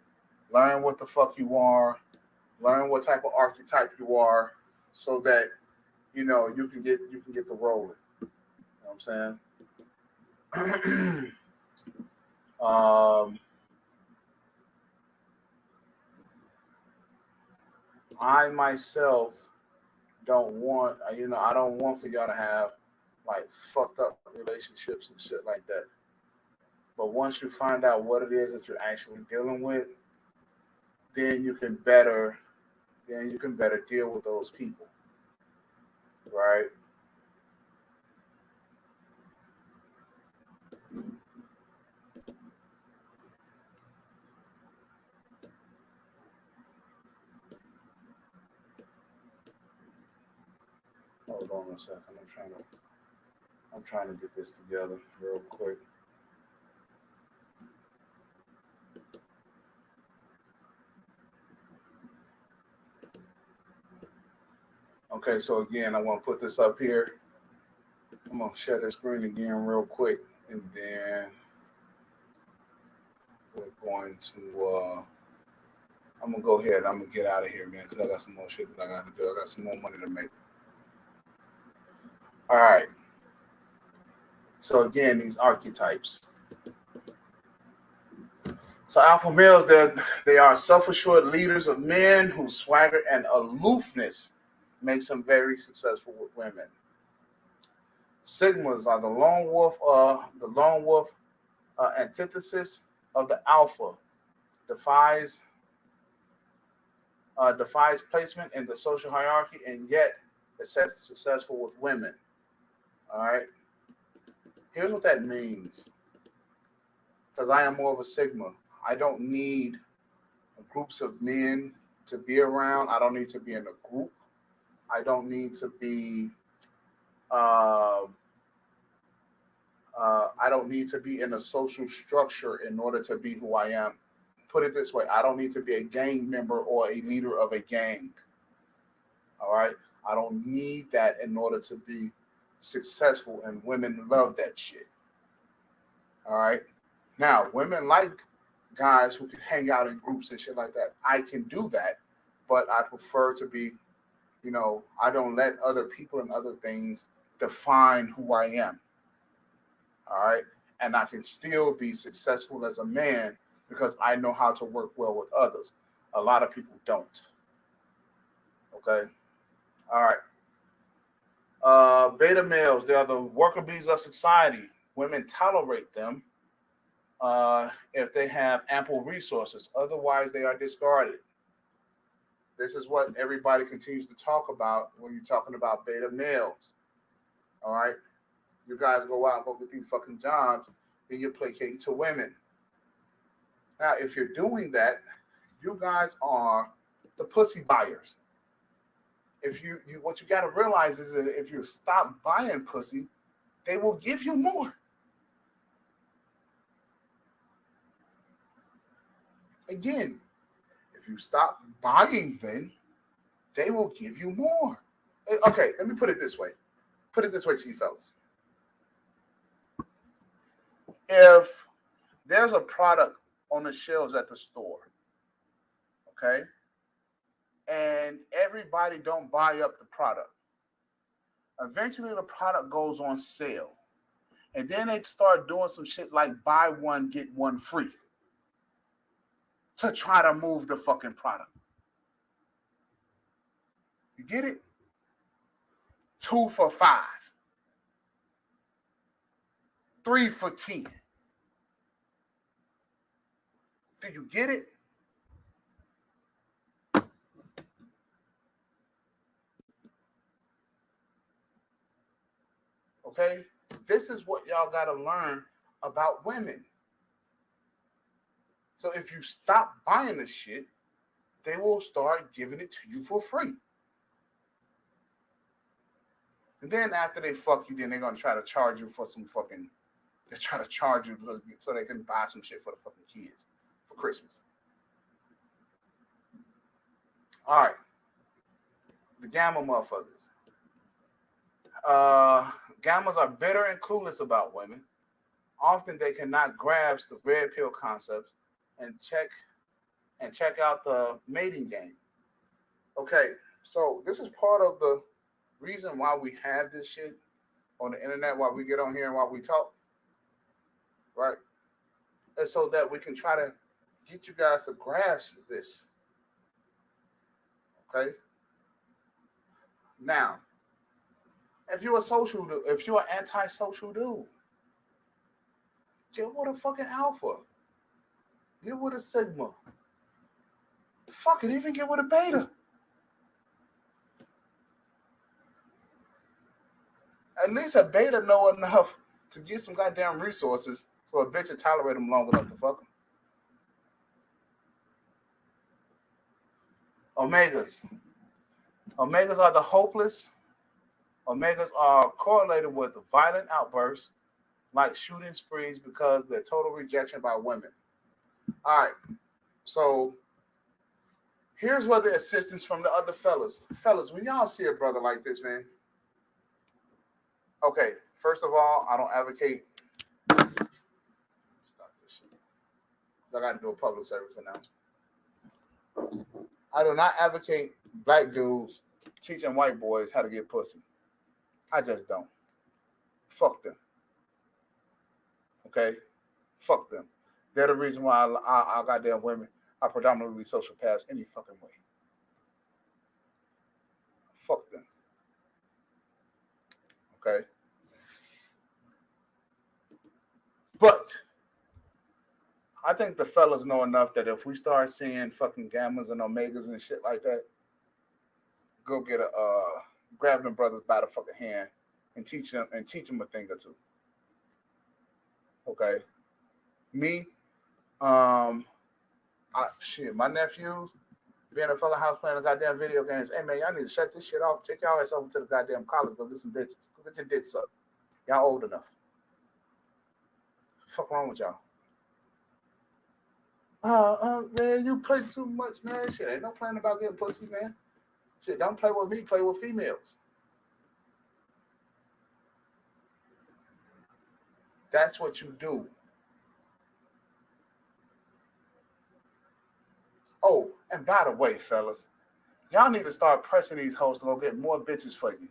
learn what the fuck you are, learn what type of archetype you are, so that you can get the rolling. You know what I'm saying? I myself don't want, I don't want for y'all to have like fucked up relationships and shit like that. But once you find out what it is that you're actually dealing with, then you can better deal with those people. Right? Hold on a second. I'm trying to get this together real quick. Okay, so again, I want to put this up here. I'm gonna share the screen again real quick, and then we're going to. I'm gonna go ahead. I'm gonna get out of here, man, because I got some more shit that I got to do. I got some more money to make. All right. So again, these archetypes. So alpha males, they are self-assured leaders of men whose swagger and aloofness makes them very successful with women. Sigmas are the lone wolf antithesis of the alpha, defies placement in the social hierarchy, and yet is successful with women. All right. Here's what that means. Because I am more of a Sigma. I don't need groups of men to be around. I don't need to be in a group. I don't need to be. I don't need to be in a social structure in order to be who I am. Put it this way: I don't need to be a gang member or a leader of a gang. All right, I don't need that in order to be successful, and women love that shit. All right, now women like guys who can hang out in groups and shit like that. I can do that, but I prefer to be, I don't let other people and other things define who I am. All right. And I can still be successful as a man because I know how to work well with others. A lot of people don't. Okay. All right. Beta males, they are the worker bees of society. Women tolerate them if they have ample resources. Otherwise, they are discarded. This is what everybody continues to talk about when you're talking about beta males. All right. You guys go out and go get these fucking jobs, then you're placating to women. Now, if you're doing that, you guys are the pussy buyers. If you what you got to realize is that if you stop buying pussy, they will give you more. Again, if you stop buying them, they will give you more. Okay, let me put it this way. Put it this way to you fellas. If there's a product on the shelves at the store, okay, and everybody don't buy up the product, eventually the product goes on sale. And then they start doing some shit like buy one, get one free to try to move the fucking product. You get it? 2 for $5. 3 for $10. Do you get it? Okay? This is what y'all got to learn about women. So if you stop buying this shit, they will start giving it to you for free. And then after they fuck you, then they're going to try to charge you for some fucking, they try to charge you so they can buy some shit for the fucking kids for Christmas. All right. The gamma motherfuckers. Gammas are bitter and clueless about women. Often they cannot grasp the red pill concepts and check out the mating game. Okay, so this is part of the reason why we have this shit on the internet, why we get on here and why we talk, right? And so that we can try to get you guys to grasp this. Okay. Now, if you're an antisocial dude, get with a fucking alpha. Get with a sigma. Fuck it, even get with a beta. At least a beta know enough to get some goddamn resources so a bitch will tolerate them long enough to fuck them. Omegas. Omegas are the hopeless Omegas are correlated with violent outbursts like shooting sprees because of their total rejection by women. All right, so here's what the assistance from the other fellas. Fellas, when y'all see a brother like this, man, okay, first of all, I don't advocate. Stop this shit. I got to do a public service announcement. I do not advocate black dudes teaching white boys how to get pussy. I just don't. Fuck them. Okay? Fuck them. They're the reason why I goddamn women are predominantly sociopaths any fucking way. Fuck them. Okay? But I think the fellas know enough that if we start seeing fucking gammas and omegas and shit like that, go get grab them brothers by the fucking hand and teach them a thing or two. Okay? Me, my nephews being a fucking house playing the goddamn video games. Hey man, y'all need to shut this shit off. Take y'all ass over to the goddamn college. Go get some bitches. Go get your dick sucked. Y'all old enough. Fuck wrong with y'all? Man, you play too much, man. Shit, ain't no plan about getting pussy, man. Shit, don't play with me. Play with females. That's what you do. Oh, and by the way, fellas, y'all need to start pressing these hoes to go get more bitches for you.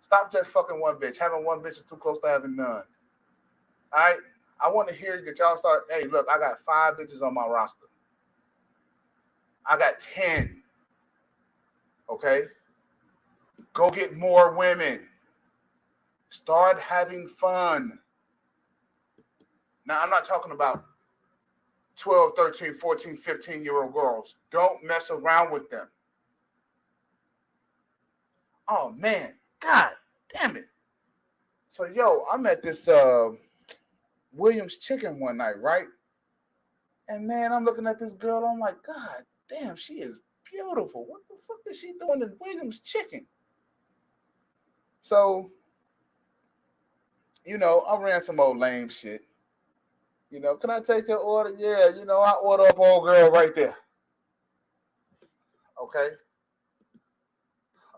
Stop just fucking one bitch. Having one bitch is too close to having none. All right? I want to hear that y'all start, hey, look, I got 5 bitches on my roster. I got 10. Okay? Go get more women. Start having fun. Now, I'm not talking about 12, 13, 14, 15-year-old girls. Don't mess around with them. Oh, man. God damn it. So, yo, I'm at this Williams Chicken one night, right? And, man, I'm looking at this girl. I'm like, God damn, she is beautiful. What the fuck is she doing in Williams Chicken? So, I ran some old lame shit. Can I take your order? Yeah, I order up old girl right there. Okay.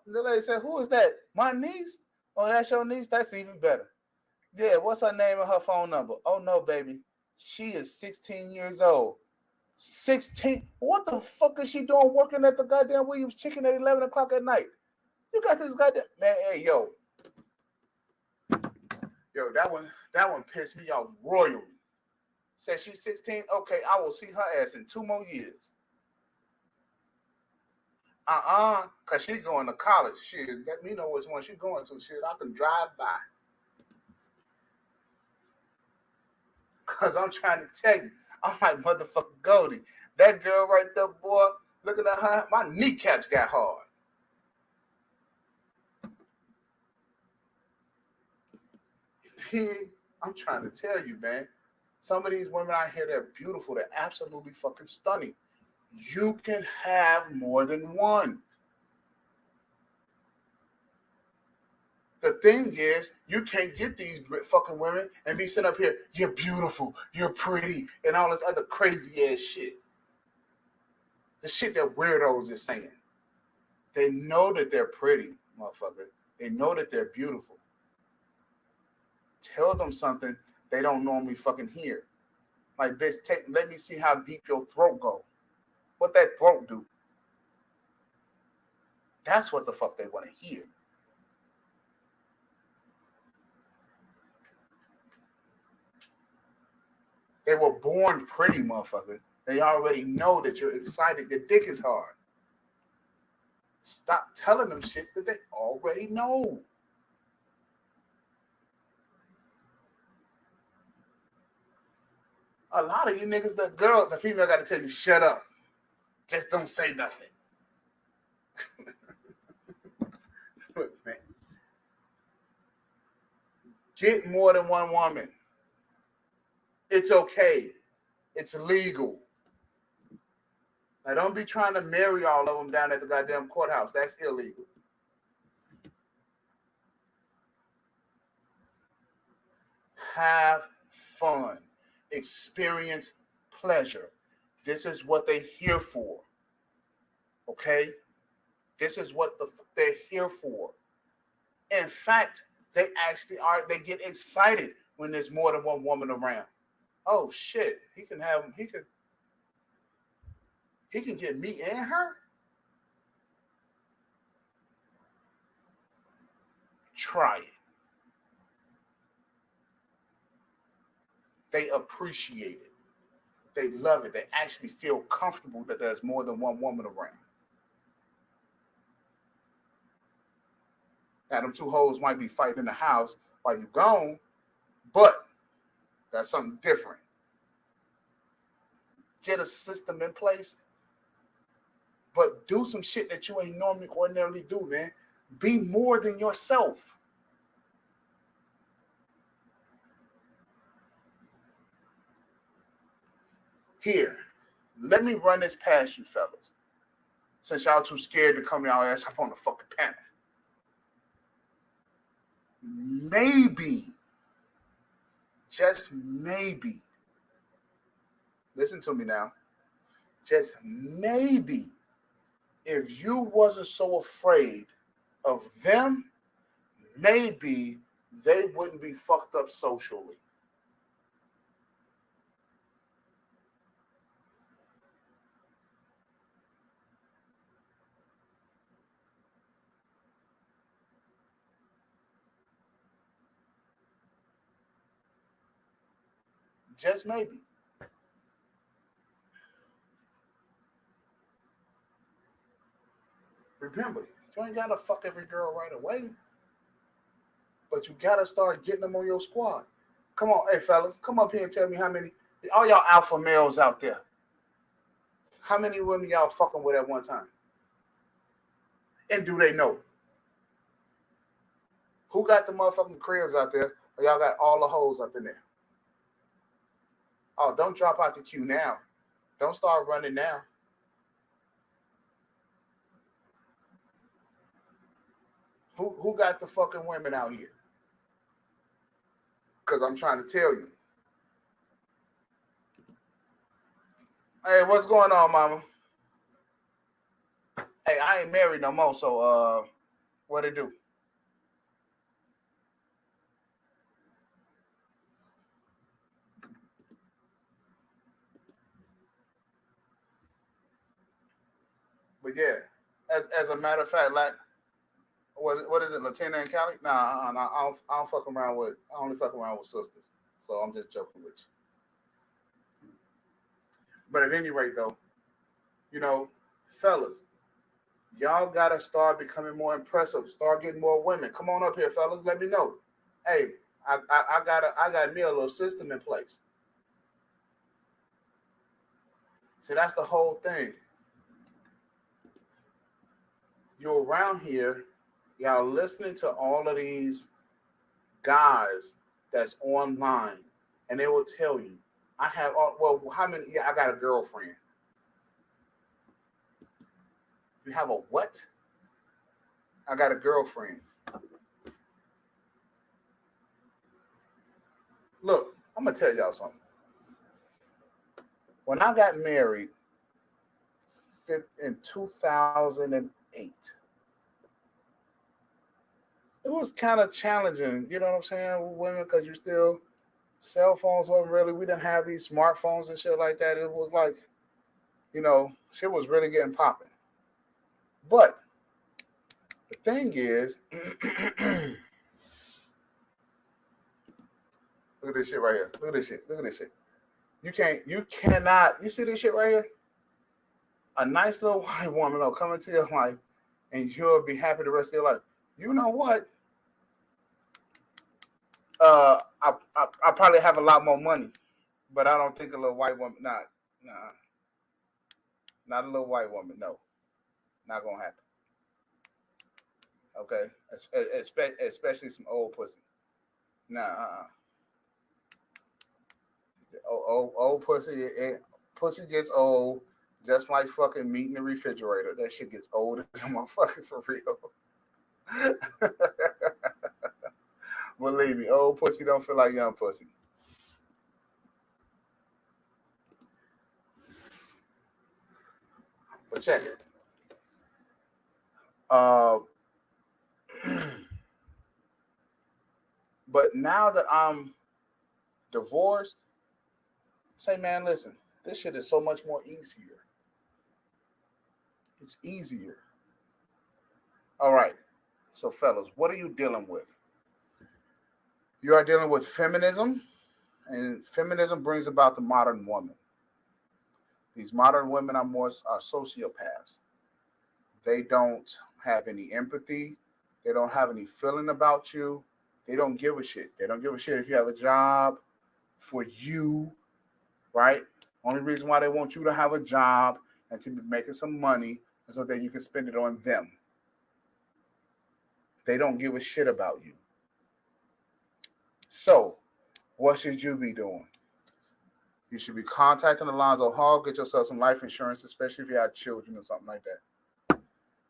The lady said, who is that? My niece? Oh, that's your niece? That's even better. Yeah, what's her name and her phone number? Oh, no, baby. She is 16 years old. 16? What the fuck is she doing working at the goddamn Williams Chicken at 11 o'clock at night? You got this goddamn... Man, hey, yo. Yo, that one pissed me off royally. Said she's 16. Okay, I will see her ass in 2 more years. Because she's going to college. Shit, let me know which one she's going to. Shit, I can drive by. Because I'm trying to tell you, I'm like motherfucking Goldie. That girl right there, boy, looking at her, my kneecaps got hard. I'm trying to tell you, man. Some of these women out here, they're beautiful. They're absolutely fucking stunning. You can have more than one. The thing is, you can't get these fucking women and be sitting up here, you're beautiful, you're pretty, and all this other crazy ass shit. The shit that weirdos are saying. They know that they're pretty, motherfucker. They know that they're beautiful. Tell them something they don't normally fucking hear. Like, bitch, let me see how deep your throat go. What that throat do? That's what the fuck they want to hear. They were born pretty, motherfucker. They already know that you're excited. Your dick is hard. Stop telling them shit that they already know. A lot of you niggas, the female got to tell you, shut up. Just don't say nothing. Look, man. Get more than one woman. It's okay. It's legal. Now, don't be trying to marry all of them down at the goddamn courthouse. That's illegal. have fun, experience pleasure. This is what they're here for. Okay? This is what they're here for. In fact, they actually are, they get excited when there's more than one woman around. Oh shit, he can get me and her? Try it. They appreciate it. They love it. They actually feel comfortable that there's more than one woman around. Now, them two hoes might be fighting in the house while you gone, but that's something different. Get a system in place, but do some shit that you ain't normally ordinarily do, man. Be more than yourself. Here, let me run this past you fellas, since y'all too scared to come y'all ass up on the fucking panel. Maybe, just maybe, listen to me now, just maybe, if you wasn't so afraid of them, maybe they wouldn't be fucked up socially. Just maybe. Remember, you ain't gotta fuck every girl right away, but you gotta start getting them on your squad. Come on, hey fellas, come up here and tell me how many, all y'all alpha males out there, how many women y'all fucking with at one time? And do they know? Who got the motherfucking cribs out there? Or y'all got all the hoes up in there? Oh, don't drop out the queue now. Don't start running now. Who got the fucking women out here? Because I'm trying to tell you. Hey, what's going on, mama? Hey, I ain't married no more, so what it do? But yeah, as a matter of fact, like, what is it, Latina and Cali? Nah, I don't fuck around with. I only fuck around with sisters. So I'm just joking with you. But at any rate, though, you know, fellas, y'all gotta start becoming more impressive. Start getting more women. Come on up here, fellas. Let me know. Hey, I got me a little system in place. See, that's the whole thing. You're around here, y'all listening to all of these guys that's online, and they will tell you, I have, well, how many? Yeah, I got a girlfriend. You have a what? I got a girlfriend. Look, I'm going to tell y'all something. When I got married in 2008, it was kind of challenging, you know what I'm saying, with women, because you still, cell phones wasn't really, we didn't have these smartphones and shit like that. It was like, you know, shit was really getting popping. But the thing is, look at this shit right here. Look at this shit. Look at this shit. You cannot, you see this shit right here? A nice little white woman will come into your life and you'll be happy the rest of your life. You know what? I probably have a lot more money, but I don't think a little white woman, not a little white woman, no. Not gonna happen. Okay? Especially some old pussy. Nah, old pussy, pussy gets old just like fucking meat in the refrigerator. That shit gets old as a motherfucker for real. Believe me, old pussy don't feel like young pussy. But check it. But now that I'm divorced, say, man, listen, this shit is so much more easier. It's easier. All right. So, fellas, what are you dealing with? You are dealing with feminism, and feminism brings about the modern woman. These modern women are sociopaths. They don't have any empathy. They don't have any feeling about you. They don't give a shit. They don't give a shit if you have a job for you, right? Only reason why they want you to have a job and to be making some money is so that you can spend it on them. They don't give a shit about you. So, what should you be doing? You should be contacting Alonzo Hall, get yourself some life insurance, especially if you have children or something like that.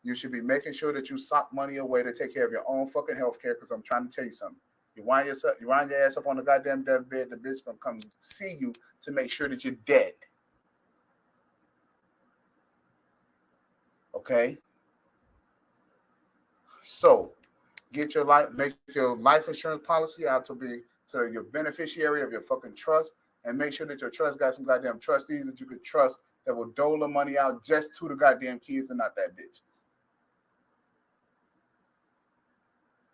You should be making sure that you sock money away to take care of your own fucking health care, because I'm trying to tell you something. You wind your ass up on the goddamn death bed, the bitch gonna come see you to make sure that you're dead. Okay? So make your life insurance policy out to be to your beneficiary of your fucking trust, and make sure that your trust got some goddamn trustees that you could trust that will dole the money out just to the goddamn kids and not that bitch.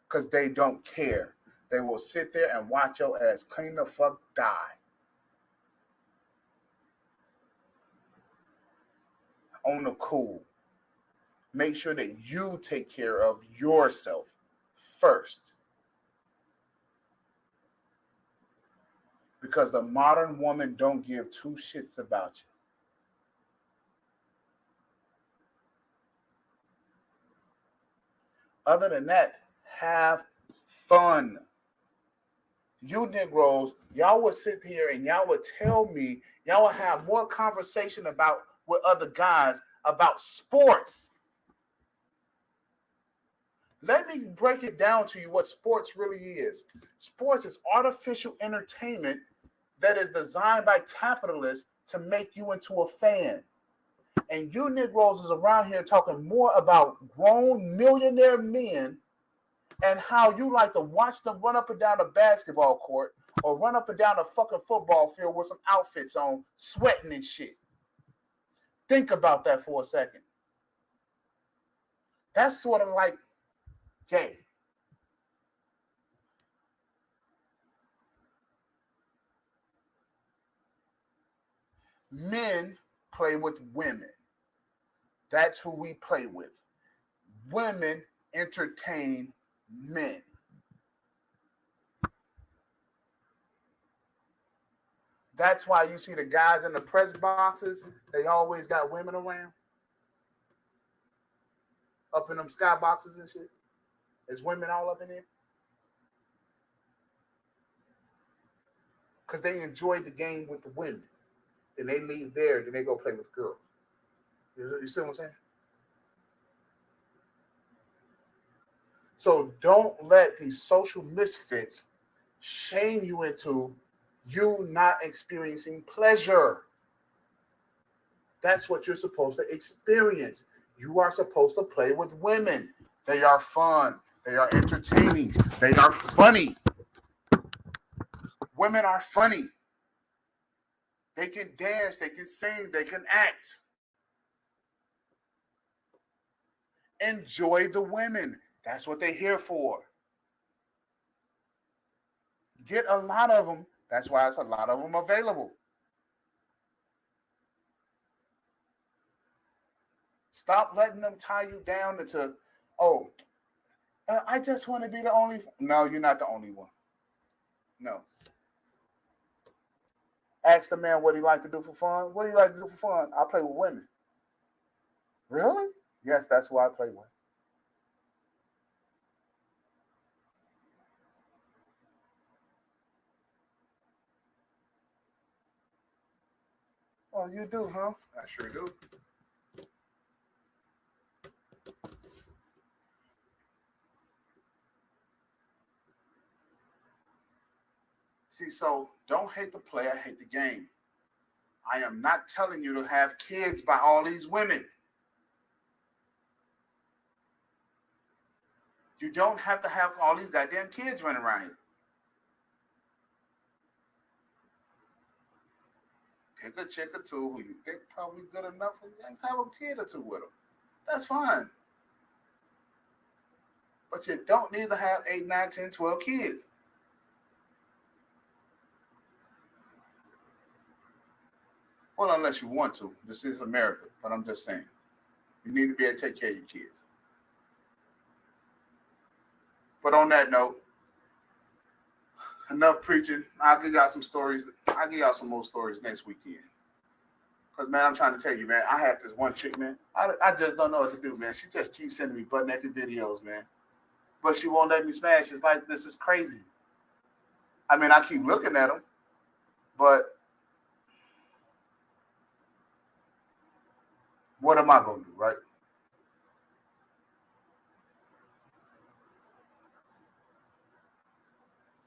Because they don't care. They will sit there and watch your ass clean the fuck die. On the cool. Make sure that you take care of yourself first. Because the modern woman don't give two shits about you. Other than that, have fun. You Negroes, y'all would sit here and y'all would tell me, y'all would have more conversation about with other guys about sports. Let me break it down to you what sports really is. Sports is artificial entertainment that is designed by capitalists to make you into a fan. And you Negroes is around here talking more about grown millionaire men and how you like to watch them run up and down a basketball court or run up and down a fucking football field with some outfits on, sweating and shit. Think about that for a second. That's sort of like gay. Men play with women. That's who we play with. Women entertain men. That's why you see the guys in the press boxes, they always got women around. Up in them sky boxes and shit. There's women all up in there. Because they enjoy the game with the women. Then they leave there, then they go play with girls. You see what I'm saying? So don't let these social misfits shame you into you not experiencing pleasure. That's what you're supposed to experience. You are supposed to play with women. They are fun. They are entertaining. They are funny. Women are funny. They can dance. They can sing. They can act. Enjoy the women. That's what they're here for. Get a lot of them. That's why it's a lot of them available. Stop letting them tie you down into, I just want to be the only. No, you're not the only one. No. Ask the man what he like to do for fun. What do you like to do for fun? I play with women. Really? Yes, that's who I play with. Oh, you do, huh? I sure do. See, so don't hate the player, hate the game. I am not telling you to have kids by all these women. You don't have to have all these goddamn kids running around here. Pick a chick or two who you think probably good enough for you and have a kid or two with them. That's fine. But you don't need to have 8, 9, 10, 12 kids. Well, unless you want to. This is America, but I'm just saying. You need to be able to take care of your kids. But on that note, enough preaching. I'll give y'all some stories. I'll give y'all some more stories next weekend. Because, man, I'm trying to tell you, man, I have this one chick, man. I just don't know what to do, man. She just keeps sending me butt-naked videos, man. But she won't let me smash. It's like, this is crazy. I mean, I keep looking at them, but what am I going to do, right?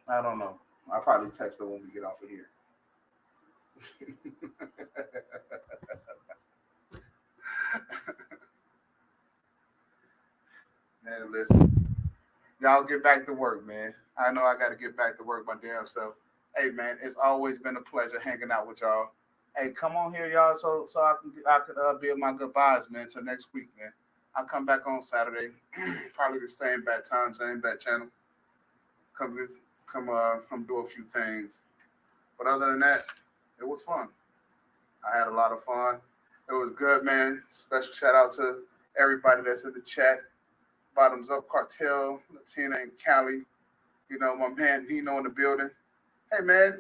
I don't know. I'll probably text her when we get off of here. Man, listen. Y'all get back to work, man. I know I got to get back to work my damn self. Hey, man, it's always been a pleasure hanging out with y'all. Hey, come on here, y'all, so I can bid my goodbyes, man, till next week, man. I'll come back on Saturday, probably the same bad time, same bad channel. Come do a few things. But other than that, it was fun. I had a lot of fun. It was good, man. Special shout out to everybody that's in the chat. Bottoms Up Cartel, Latina and Cali. You know, my man Nino in the building. Hey, man.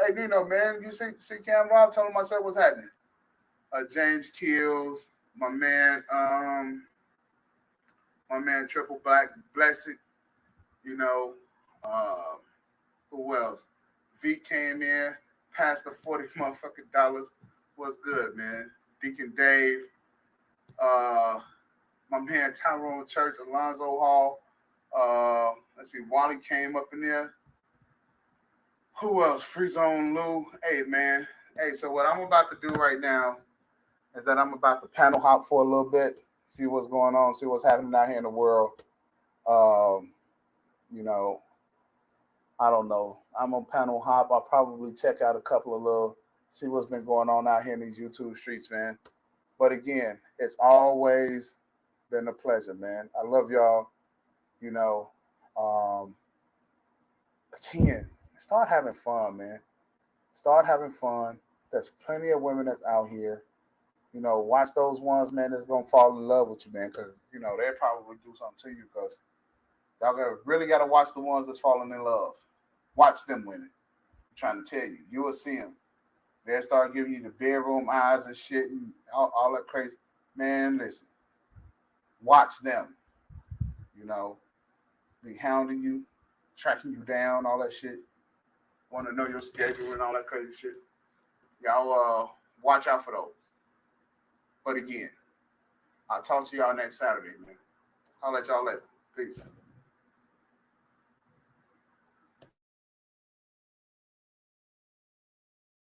Hey, Nino, man. You see Cam Rob? Tell him I said what's happening. James Kills, my man Triple Black, Blessed. You know, who else? V came in, passed the $40 motherfucking dollars. What's good, man? Deacon Dave, my man Tyrone Church, Alonzo Hall. Let's see, Wally came up in there. Who else? Free Zone Lou. Hey, man. Hey, so what I'm about to do right now is that I'm about to panel hop for a little bit, see what's going on, see what's happening out here in the world. You know, I don't know. I'm on panel hop. I'll probably check out a couple of see what's been going on out here in these YouTube streets, man. But again, it's always been a pleasure, man. I love y'all. You know, again, start having fun, man. Start having fun. There's plenty of women that's out here. You know, watch those ones, man, that's going to fall in love with you, man, because, you know, they'll probably do something to you because y'all really got to watch the ones that's falling in love. Watch them women. I'm trying to tell you. You will see them. They'll start giving you the bedroom eyes and shit and all that crazy. Man, listen. Watch them. You know, be hounding you, tracking you down, all that shit. Want to know your schedule and all that crazy shit. Y'all watch out for those. But again, I'll talk to y'all next Saturday, man. I'll let y'all later. Peace.